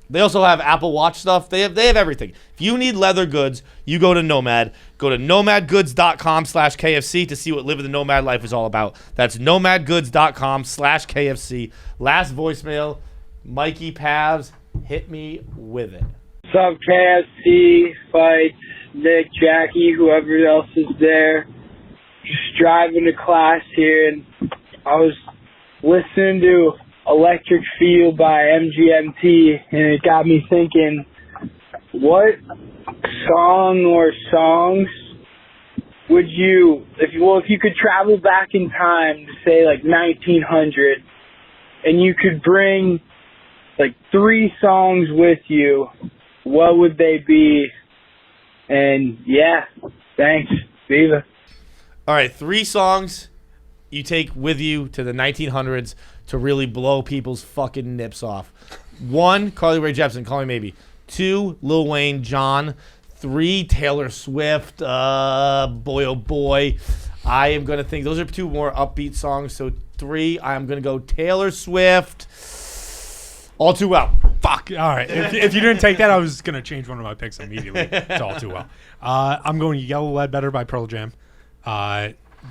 They also have Apple Watch stuff. They have everything. If you need leather goods, you go to Nomad. Go to nomadgoods.com/KFC to see what living the Nomad life is all about. That's nomadgoods.com/KFC. Last voicemail, Mikey Pavs, hit me with it. What's up, KFC, Fights, Nick, Jackie, whoever else is there. Just driving to class here, and I was listening to Electric Feel by MGMT, and it got me thinking, what song or songs would you, if you could travel back in time to say like 1900, and you could bring like 3 songs with you, what would they be? And yeah, thanks. Viva. All right, 3 songs you take with you to the 1900s to really blow people's fucking nips off. 1, Carly Rae Jepsen, Call Me Maybe. 2, Lil Wayne, John. 3, Taylor Swift, boy oh boy. I am going to think, those are 2 more upbeat songs. So 3, I am going to go Taylor Swift. All Too Well. Fuck. All right. If you didn't take that, I was going to change one of my picks immediately. It's All Too Well. I'm going Yellow Ledbetter by Pearl Jam.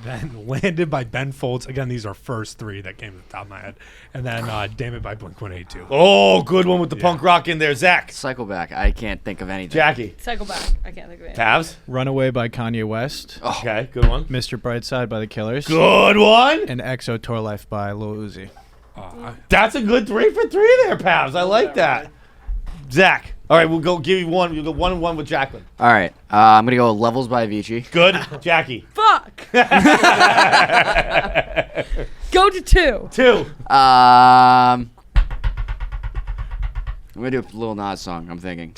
Then Landed by Ben Folds. Again, these are first 3 that came to the top of my head. And then Damn It by Blink-182. Oh, good one with the punk rock in there. Zach. Cycleback. I can't think of anything. Jackie. Cycle back. I can't think of it. Pavs. Runaway by Kanye West. Oh. Okay, good one. Mr. Brightside by The Killers. Good one. And EXO Tour Life by Lil Uzi. That's a good 3 for 3 there, Pavs. I like that. Zach. All right, we'll go give you one. You'll go 1-1 with Jacqueline. All right. I'm going to go Levels by Avicii. Good. Jackie. Fuck. Go to 2. 2. I'm going to do a Lil Nas song, I'm thinking.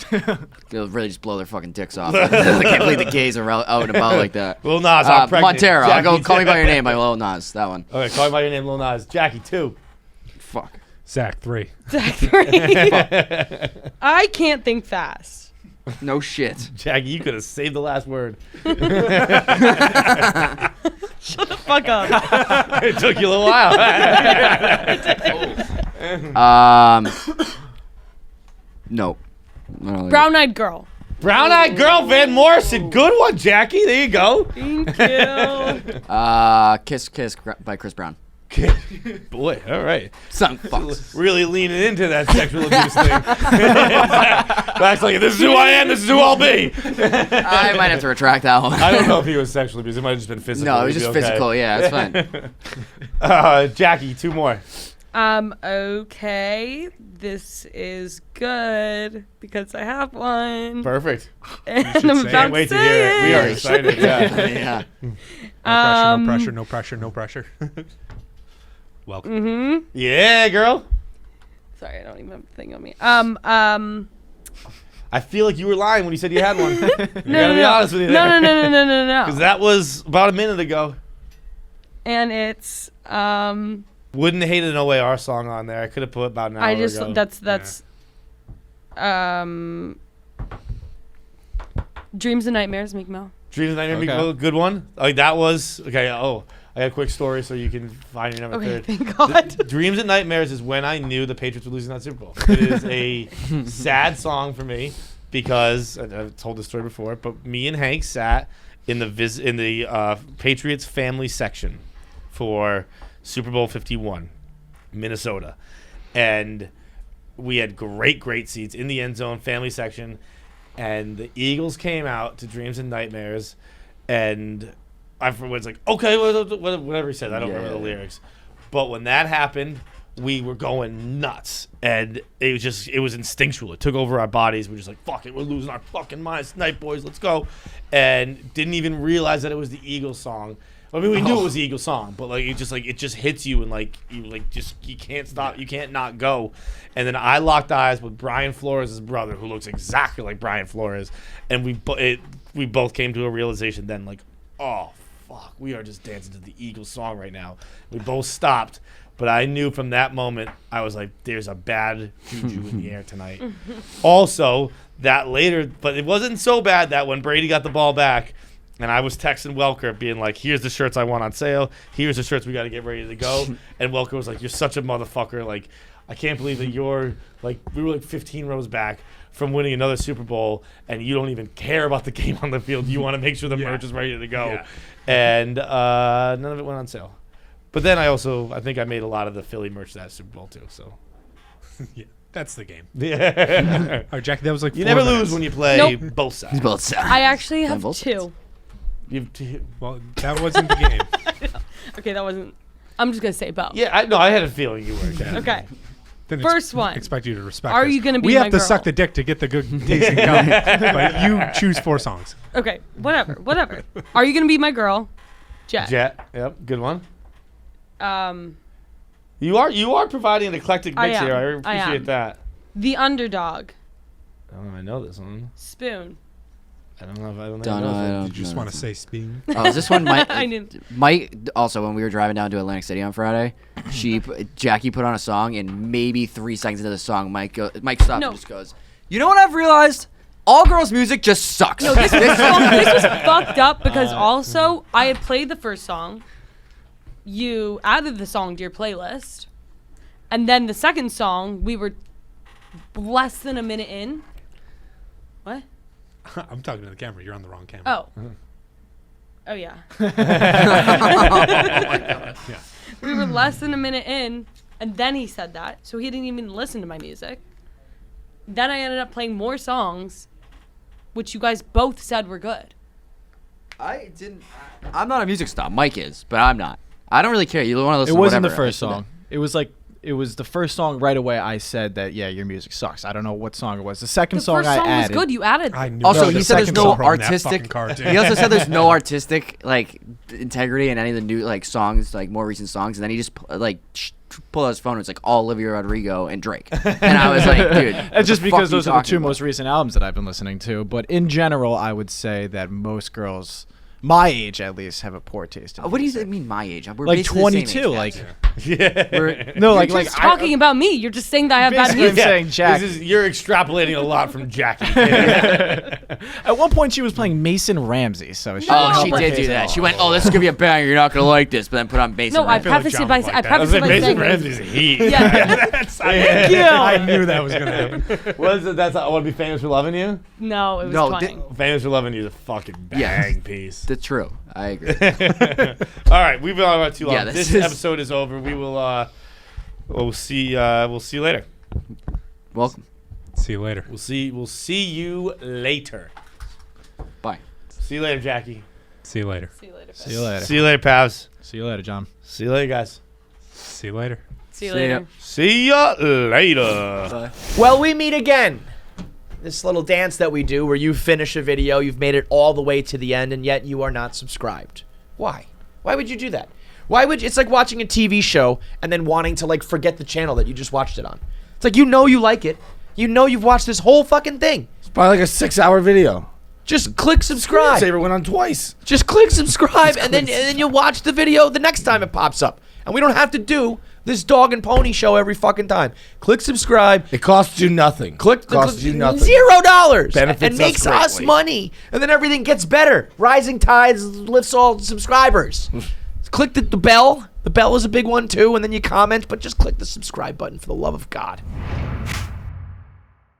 They'll really just blow their fucking dicks off. I can't believe the gays are out and about like that. Lil Nas, I'm pregnant. Montero. Jackie, I'll go Call Me By Your Name by Lil Nas. That one. Okay, Call Me By Your Name, Lil Nas. Jackie, 2. Fuck. Zach, 3. Zach 3. I can't think fast. No shit. Jackie, you could have saved the last word. Shut the fuck up. It took you a little while. No. Brown Eyed Girl. Brown Eyed Girl, Van Morrison. Good one, Jackie. There you go. Thank you. Kiss Kiss by Chris Brown. Boy, all right. Some fucks. Really leaning into that sexual abuse thing. That's like, this is who I am, this is who I'll be. I might have to retract that one. I don't know if he was sexually abused. It might have just been physical. No, it was just okay. physical. Yeah, it's fine. Jackie, 2 more. Okay. This is good because I have one. Perfect. And should I'm say it. about Can't wait to hear it. We are say excited. Yeah. Yeah. No pressure, no pressure, no pressure, no pressure. Welcome. Mm-hmm. Yeah, girl. Sorry, I don't even have the thing on me. I feel like you were lying when you said you had one. You gotta No, be honest with you. no, no. Because that was about a minute ago. And it's Wouldn't hate an OAR song on there. I could have put about an hour ago. that's Dreams and Nightmares, Meek Mill. Dreams and Nightmares, Okay. good one. Like that was okay. Oh, I got a quick story so you can find your number Okay, third. thank God. Dreams and Nightmares is when I knew the Patriots were losing that Super Bowl. It is a sad song for me because and I've told this story before, but me and Hank sat in the Patriots family section for Super Bowl 51, Minnesota, and we had great seats in the end zone, family section, and the Eagles came out to Dreams and Nightmares, and I was like, okay, whatever he said. I don't remember the lyrics. But when that happened, we were going nuts. And it was instinctual. It took over our bodies. We're just like, fuck it, we're losing our fucking minds tonight, boys. Let's go. And didn't even realize that it was the Eagles song. I mean, we knew it was the Eagles song, but it just hits you and you can't stop. You can't not go. And then I locked eyes with Brian Flores' brother, who looks exactly like Brian Flores, and we both came to a realization then, like, oh fuck, we are just dancing to the Eagles song right now. We both stopped, but I knew from that moment, I was like, there's a bad juju in the air tonight. Also, that later, but it wasn't so bad that when Brady got the ball back, and I was texting Welker being like, here's the shirts I want on sale. Here's the shirts we got to get ready to go. And Welker was like, you're such a motherfucker. Like, I can't believe that you're, like, we were like 15 rows back from winning another Super Bowl, and you don't even care about the game on the field. You want to make sure the merch is ready to go. Yeah. And none of it went on sale. But then I think I made a lot of the Philly merch that Super Bowl too. So Yeah, that's the game. yeah, All right, Jackie, that was like you 4 never minutes. lose when you play Nope. both sides. Both sides. I actually On have both two. Well, that wasn't the game. Okay, that wasn't. I'm just gonna say both. Yeah, I had a feeling you were. Kat. Okay. Then First one. Expect you to respect. Are us. you gonna be We my have to girl? suck the dick to get the good tasting gum, but you choose 4 songs. Okay. Whatever. Are you gonna be my girl? Jet. Jet. Yep. Good one. Um, You are providing an eclectic I mix am. here. I I appreciate am. that. The Underdog. Oh, I know this one. Spoon. I don't know if I don't Don't know. I don't Did you just know. want to say Speen? Oh, is this one Mike? I didn't. Mike also, when we were driving down to Atlantic City on Friday, Jackie put on a song, and maybe 3 seconds into the song, Mike stops No. and just goes, "You know what I've realized? All girls' music just sucks." No, this was fucked up because also I had played the first song. You added the song to your playlist, and then the second song we were less than a minute in. What? I'm talking to the camera. You're on the wrong camera. Oh. Oh yeah. Yeah. We were less than a minute in, and then he said that, so he didn't even listen to my music. Then I ended up playing more songs, which you guys both said were good. I didn't. I'm not a music snob. Mike is, but I'm not. I don't really care. You want to listen It to wasn't the whatever. first song. It was the first song right away. I said that your music sucks. I don't know what song it was. The second The song first I song added. was good. You added. I knew Also, that he was said the there's second no song in that artistic. fucking car, too. He also said there's no artistic integrity in any of the new songs, more recent songs, and then he just pulled out his phone. And it's like all Olivia Rodrigo and Drake, and I was like, dude. It's just because those are the talking 2 about? most recent albums that I've been listening to. But in general, I would say that most girls, my age at least, have a poor taste in What do music. you mean, my age? We're Like basically the same 22, age, like guys. Yeah. no, You're just talking about me. You're just saying that I have bad Basically, I'm music. saying Jack. You're extrapolating a lot from Jackie. At one point, she was playing Mason Ramsey, so she Oh, she but- did do that. She went, "Oh, this is gonna be a banger. You're not gonna like this," but then put on bass. No, I feel like prefaced John it by would like I that. I was prefaced it like, by Mason saying. Ramsey's a heat. Yeah. Thank you. I knew that was going to happen. What is it? That's I want to be famous for loving you. No, it was No, 20. Famous for loving you is a fucking bang Yeah. piece. That's true. I agree. All right, we've been on about too long. Yeah, this this is- episode is over. We will. We'll see you later. Welcome. See you later. We'll see you later. Bye. See you later, Jackie. See you later. See you later. See you later. See you later, Pavs. See you later, John. See you later, guys. See you later. See you later. See ya later. Well, we meet again. This little dance that we do where you finish a video, you've made it all the way to the end, and yet you are not subscribed. Why? Why would you do that? Why would it's like watching a TV show and then wanting to like forget the channel that you just watched it on. It's like you like it. You know you've watched this whole fucking thing. It's probably like a 6-hour video. Just click subscribe. Saver went on twice. Just click subscribe and then you'll watch the video the next time it pops up. And we don't have to do this dog and pony show every fucking time. Click subscribe. It costs you nothing. Costs you nothing. $0. Benefits and us makes us greatly. money. And then everything gets better. Rising tides lifts all subscribers. Click the bell. The bell is a big one too. And then you comment, but just click the subscribe button for the love of God.